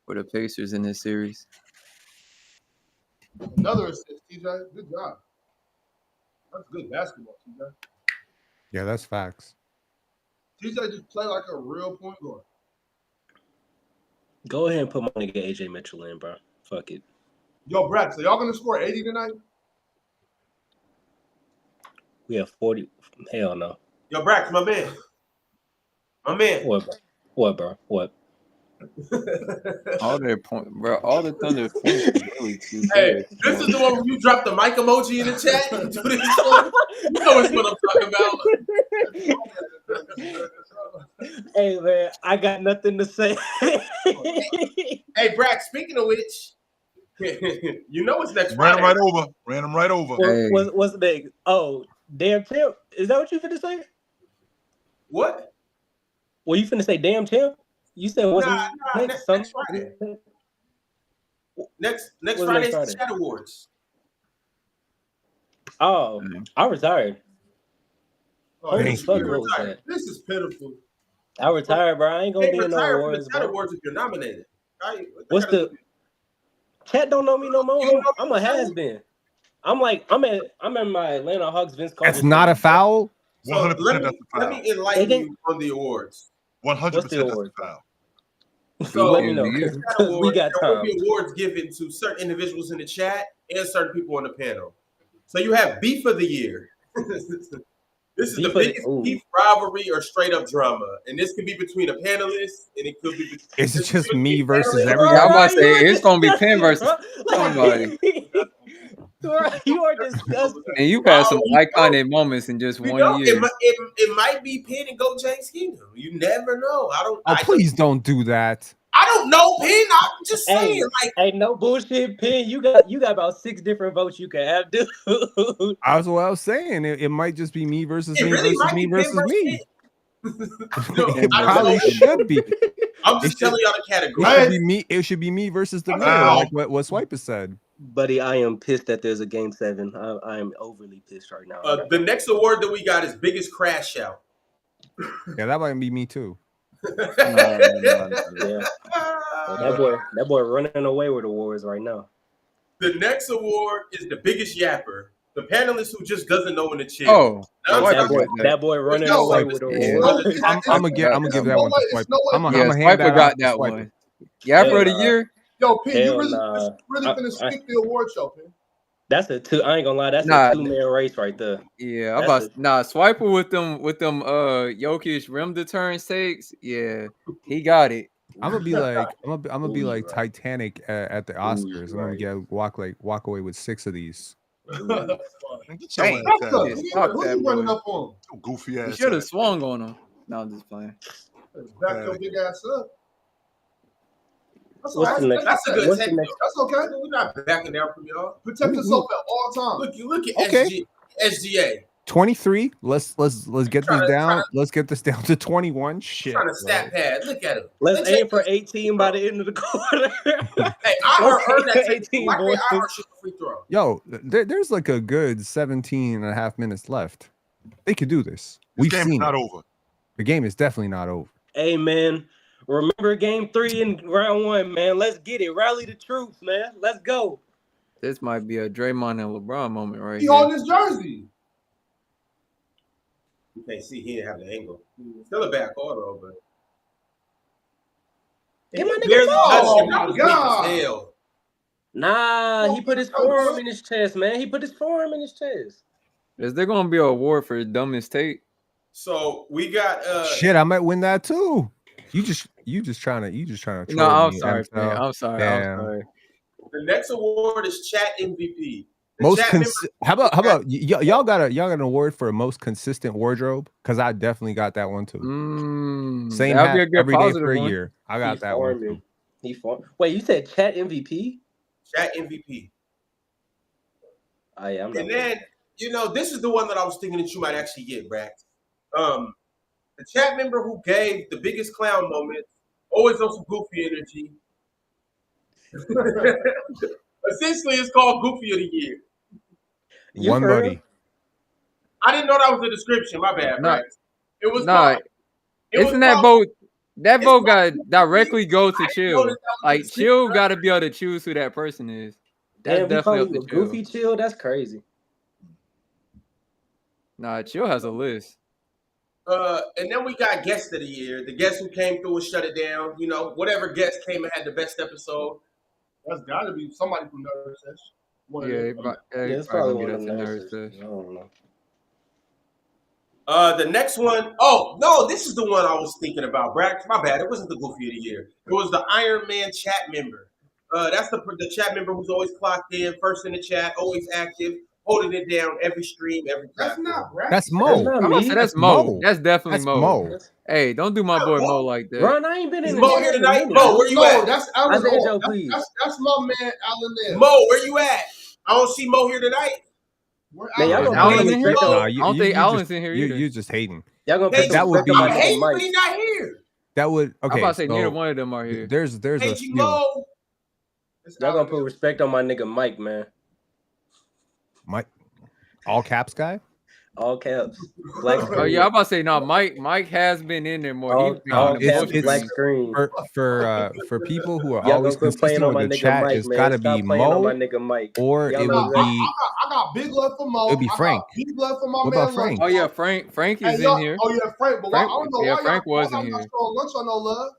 for the Pacers in this series. Another assist, TJ. Good job. That's good basketball, TJ. Yeah, that's facts. TJ just play like a real point guard. Go ahead and put my nigga AJ Mitchell in, bro. Fuck it. Yo, Brad, so y'all gonna score 80 tonight? We have 40. Hell no. Yo, Brax, my man. My man. What, bro? What? All their point, bro. All the Thunder points is really too Hey, good. this is the one where you drop the mic emoji in the chat. You do this one. You know what I'm talking about. Hey, man, I got nothing to say. Hey, Brax, speaking of which, you know what's next Ran Friday. him right over. Hey. What's the name? Oh, damn champ. Is that what you finna say? What? Well, you finna say damn champ? You said what's next Friday. Next Friday is the Chat Awards. Oh, I retired. Holy fuck, what was that? This is pitiful. I retired, bro. I ain't gonna be in no awards, Chat bro. Awards if you're nominated. What's the Chat don't know me no more. I'm a has been. I'm in my Atlanta Hawks Vince Carter. That's not a foul. 100% let that's a foul. me enlighten you on the awards. 100% that's a foul. So let me know because we got there time. will be awards given to certain individuals in the chat and certain people on the panel. So you have beef of the year. This is the biggest beef, rivalry, or straight up drama, and this can be between a panelist, and it could be. It's just me versus everybody. I'm about to say it's gonna be Penn versus somebody. You are disgusting. And you've had some iconic moments in just 1 year. It might be Penn and Go James Kingdom. You never know. Please don't do that. I don't know, Penn. I'm just saying, hey, no bullshit, Penn. You got about 6 different votes you can have, dude. That's what I was saying. It might just be me versus me versus me versus me. It probably should be. I'm just telling y'all the category. It should be me. It should be me versus the man, like what Swiper said. Buddy, I am pissed that there's a game 7. I am overly pissed right now. The next award that we got is biggest crash out. Yeah, that might be me too. Yeah. That boy running away with awards right now. The next award is the biggest yapper. The panelist who just doesn't know when to chill. Oh, that boy running away with awards. I'm gonna give that one to Swiper. I'm gonna hand Swiper got that one. Yapper of the year. Yo, P, you really finna skip the award show, P. That's a two. I ain't gonna lie. That's a 2-man race right there. Yeah, Swiper with them Jokic rim to turn takes. Yeah, he got it. I'm gonna be like Titanic at the Oscars. I'm gonna walk away with 6 of these. Get your running up on? Goofy ass. You should have swung on him. No, I'm just playing. Back your big ass up. That's a good technique. That's okay. We're not backing down from y'all. Protect yourself at all times. Look at SGA. 23. Let's get this down. Let's get this down to 21. Shit. Trying to stat pad. Look at him. Let's aim for 18 by the end of the quarter. Hey, I heard that 18, boy. I heard free throw. Yo, there's like a good 17 and a half minutes left. They could do this. This game is not over. The game is definitely not over. Hey, man. Remember game 3 in round 1, man. Let's get it. Rally the troops, man. Let's go. This might be a Draymond and LeBron moment right here. He on his jersey. You can't see he didn't have the angle. Still a bad call though, but get my nigga ball. Nah, he put his forearm in his chest, man. He put his forearm in his chest. Is there gonna be an award for dumbest take? So we got shit, I might win that too. You just trying to no, I'm sorry, man. I'm sorry. The next award is Chat MVP. How about y'all got an award for most consistent wardrobe? Because I definitely got that one too. Same hat every day for a year. I got that one. Wait, you said Chat MVP? Chat MVP. Oh, yeah, and then this is the one that I was thinking that you might actually get, Brax. The chat member who gave the biggest clown moments, always on some goofy energy. Essentially, it's called Goofy of the Year. One buddy. I didn't know that was the description. My bad, right? It was Isn't that vote? That vote got directly go to Chill. Like Chill got to be able to choose who that person is. That's definitely up to Goofy Chill. That's crazy. Nah, Chill has a list. And then we got guest of the year. The guest who came through and shut it down. Whatever guest came and had the best episode. That's got to be somebody from Nerd Sesh. It's probably one of the Nerd Sesh. I don't know. The next one. Oh no, this is the one I was thinking about. Brad, my bad. It wasn't the Goofy of the year. It was the Iron Man chat member. That's the chat member who's always clocked in, first in the chat, always active, holding it down every stream, every platform. That's not Brad. That's Mo. That's Mo. That's definitely Mo. Hey, don't do my boy Mo like that. Ron, I ain't been in Mo here tonight. Mo, where you at? That's Alan. That's my man, Alan. There. Mo, where you at? I don't see Mo here tonight. Man, Alan's in here. I don't think Alan's in here either. You just hating. Y'all gonna that would be. But he's not here. That would okay. I'm about to say so neither one of them are here. There's a Hey, few. Low. Y'all gonna put respect on my nigga Mike, man. Mike, all caps guy. All caps. Black screen. Oh yeah, I'm about to say no. Mike has been in there more. All, He's been all on the caps, most black screens. screen. For people who are Y'all always gonna quit playing consistent on my with the nigga chat, Mike, it's man. got to Stop be playing on my Mo, nigga Mike. or Y'all it know would that. be. I got big love for Mo. It'd be Frank. I got big love for my What man. about Frank? Oh yeah, Frank is Hey, in here. Oh yeah, Frank. But Frank, I don't know yeah, why Frank was y'all in not here. showing lunch on no love.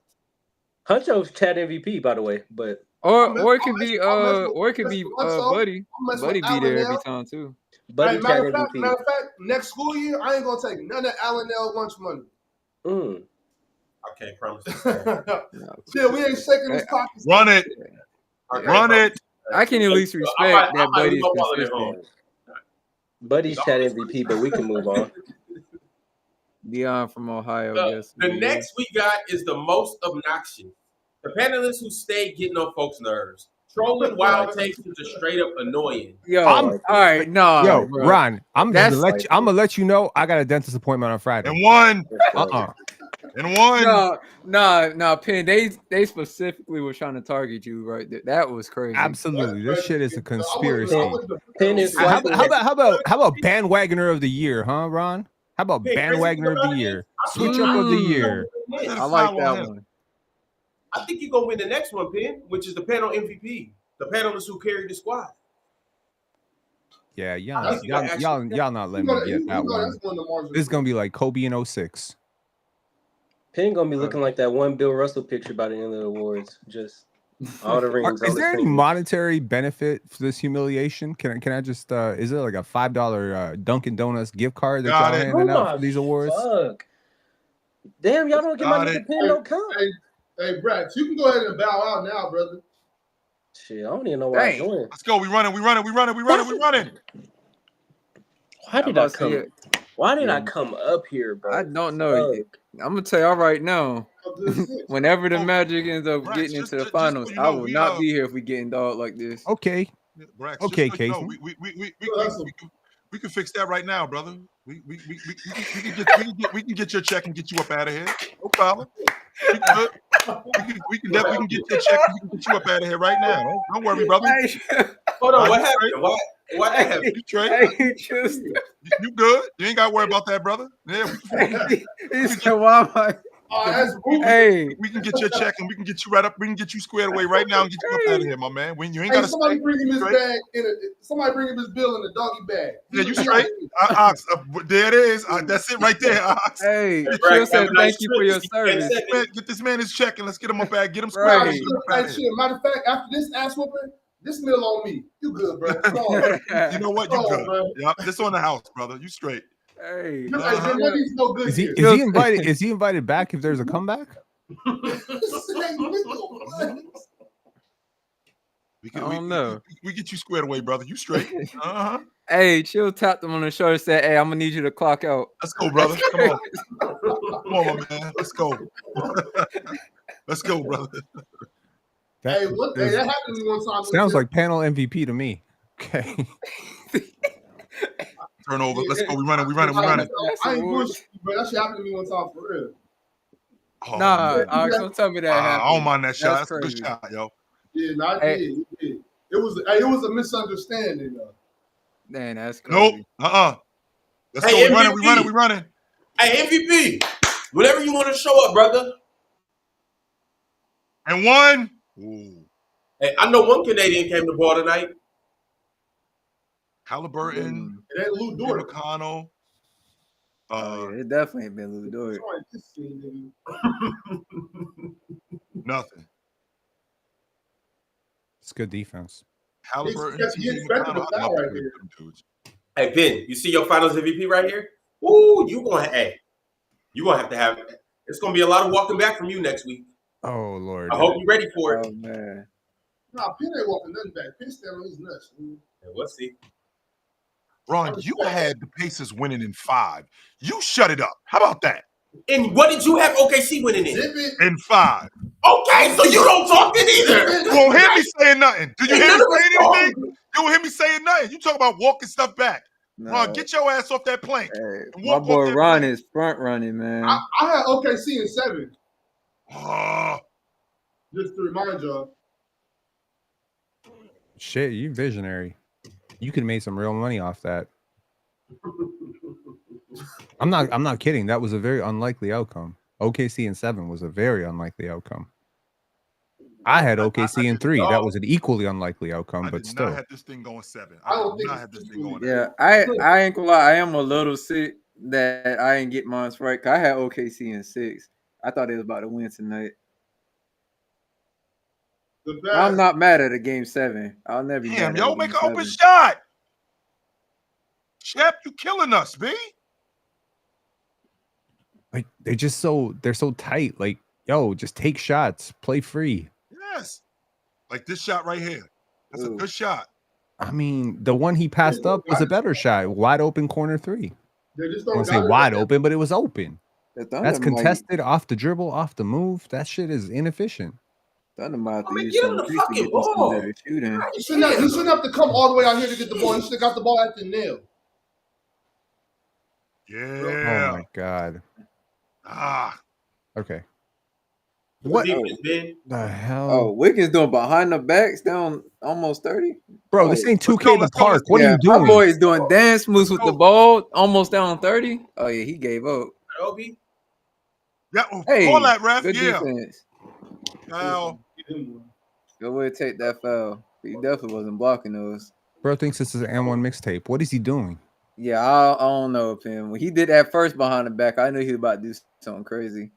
Huncho's chat MVP, by the way, but Or it could be Huncho. Buddy. I'm messing Buddy with be there Allen every now. time too. Buddy Hey, chat matter of MVP. fact, next school year, I ain't gonna take none of Allen L lunch money. I can't promise that. Shit, we ain't shaking his pockets. Run it. Run it. I can at least respect that Buddy's consistent. Buddy's chat MVP, but we can move on. Dion from Ohio, yes. The next we got is the most obnoxious. The panelists who stay getting on folks' nerves. Trolling wild takes to just straight up annoying. Yo, all right, no. Yo, bro. Ron, I'm gonna let you know I got a dentist appointment on Friday. And one. And one. No, Penn. They specifically were trying to target you right there. That was crazy. Absolutely, this shit is a conspiracy. Penn is how about bandwagoner of the year, huh, Ron? How about bandwagoner of the year? Switch up of the year. I like that one. I think you're gonna win the next one, Penn, which is the panel MVP. The panelists who carried the squad. Yeah, y'all not letting me get that one. This is gonna be like Kobe in 06. Penn gonna be looking like that one Bill Russell picture by the end of the awards. Just all the rings. Is there any monetary benefit for this humiliation? Can I just is there like a $5 Dunkin' Donuts gift card that y'all handing out for these awards? Fuck. Damn, y'all don't get my nigga Penn no count. Hey, Brad, you can go ahead and bow out now, brother. Shit, I don't even know why I'm doing. Let's go. We running. Why did I come? Why did I come up here, bro? I don't know. I'm gonna tell y'all right now. Whenever the Magic ends up getting into the finals, I will not be here if we getting dog like this. Okay. Brax, okay, Casey. Casey. We can fix that right now, brother. We can get your check and get you up out of here. No problem. We can definitely get your check and we can get you up out of here right now. Don't worry, brother. Hold on, what happened? What happened? You straight? You good? You ain't got to worry about that, brother. Yeah. We can get your check and we can get you right up. We can get you squared away right now and get you up out of here, my man. When you ain't got to somebody bring him his bag somebody bring him his bill in a doggy bag. Yeah, you straight? There it is. That's it right there. Ox. Hey, Chill said thank you for your service. Get this man his check and let's get him up back. Get him squared. Right. Matter of fact, after this ass whooping, this meal on me. You good, bro? You know what? You good? Yeah, this on the house, brother. You straight. Hey, no good. Is he invited? Is he invited back if there's a comeback? We get you squared away, brother. You straight? Hey, Chill tapped him on the shoulder and said, "Hey, I'm gonna need you to clock out." Let's go, brother. Come on, my man. Let's go. Let's go, brother. That happened to me one time. Sounds like panel MVP to me. Okay. Turnover. Let's go. We running. I ain't bullshit, but that shit happened to me one time for real. Oh, nah, don't tell me that happened. I don't mind that shot. That's a good shot, yo. Yeah, it did. It was a misunderstanding, though. Man, that's crazy. Nope. Let's go. We running. Hey, MVP. Whenever you want to show up, brother. And one. Ooh. Hey, I know one Canadian came to ball tonight. Halliburton. It ain't Lou Dort. McConnell. It definitely ain't been Lou Dort. Nothing. It's good defense. Halliburton. Hey, Ben, you see your finals MVP right here? Ooh, you gonna have to have. It's gonna be a lot of walking back from you next week. Oh Lord. I hope you're ready for it. Oh man. Nah, Penn ain't walking nothing back. Penn standing on his nuts. Yeah, we'll see. Ron, you had the Pacers winning in 5. You shut it up. How about that? And what did you have OKC winning in? In 5. Okay, so you don't talk then either. You won't hear me saying nothing. Do you hear me saying anything? You won't hear me saying nothing. You talk about walking stuff back. No. Ron, get your ass off that plank. Hey, my boy Ron is front running, man. I had OKC in 7. Just to remind y'all. Shit, you visionary. You could have made some real money off that. I'm not kidding. That was a very unlikely outcome. OKC in 7 was a very unlikely outcome. I had OKC in 3. That was an equally unlikely outcome, but still. I had this thing going 7. I did not have this thing going. Yeah, I ain't gonna lie. I am a little sick that I didn't get mine right. Cause I had OKC in 6. I thought they was about to win tonight. I'm not mad at a game 7. I'll never be mad at yo, make an open shot. Shep, you killing us, B. Like they're so tight. Like, yo, just take shots, play free. Yes. Like this shot right here. That's a good shot. I mean, the one he passed up was a better shot. Wide open corner 3. They just I don't won't say wide open, but it was open. That's contested, off the dribble, off the move. That shit is inefficient. Get him the fucking ball. He shouldn't have to come all the way out here to get the ball. He should have got the ball at the nail. Yeah. Oh my god. Okay. What the hell? Oh, Wiggins doing behind the backs down almost 30. Bro, this ain't 2K the park. What are you doing? My boy is doing dance moves with the ball, almost down 30. Oh yeah, he gave up. Obi. Yeah, hey, call that ref. Good defense. Foul. Go ahead, take that foul. He definitely wasn't blocking those. Bro thinks this is an M1 mixtape. What is he doing? Yeah, I don't know of him. When he did that first behind the back, I knew he was about to do something crazy.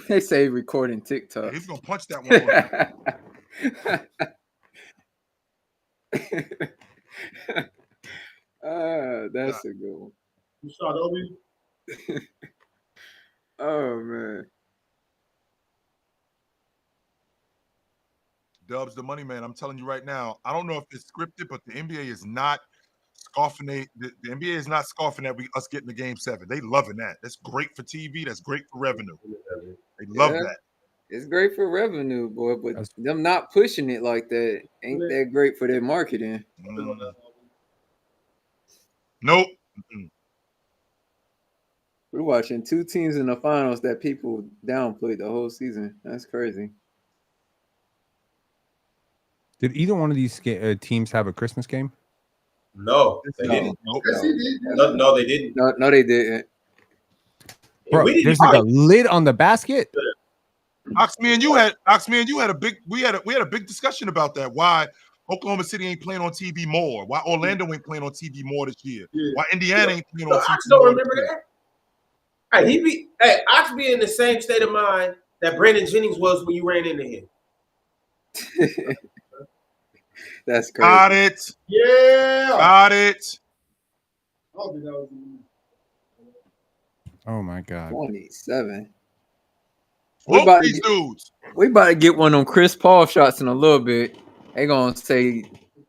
They say recording TikTok. Yeah, he's gonna punch that one. That's a good one. You shot Obi. Oh man. Dubs the money man. I'm telling you right now. I don't know if it's scripted, but the NBA is not scoffing. The NBA is not scoffing at us getting the game 7. They loving that. That's great for TV. That's great for revenue. They love that. It's great for revenue, boy, but them not pushing it like that ain't that great for their marketing. Nope. We're watching 2 teams in the finals that people downplayed the whole season. That's crazy. Did either one of these teams have a Christmas game? No, they didn't. Nope. No, they didn't. No, they didn't. Bro, there's like a lid on the basket. Ox, me and you had a big discussion about that. Why Oklahoma City ain't playing on TV more? Why Orlando ain't playing on TV more this year? Yeah. Why Indiana ain't playing on TV? Ox don't remember that. Hey, Ox be in the same state of mind that Brandon Jennings was when you ran into him. That's crazy. Got it. Yeah. Got it. Oh my god. 27. Look these dudes. We about to get one on Chris Paul shots in a little bit. They gonna say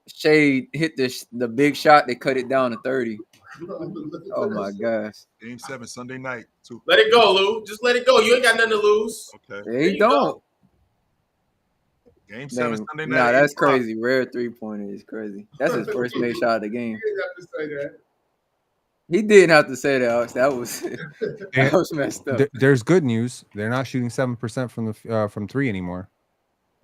Shade hit the big shot. They cut it down to 30. Oh my gosh. Game 7 Sunday night. Too. Let it go, Lou. Just let it go. You ain't got nothing to lose. Okay. They don't. Game 7 Sunday night. Nah, that's crazy. Rare 3-pointer is crazy. That's his first made shot of the game. You didn't have to say that. He didn't have to say that, Alex. That was messed up. There's good news. They're not shooting 7% from 3 anymore.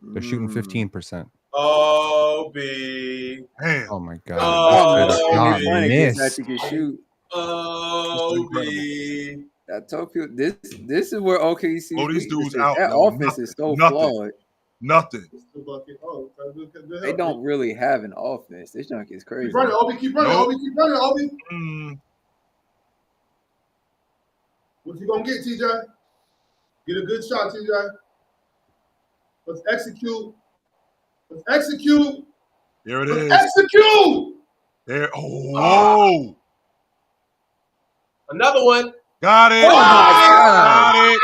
They're shooting 15%. Oh, B. Damn. Oh my god. Oh, that you can shoot. Oh, B. I told you this is where OKC. Oh, these dudes out. That offense is so flawed. Nothing. They don't really have an offense. This junk is crazy. Keep running, Obi. Keep running, Nope. Obi. Keep running, Obi. What you gonna get, TJ? Get a good shot, TJ. Let's execute. Let's execute. There it Let's is. execute. There. Oh. Another one. Got it. Oh my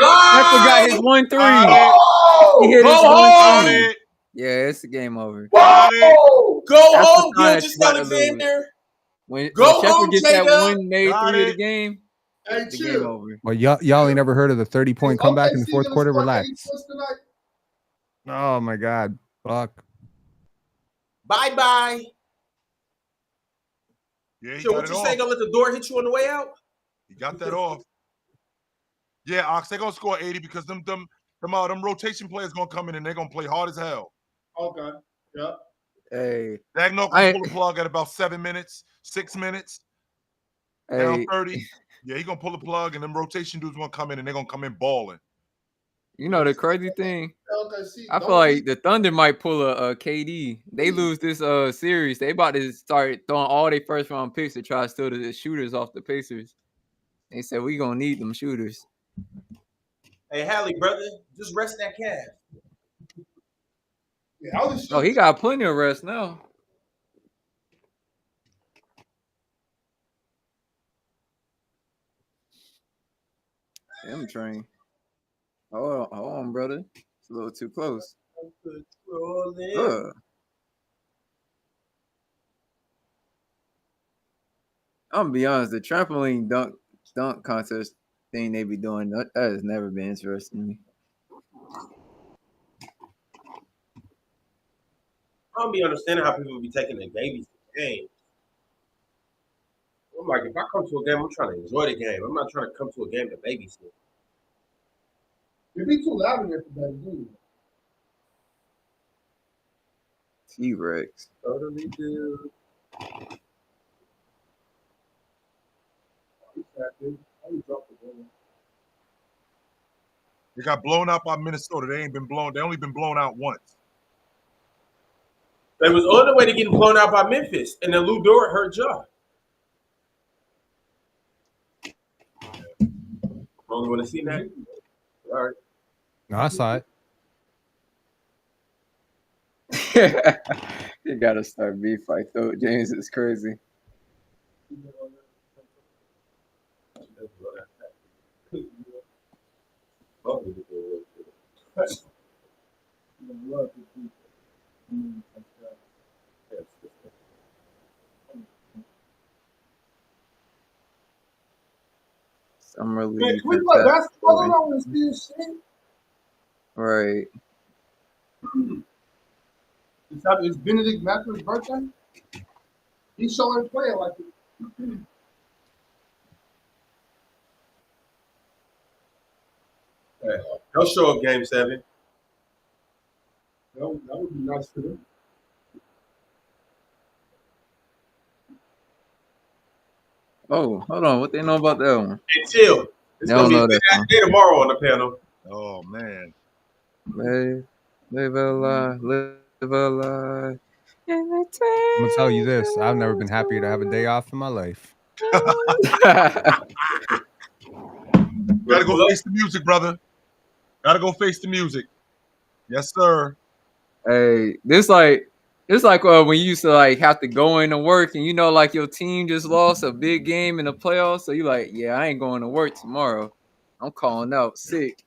God. Got it. Michael got his 1-3. Got He hit his Got 1-3. it. Yeah, it's the game over. Got it. Go That's home, the sign that Gilgis you gotta Alexander. When Go Shepard home, gets that J-Dub. one made Got 3 of it. the game, Hey, the game chill. over. Well, y'all ain't never heard of the 30-point comeback in the OKC fourth gonna quarter. score Relax. 80 points tonight? Oh my god. Fuck. Bye-bye. Yeah, he So got what it you off. say? Gonna let the door hit you on the way out? He got that off. Yeah, Ox, they're gonna score 80 because them rotation players gonna come in and they're gonna play hard as hell. Okay. Yeah. Hey, Dagnall gonna pull the plug at about 7 minutes, 6 minutes, down 30. Yeah, he gonna pull the plug, and them rotation dudes gonna come in and they're gonna come in balling. You know the crazy thing? OKC, I feel like the Thunder might pull a KD. They lose this series. They about to start throwing all their first round picks to try to steal the shooters off the Pacers. They said we gonna need them shooters. Hey, Hallie, brother, just rest that calf. Yeah, oh, he got plenty of rest now. Damn train. Hold on, brother. It's a little too close. I'm gonna be honest, the trampoline dunk contest thing they be doing, that has never been interesting to me. I don't be understanding how people be taking their babies to games. I'm like, if I come to a game, I'm trying to enjoy the game. I'm not trying to come to a game to babysit. It'd be too loud in there for that, dude. T-Rex. Totally do. They got blown out by Minnesota. They only been blown out once. They was on the way to getting blown out by Memphis, and then Lou Dort hurt Ja. Only want to see that. All right. No, I saw it. You gotta start beef fight though. James is crazy. Summer league. Man, can we play basketball? I don't want to see this shit. Right. It's Benedict Matthew's birthday. He's showing playing like it. Hey, don't show up game 7. That would be nice for them. Oh, hold on. What they know about that one? Hey, chill. It's going to be a big day tomorrow on the panel. Oh, man. Live a lie. Live a lie. I'm gonna tell you this: I've never been happier to have a day off in my life. Gotta go face the music, brother. Gotta go face the music. Yes, sir. Hey, it's like when you used to like have to go into work and you know like your team just lost a big game in the playoffs, so you like, yeah, I ain't going to work tomorrow. I'm calling out sick.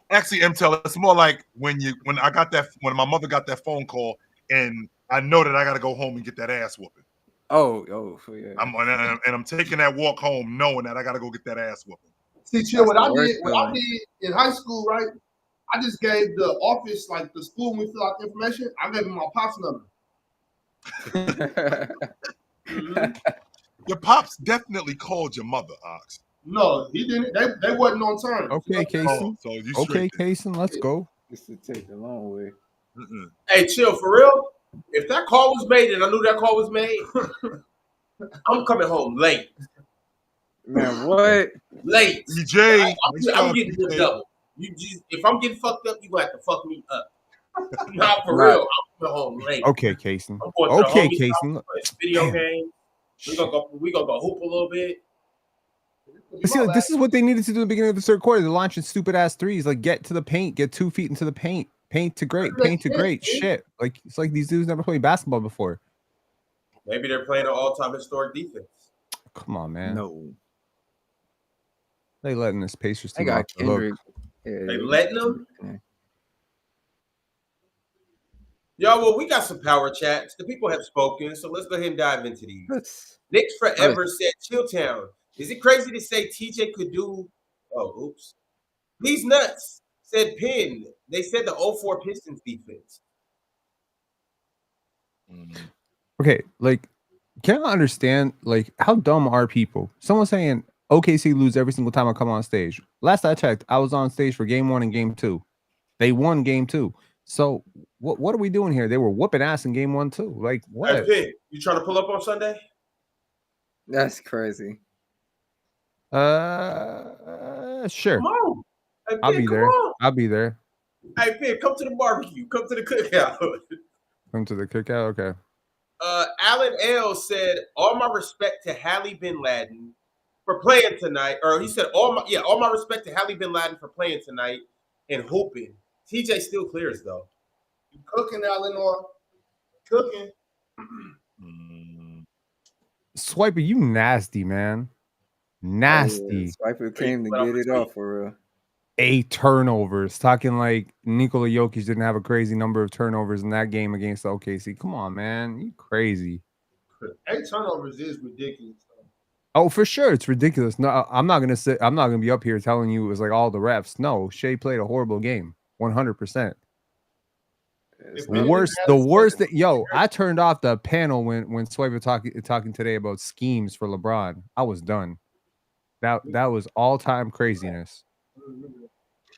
Actually, MTL, it's more like when my mother got that phone call and I know that I gotta go home and get that ass whooping. Oh, yeah. I'm taking that walk home knowing that I gotta go get that ass whooping. See, chill. What I did in high school, right? I just gave the office, like the school, when we fill out the information, I gave them my pop's number. Your pops definitely called your mother, Ox. No, he didn't. They wasn't on terms. Okay, Kaysen. So you okay, Kaysen, let's go. This to take the long way. Hey, chill, for real. If that call was made and I knew that call was made, I'm coming home late. Man, what? Late. DJ, I'm getting hooked up. If I'm getting fucked up, you gonna have to fuck me up. Not for real. I'm coming home late. Okay, Kaysen. Okay, Kaysen. Video game. We gonna go hoop a little bit. See, like, this is what they needed to do in the beginning of the third quarter. They're launching stupid ass threes. Like, get to the paint, get 2 feet into the paint. Paint to great. Shit. Like, it's like these dudes never played basketball before. Maybe they're playing an all-time historic defense. Come on, man. No. They letting this Pacers team I got Kendrick. Yeah, they letting them? Yeah. Y'all, well, we got some power chats. The people have spoken, so let's go ahead and dive into these. Knicks Forever said, Chilltown. Is it crazy to say TJ could do... Oh, oops. These nuts said Penn. They said the 04 Pistons defense. Okay, like, can I understand, like, how dumb are people? Someone saying OKC lose every single time I come on stage. Last I checked, I was on stage for game 1 and game 2. They won game 2. So what are we doing here? They were whooping ass in game 1 too. Like what? Hey, Pig, you trying to pull up on Sunday? That's crazy. Sure. Come on. Hey, Pig, I'll be come there. on. I'll be there. Hey, Pig, come to the barbecue. Come to the cookout. Come to the cookout. Okay. Alan L said, all my respect to Hallie Bin Laden for playing tonight. Or he said, all my respect to Hallie Bin Laden for playing tonight and hooping. TJ still clears, though. You cooking, Eleanor? Cooking. Swiper, you nasty, man. Nasty. Swiper came to get it off for real. 8 turnovers. Talking like Nikola Jokic didn't have a crazy number of turnovers in that game against OKC. Come on, man. You crazy. 8 turnovers is ridiculous. Oh, for sure. It's ridiculous. No, I'm not gonna be up here telling you it was like all the refs. No, Shea played a horrible game. 100%. The worst that I turned off the panel when Swiper talking today about schemes for LeBron. I was done. That was all-time craziness. I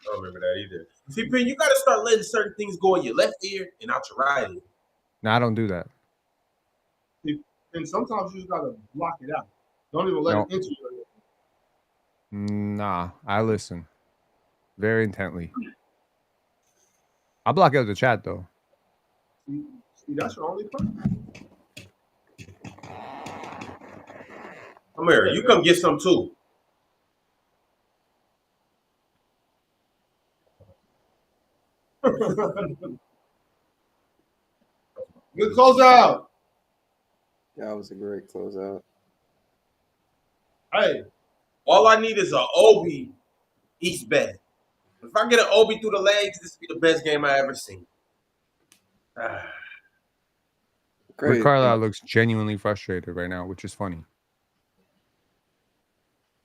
don't remember that either. See, Pin, you got to start letting certain things go in your left ear and out your right ear. No, I don't do that. And sometimes you just gotta block it out. Don't even let it into your ear. Nah, I listen very intently. I block out the chat though. See, that's your only problem. Come here. You come get some too. Good closeout. That was a great closeout. Hey, all I need is an Obi East bet. If I get an Obi through the legs, this will be the best game I ever seen. Rick Carlisle looks genuinely frustrated right now, which is funny.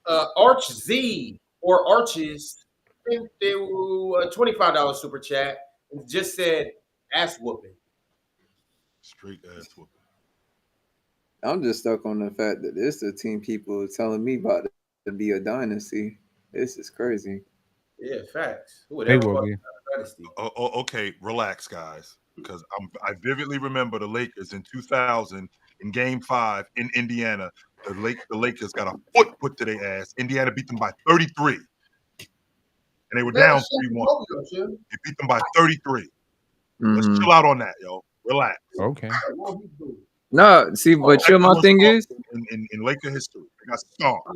Arch Z or Arches, they were $25 super chat and just said ass whooping. Straight ass whooping. I'm just stuck on the fact that this is the team people are telling me about to be a dynasty. This is crazy. Yeah, facts. They will be. Okay, relax, guys, because I vividly remember the Lakers in 2000 in Game 5 in Indiana. The Lakers got a foot put to their ass. Indiana beat them by 33, and they were down 3-1. They beat them by 33. Let's chill out on that, yo. Relax. Okay. No, see, but chill. My thing is in Laker history, they got stomped.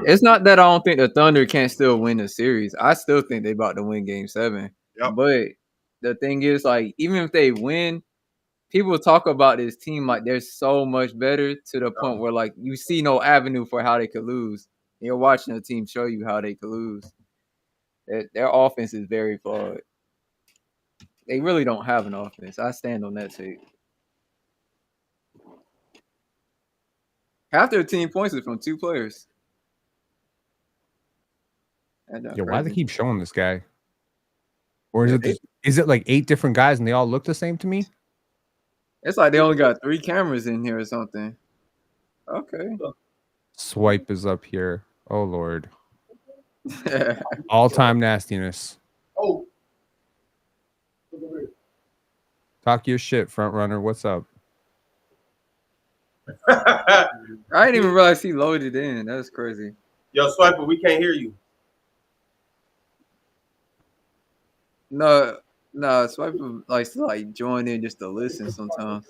It's not that I don't think the Thunder can't still win the series. I still think they about to win Game 7. Yep. But the thing is, like, even if they win, people talk about this team like they're so much better to the point where, like, you see no avenue for how they could lose. You're watching a team show you how they could lose. Their offense is very flawed. They really don't have an offense. I stand on that take. Half their team points is from 2 players. Yeah, why do they keep showing this guy? Or is it like 8 different guys and they all look the same to me? It's like they only got 3 cameras in here or something. Okay. Swipe is up here. Oh Lord. All-time nastiness. Oh. Talk your shit, front runner. What's up? I didn't even realize he loaded in. That's crazy. Yo, Swiper, we can't hear you. No, Swiper likes to like join in just to listen sometimes.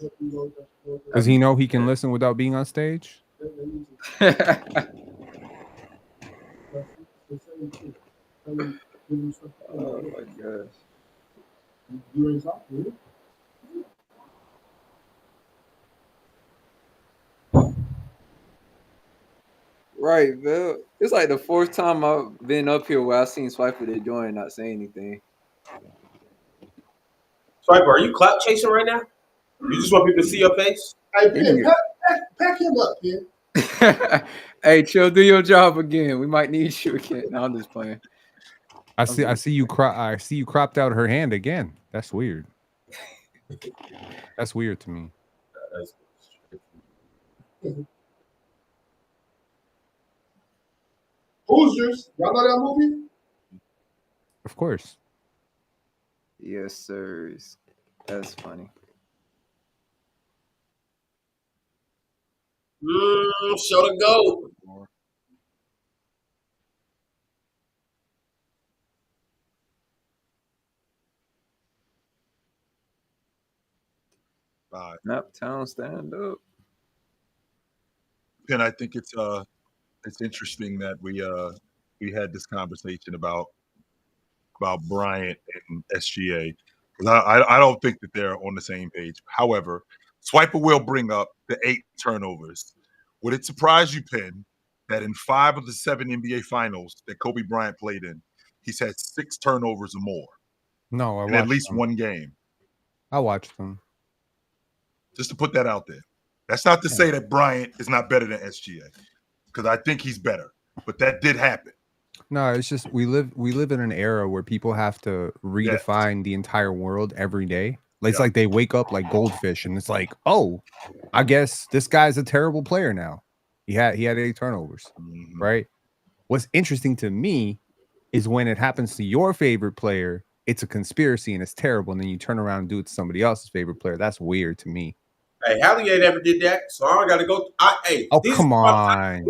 Does he know he can listen without being on stage? Oh my gosh. Right, Bill. It's like the 4th time I've been up here where I've seen Swiper to join and not say anything. Swiper, are you clout chasing right now? You just want people to see your face? Hey, Ben, pack him up, man. Hey, chill, do your job again. We might need you again. No, I'm just playing. I see you cropped out her hand again. That's weird. That's weird to me. Hoosiers. Y'all know that movie? Of course. Yes, sirs. That's funny. Show the goat. Naptown stand up. And I think it's interesting that we had this conversation about Bryant and SGA, because I don't think that they're on the same page. However, Swiper will bring up the 8 turnovers. Would it surprise you, Penn, that in 5 of the 7 NBA finals that Kobe Bryant played in, he's had 6 turnovers or more? No, I in watched at least them. one game. I watched them. Just to put that out there. That's not to say that Bryant is not better than SGA, because I think he's better. But that did happen. No, it's just we live in an era where people have to redefine the entire world every day. It's like they wake up like goldfish, and it's like, oh, I guess this guy's a terrible player now. He had 8 turnovers, right? What's interesting to me is when it happens to your favorite player, it's a conspiracy and it's terrible, and then you turn around and do it to somebody else's favorite player. That's weird to me. Hey, Halliday never did that, so I don't got to go. Come on.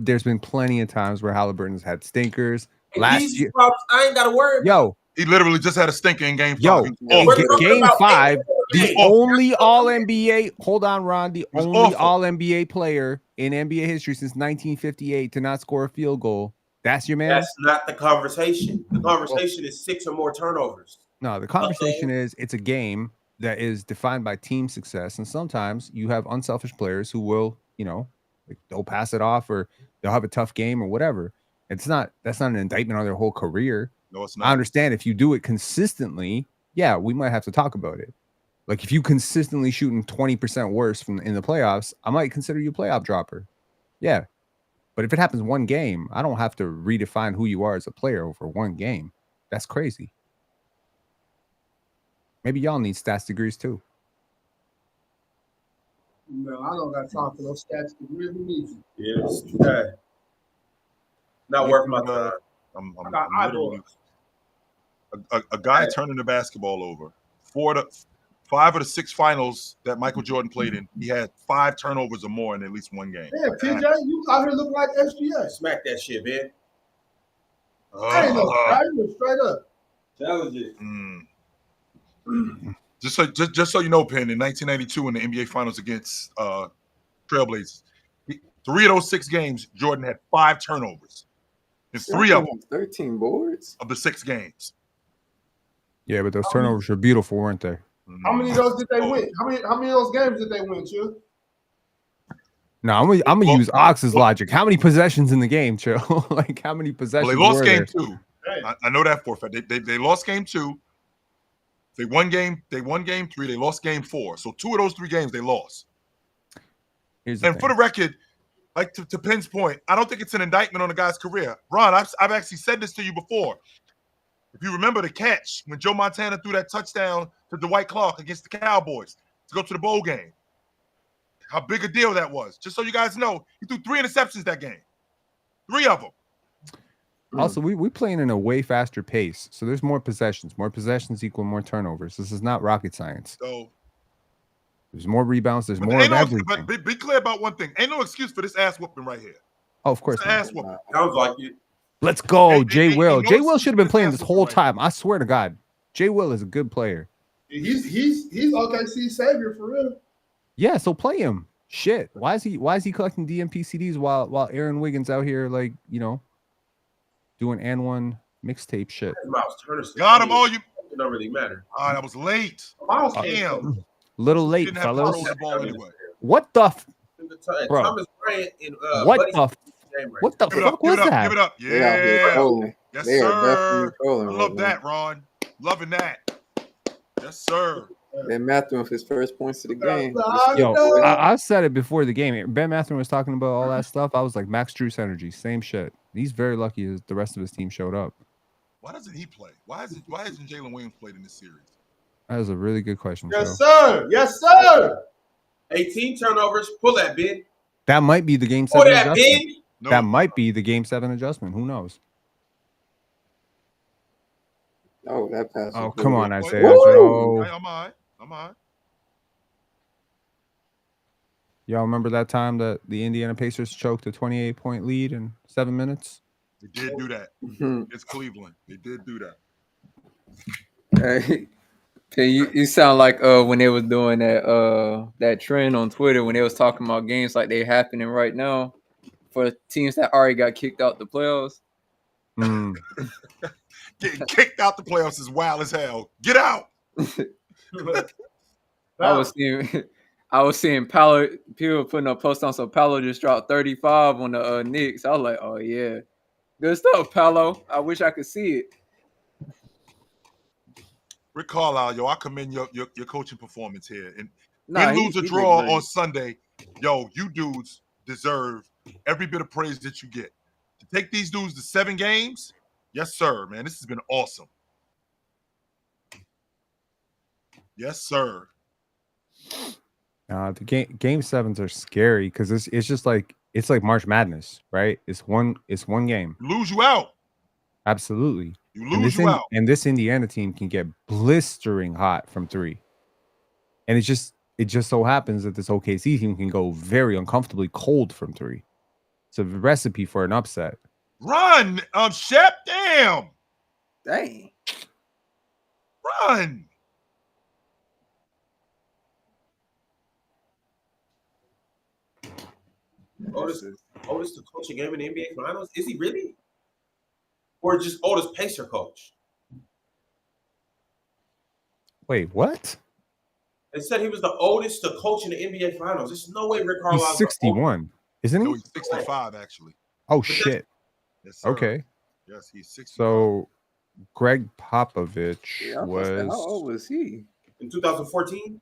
There's been plenty of times where Halliburton's had stinkers. Last year, I ain't got to worry. Yo, he literally just had a stinker in game 5. Game 5, the only All-NBA. Hold on, Ron. The only All-NBA player in NBA history since 1958 to not score a field goal. That's your man. That's not the conversation. The conversation is 6 or more turnovers. No, the conversation is it's a game that is defined by team success, and sometimes you have unselfish players who will, they'll pass it off or they'll have a tough game or whatever. That's not an indictment on their whole career. No, it's not. I understand if you do it consistently, yeah, we might have to talk about it. Like if you consistently shooting 20% worse in the playoffs, I might consider you a playoff dropper. Yeah. But if it happens one game, I don't have to redefine who you are as a player over one game. That's crazy. Maybe y'all need stats degrees too. No, I don't got time for those stats degrees. Who needs it? Yes. Okay. Not worth my time. I'm literally a guy turning the basketball over. 5 of the 6 finals that Michael Jordan played in, he had 5 turnovers or more in at least one game. Yeah, TJ, you out here looking like SGA. Smack that shit, man. I ain't no guy. You straight up. Challenge it. Just so you know, Penn, in 1992 in the NBA Finals against Trailblazers, 3 of those 6 games, Jordan had 5 turnovers. In 3 of them, 13 boards of the 6 games. Yeah, but those turnovers were beautiful, weren't they? How many of those did they win? How many of those games did they win, Chill? No, I'm gonna use Ox's logic. How many possessions in the game, Chill? Like how many possessions? Well, they lost were game there? 2. I know that for a fact. They lost game 2. They won game 3. They lost game 4. So 2 of those 3 games they lost. For the record, like to Penn's point, I don't think it's an indictment on the guy's career. Ron, I've actually said this to you before. If you remember the catch when Joe Montana threw that touchdown to Dwight Clark against the Cowboys to go to the bowl game, how big a deal that was. Just so you guys know, he threw 3 interceptions that game. 3 of them. Also, we playing in a way faster pace, so there's more possessions. More possessions equal more turnovers. This is not rocket science. So there's more rebounds. There's more of everything. But be clear about one thing. Ain't no excuse for this ass whooping right here. Oh, of course. It's ass whooping. Sounds like it. Let's go, Jay Will. Jay Will should have been playing this whole time. I swear to God, Jay Will is a good player. He's OKC savior for real. Yeah, so play him. Shit, why is he collecting DMP CDs while Aaron Wiggins out here doing and one mixtape shit? Got him all you. It don't really matter. That was late. Damn. Little late, fellas. What the? Bro. Thomas Bryant and what the fuck was that? Give it up. Yeah. Yes, sir. I love that, Ron. Loving that. Yes, sir. Ben Mathurin with his first points of the game. Yo, I said it before the game. Ben Mathurin was talking about all that stuff. I was like, Max Strus energy, same shit. He's very lucky the rest of his team showed up. Why doesn't he play? Why hasn't Jalen Williams played in this series? That is a really good question. Yes, sir. Yes, sir. 18 turnovers. Pull that, Ben. That might be the game. Pull that, Ben. No, that might be the Game 7 adjustment. Who knows? Oh, that pass. Oh, was come good. on, Woo! Isaiah Joe. I'm all right. I'm all right. Y'all remember that time that the Indiana Pacers choked a 28-point lead in 7 minutes? They did do that. It's Cleveland. They did do that. Hey, you sound like when they was doing that trend on Twitter when they was talking about games like they happening right now for teams that already got kicked out the playoffs. Getting kicked out the playoffs is wild as hell. Get out. I was seeing Paolo, people putting a post on, so Paolo just dropped 35 on the Knicks. I was like, oh yeah, good stuff, Paolo. I wish I could see it. Rick Carlisle, yo, I commend your coaching performance here. And Nah, win, lose, or he draw did great. on Sunday, yo, you dudes deserve every bit of praise that you get. To take these dudes to 7 games, yes, sir, man. This has been awesome. Yes, sir. The game 7s are scary because it's just like March Madness, right? It's one game. Lose you out. Absolutely. You lose you out. And this Indiana team can get blistering hot from 3. And it just so happens that this OKC team can go very uncomfortably cold from 3. It's a recipe for an upset. Run, Shep. Damn. Dang. Run. Otis the coach a game in the NBA Finals? Is he really? Or just Otis Pacer coach? Wait, what? They said he was the oldest to coach in the NBA Finals. There's no way Rick Carlisle. He's 61, isn't he? No, he's 65 actually. Oh shit. Yes, sir. Okay. Yes, he's 65. So Greg Popovich How old was he? In 2014?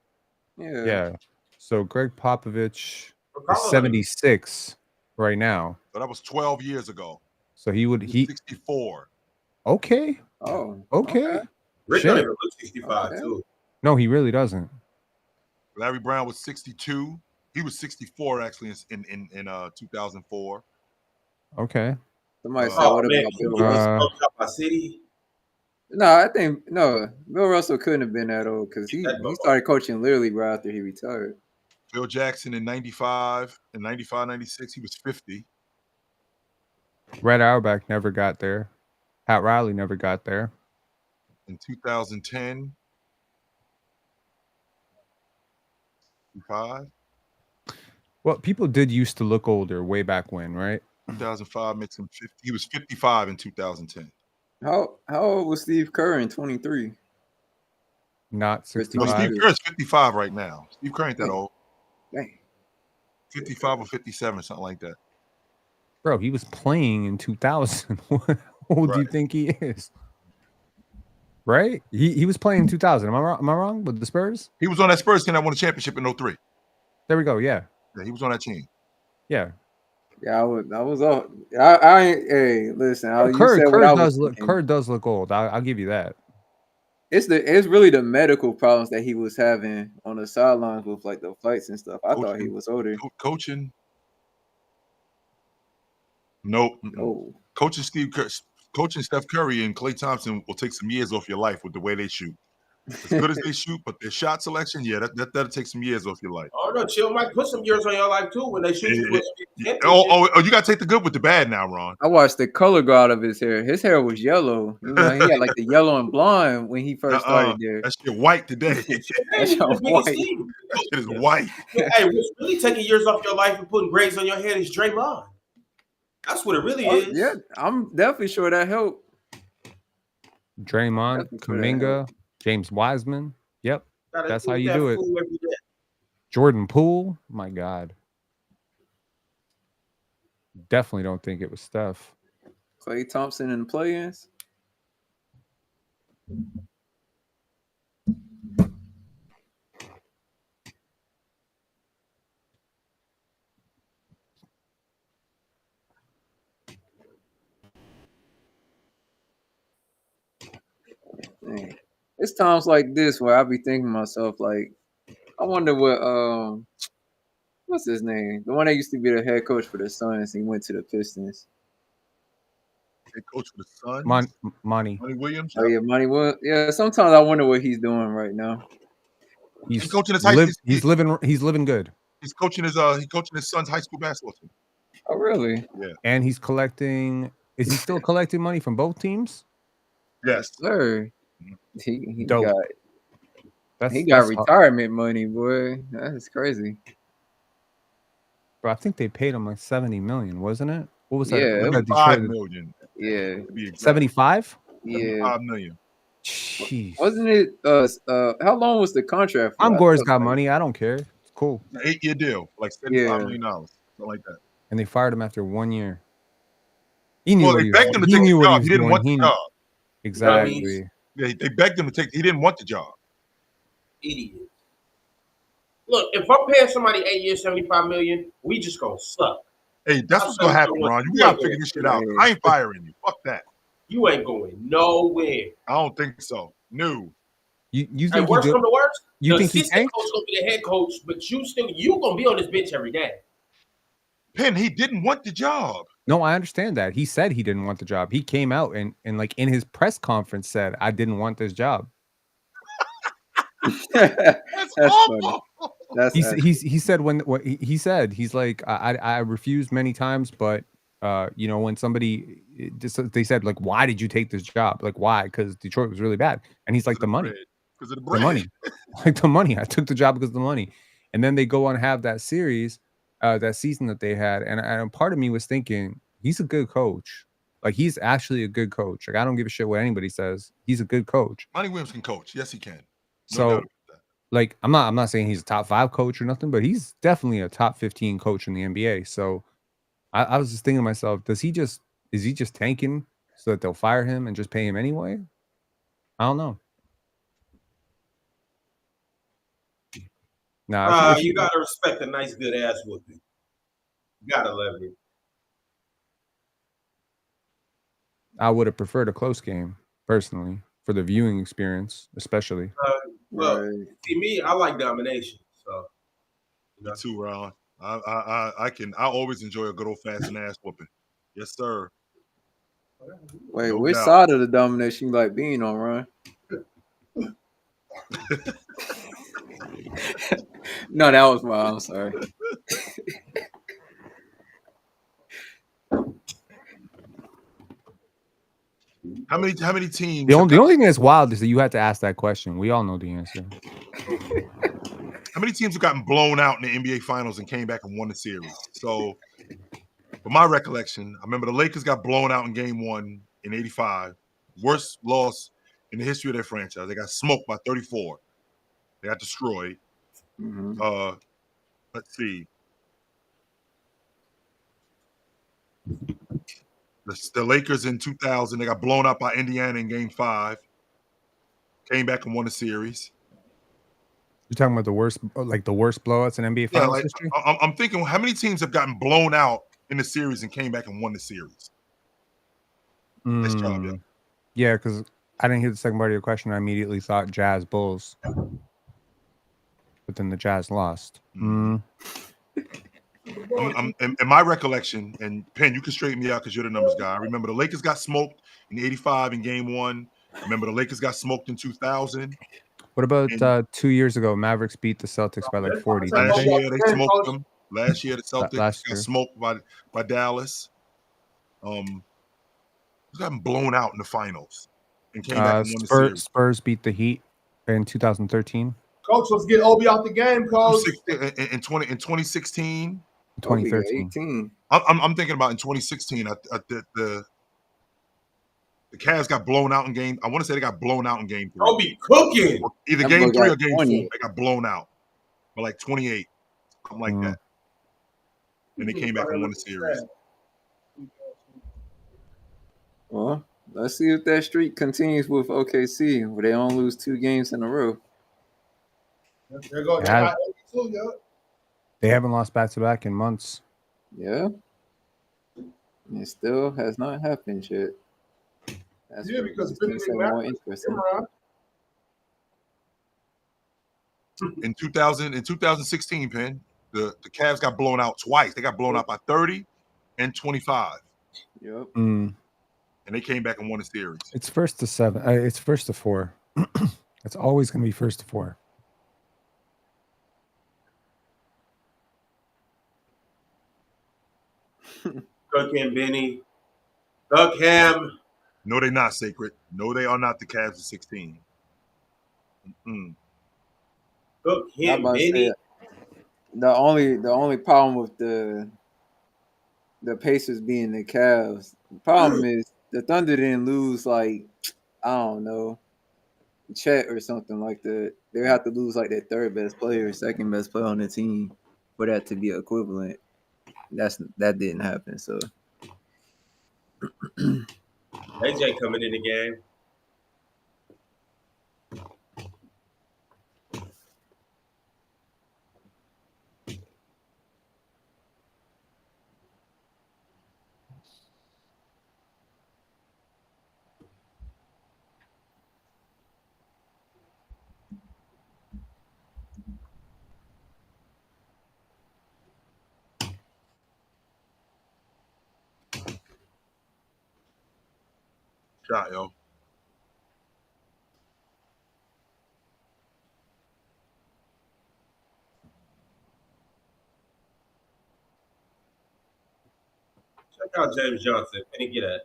Yeah. So Greg Popovich is 76 right now. So that was 12 years ago. So he 64. Okay. Oh. Okay. Rick don't even look 65 too. No, he really doesn't. Larry Brown was 62. He was 64 actually in 2004. Okay. Somebody said, "What about Bill Russell?" I think Bill Russell couldn't have been that old because he started coaching literally right after he retired. Phil Jackson in 95, 96, he was 50. Red Auerbach never got there. Pat Riley never got there. In 2010, 5. Well, people did used to look older way back when, right? 2005 makes him 50. He was 55 in 2010. How old was Steve Kerr in 23? Not 65. No, Steve Kerr's 55 right now. Steve Kerr ain't that old. Dang. 55 or 57, something like that. Bro, he was playing in 2000. How old do you think he is? Right? He was playing in 2000. Am I wrong with the Spurs? He was on that Spurs team that won a championship in 03. There we go. Yeah. Yeah, he was on that team. Yeah. Yeah, I was all. Hey, listen. Kerr does look old. I'll give you that. It's really the medical problems that he was having on the sidelines with like the fights and stuff. I thought he was older. Coaching. Nope. Oh. Coaching Steph Curry and Klay Thompson will take some years off your life with the way they shoot. As good as they shoot, but their shot selection, that'll take some years off your life. Oh no, chill might put some years on your life too when they shoot you. Oh, you gotta take the good with the bad now, Ron. I watched the color grade of his hair. His hair was yellow. You know, he had like the yellow and blonde when he first started there. That shit white today. That shit white. That shit is white. Hey, what's really taking years off your life and putting grades on your head is Draymond. That's what it really is. Yeah, I'm definitely sure that helped. Draymond, Kuminga, James Wiseman. Yep. That's how you do it. Jordan Poole. My God. Definitely don't think it was Steph. Klay Thompson in the play-ins. Dang. It's times like this where I be thinking to myself, like, I wonder what What's his name? The one that used to be the head coach for the Suns. He went to the Pistons. Head coach for the Suns. Monty Williams. Oh yeah, Monty. Well, yeah. Sometimes I wonder what he's doing right now. He's coaching his he's living good. He's coaching his son's high school basketball team. Oh really? Yeah. And he's collecting. Is he still collecting money from both teams? Yes, sir. He Dope. got retirement money, boy. That's crazy. Bro, I think they paid him like $70 million, wasn't it? What was that? Yeah, it was $5 million. Yeah. 75? Yeah. $5 million. Jeez. Wasn't it? How long was the contract for? Amgor's got money. I don't care. It's cool. An 8-year deal, like $75 million, something like that. And they fired him after 1 year. He knew Well, they begged him to take the job. He didn't want the job. Exactly. Yeah, they begged him to take. He didn't want the job. Idiot. Look, if I'm paying somebody 8 years, $75 million, we just gonna suck. Hey, that's what's gonna happen, Ron. You gotta figure this shit out. I ain't firing you. Fuck that. You ain't going nowhere. I don't think so. No. You think worst come to worst? You think the he's assistant coach gonna be the head coach, but you gonna be on this bench every day. Penn, he didn't want the job. No, I understand that. He said he didn't want the job. He came out and like in his press conference said, I didn't want this job. That's awful. He said what he said, he's like, I refused many times, but when somebody they said like, why did you take this job? Like, why? Because Detroit was really bad. And he's like, the money. Because of the money. Like the money. I took the job because of the money. And then they go on and have that series, that season that they had. And part of me was thinking, he's a good coach. Like, he's actually a good coach. Like, I don't give a shit what anybody says. He's a good coach. Monty Williams can coach. Yes, he can. So, like, I'm not saying he's a top 5 coach or nothing, but he's definitely a top 15 coach in the NBA. So I was just thinking to myself, is he just tanking so that they'll fire him and just pay him anyway? I don't know. Nah, you gotta respect a nice good ass whooping. You gotta love it. I would have preferred a close game, personally, for the viewing experience, especially. See me, I like domination. So me too, Ron. I always enjoy a good old fashioned ass whooping. Yes, sir. Wait, which side of the domination you like being on, Ron? No, that was wild. I'm sorry. How many teams? The only thing that's wild is that you had to ask that question. We all know the answer. How many teams have gotten blown out in the NBA Finals and came back and won the series? So, from my recollection, I remember the Lakers got blown out in Game 1 in '85. Worst loss in the history of their franchise. They got smoked by 34. They got destroyed. Mm-hmm. Let's see. The Lakers in 2000, they got blown out by Indiana in Game 5. Came back and won the series. You're talking about the worst blowouts in NBA Finals history? I'm thinking, how many teams have gotten blown out in the series and came back and won the series? Nice job, yeah. Yeah, because I didn't hear the second part of your question. I immediately thought Jazz Bulls. But then the Jazz lost. In my recollection, and Penn, you can straighten me out because you're the numbers guy. I remember the Lakers got smoked in '85 in Game 1. I remember the Lakers got smoked in 2000. What about 2 years ago? Mavericks beat the Celtics by like 40. Last year they smoked them. Last year the Celtics got smoked by Dallas. Got blown out in the finals and came back and won the series. Spurs beat the Heat in 2013. Coach, let's get Obi out the game, coach. In 2016. 2013. I'm thinking about in 2016. The Cavs got blown out in game. I want to say they got blown out in Game 3. Obi cooking. Either Game 3 or Game 4. They got blown out by like 28, something like that. And they came back and won the series. Well, let's see if that streak continues with OKC, where they only lose 2 games in a row. They haven't lost back-to-back in months. Yeah. It still has not happened yet. That's because more interesting. In 2016, Penn, The Cavs got blown out twice. They got blown out by 30 and 25. Yep. And they came back and won the series. It's first to 7. It's first to 4. It's always going to be first to 4. Cook him, Benny. Cook him. No, they're not, Sacred. No, they are not the Cavs of 16. Cook I'm him, about to Benny. say, the only problem with the Pacers being the Cavs, the problem is the Thunder didn't lose like, I don't know, Chet or something like that. They would have to lose like their third best player, second best player on the team for that to be equivalent. That didn't happen. So AJ coming in the game. Shot, yo. Check out James Johnson. Can he get a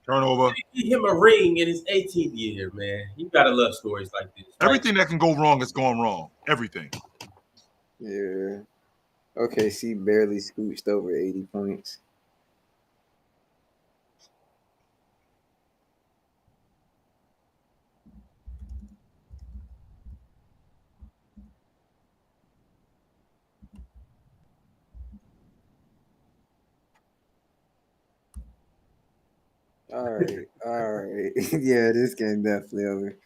Turnover. get him a ring in his 18th year, man? You gotta love stories like this. Right? Everything that can go wrong is going wrong. Everything. yeah, OKC barely scooched over 80 points. All right. Yeah, this game definitely over.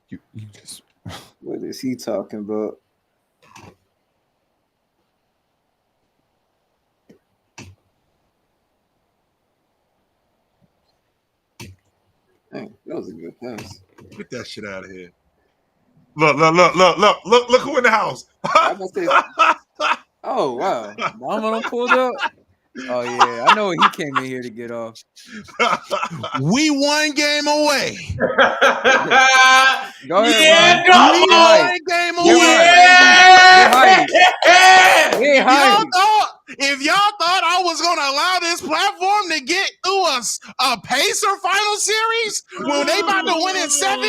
You just What is he talking about? Dang, that was a good pass. Get that shit out of here. Look who in the house. I was about to say, oh wow, Domino pulled up. Oh yeah, I know he came in here to get off. We one game away. Go ahead, Yeah, Ron. come We on. one game Get away. hype. Get hype. If y'all thought I was gonna allow this platform to get through a Pacer final series when they about to win in 7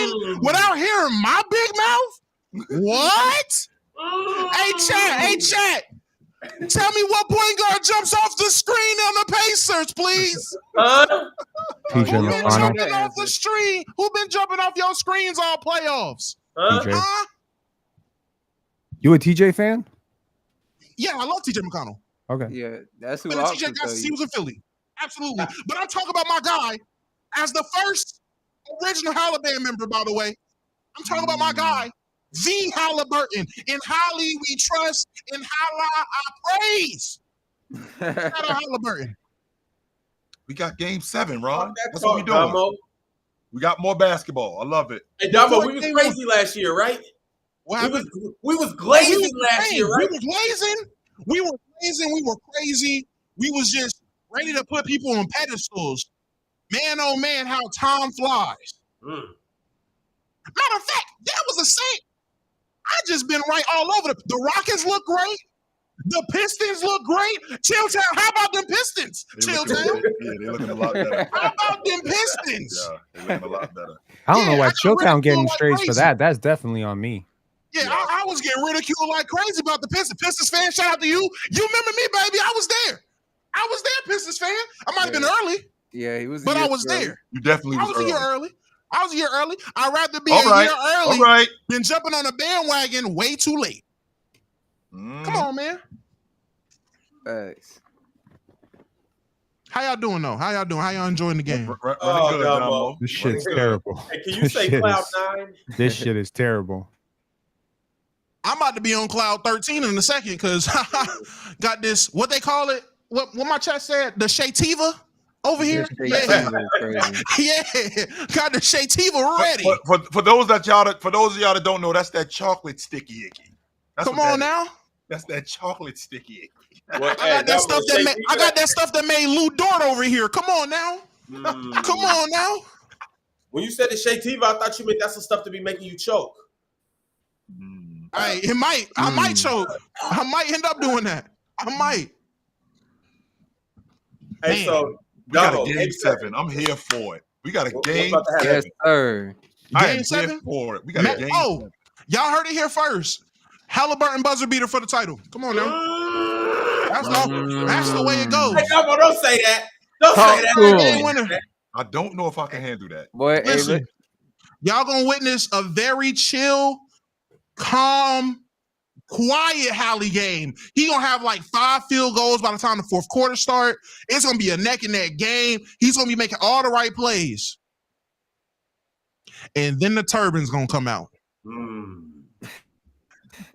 without hearing my big mouth? What? Hey chat. Tell me what point guard jumps off the screen on the Pacers, please. TJ Who been McConnell. jumping off the screen? Who been jumping off your screens all playoffs? TJ. Huh? You a TJ fan? Yeah, I love TJ McConnell. Okay. Yeah, that's who But I TJ was got tell he you. was in Philly. Absolutely. But I'm talking about my guy as the first original Halliburton member, by the way. I'm talking about my guy, the Halliburton. In Holly we trust, in Hala I praise. Shout out Halliburton. We got game 7, Ron. That's talk, what we doing. Damo. We got more basketball. I love it. Hey, Damo, we was crazy last year, right? What We happened? was glazing We was last year, right? We were glazing. We were crazy. We was just ready to put people on pedestals. Man, oh man, how time flies. Matter of fact, that was the same. I just been right all over the Rockets look great. The Pistons look great. Chilltown, how about them Pistons? Chilltown. Yeah, they're looking a lot better. How about them Pistons? Yeah, they're looking a lot better. I don't know why I got Chilltown getting ridiculed like strays for crazy. that. That's definitely on me. Yeah, I was getting ridiculed like crazy about the Pistons. Pistons fan, shout out to you. You remember me, baby? I was there. I was there, Pistons fan. I might have been early, Yeah, he was. but I was there. You definitely I was was a year early. early. I was a year early. I'd rather be All a right. year early All right. than jumping on a bandwagon way too late. Come on, man. Thanks. How y'all doing though? How y'all doing? How y'all enjoying the game? Oh, Running good, Damo. Damo. This shit's good. terrible. Hey, can you This say shit Cloud is- 9? This shit is terrible. I'm about to be on cloud 13 in a second because got this. What they call it? What my chat said? The Shaytiva over here. This Yeah, thing is crazy. yeah. Got the Shaytiva ready. For those of y'all that don't know, that's that chocolate sticky icky. Come on now. That's that chocolate sticky. I got that stuff that made Lou Dort over here. Come on now. Come on now. When you said the Shea Tiva, I thought you meant that's the stuff to be making you choke. I might choke. I might end up doing that. I might. Hey, so we got a game 7. I'm here for it. We got a game 7. Yes, sir. Game 7 here for it. We got a game 7. Y'all heard it here first. Halliburton buzzer beater for the title. Come on now. That's the way it goes. Hey, don't say that. Don't say that. Game winner. I don't know if I can handle that. Boy, listen, y'all gonna witness a very chill, calm, quiet Hallie game. He gonna have like 5 field goals by the time the fourth quarter start. It's gonna be a neck and neck game. He's gonna be making all the right plays, and then the turban's gonna come out, and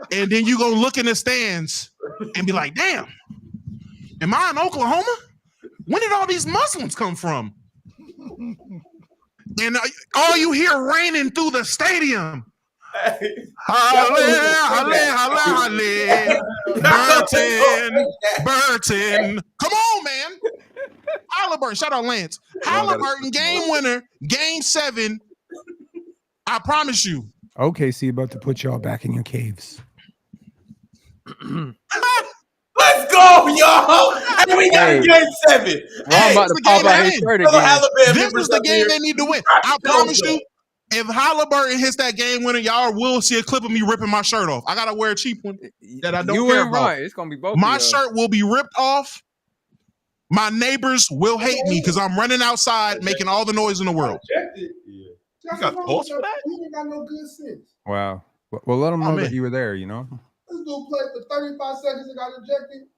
then you gonna look in the stands and be like, "Damn, am I in Oklahoma? When did all these Muslims come from?" And all you hear raining through the stadium. Burton. Come on, man. Halliburton. Shout out Lance. Halliburton, game winner, game 7. I promise you. OKC about to put y'all back in your caves. Let's go, y'all. And we got a game 7. I'm about to pop out his shirt again. This is the game they need to win. I promise you, if Halliburton hits that game winner, y'all will see a clip of me ripping my shirt off. I gotta wear a cheap one that I don't care about. Right. It's gonna be both. My shirt will be ripped off. My neighbors will hate me because I'm running outside making all the noise in the world. You got posts for that? You ain't got no good sense. Wow. Well, let them know that you were there, you know? This dude played for 35 seconds and got ejected.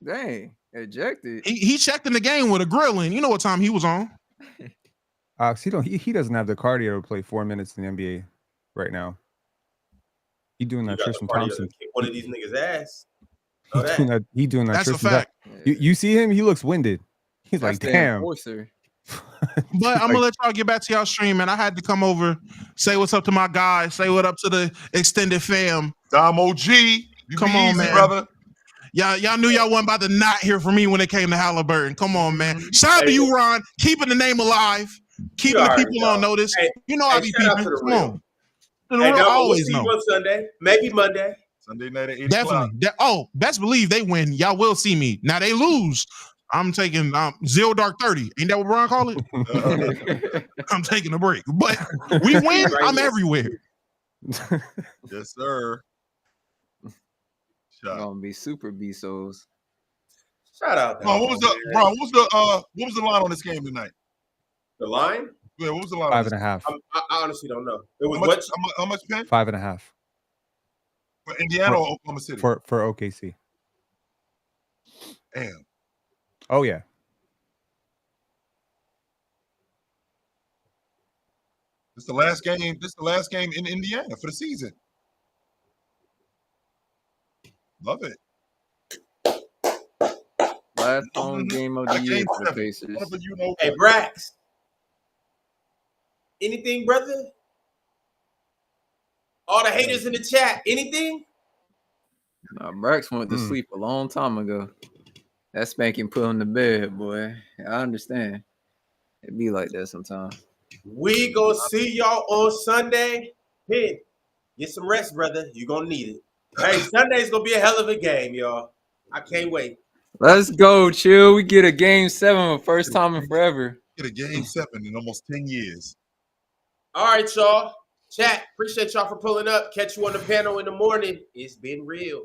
Dang, ejected. He checked in the game with a grill in. You know what time he was on. He doesn't have the cardio to play 4 minutes in the NBA right now. He doing that Tristan Thompson. Kick one of these niggas' ass. He doing that. That's Tristan. a fact. You see him? He looks winded. He's like, damn. But I'm gonna let y'all get back to y'all stream, man. I had to come over, say what's up to my guys, say what up to the extended fam. Dom OG, come on, easy, man, brother. Y'all knew y'all wasn't about to not hear from me when it came to Halliburton. Come on, man. Shout out to you, Ron, keeping the name alive, keeping the people on notice. You know I be peeping. Come on. The real, I always know. On Sunday, maybe Monday. Sunday night at 8 Definitely. Best believe they win. Y'all will see me. Now they lose. I'm taking 0 dark 30. Ain't that what Brian call it? I'm taking a break. But we win. I'm everywhere. Yes, sir. Gonna be super B-Souls. Shout out. What was the line on this game tonight? The line? Yeah, what was the line? 5.5. I honestly don't know. It was how much pen? 5.5. For Indiana or Oklahoma City? For OKC. Damn. Oh yeah. This is the last game. This is the last game in Indiana for the season. Love it. Last home game of the year for the Pacers. Hey, Brax. Anything, brother? All the haters in the chat. Anything? Nah, Brax went to sleep a long time ago. That spanking put him to bed, boy. I understand. It be like that sometimes. We gonna see y'all on Sunday. Hey, get some rest, brother. You gonna need it. Hey, Sunday's gonna be a hell of a game, y'all. I can't wait. Let's go, chill. We get a game 7 for first time in forever. Get a game 7 in almost 10 years. All right, y'all. Chat. Appreciate y'all for pulling up. Catch you on the panel in the morning. It's been real.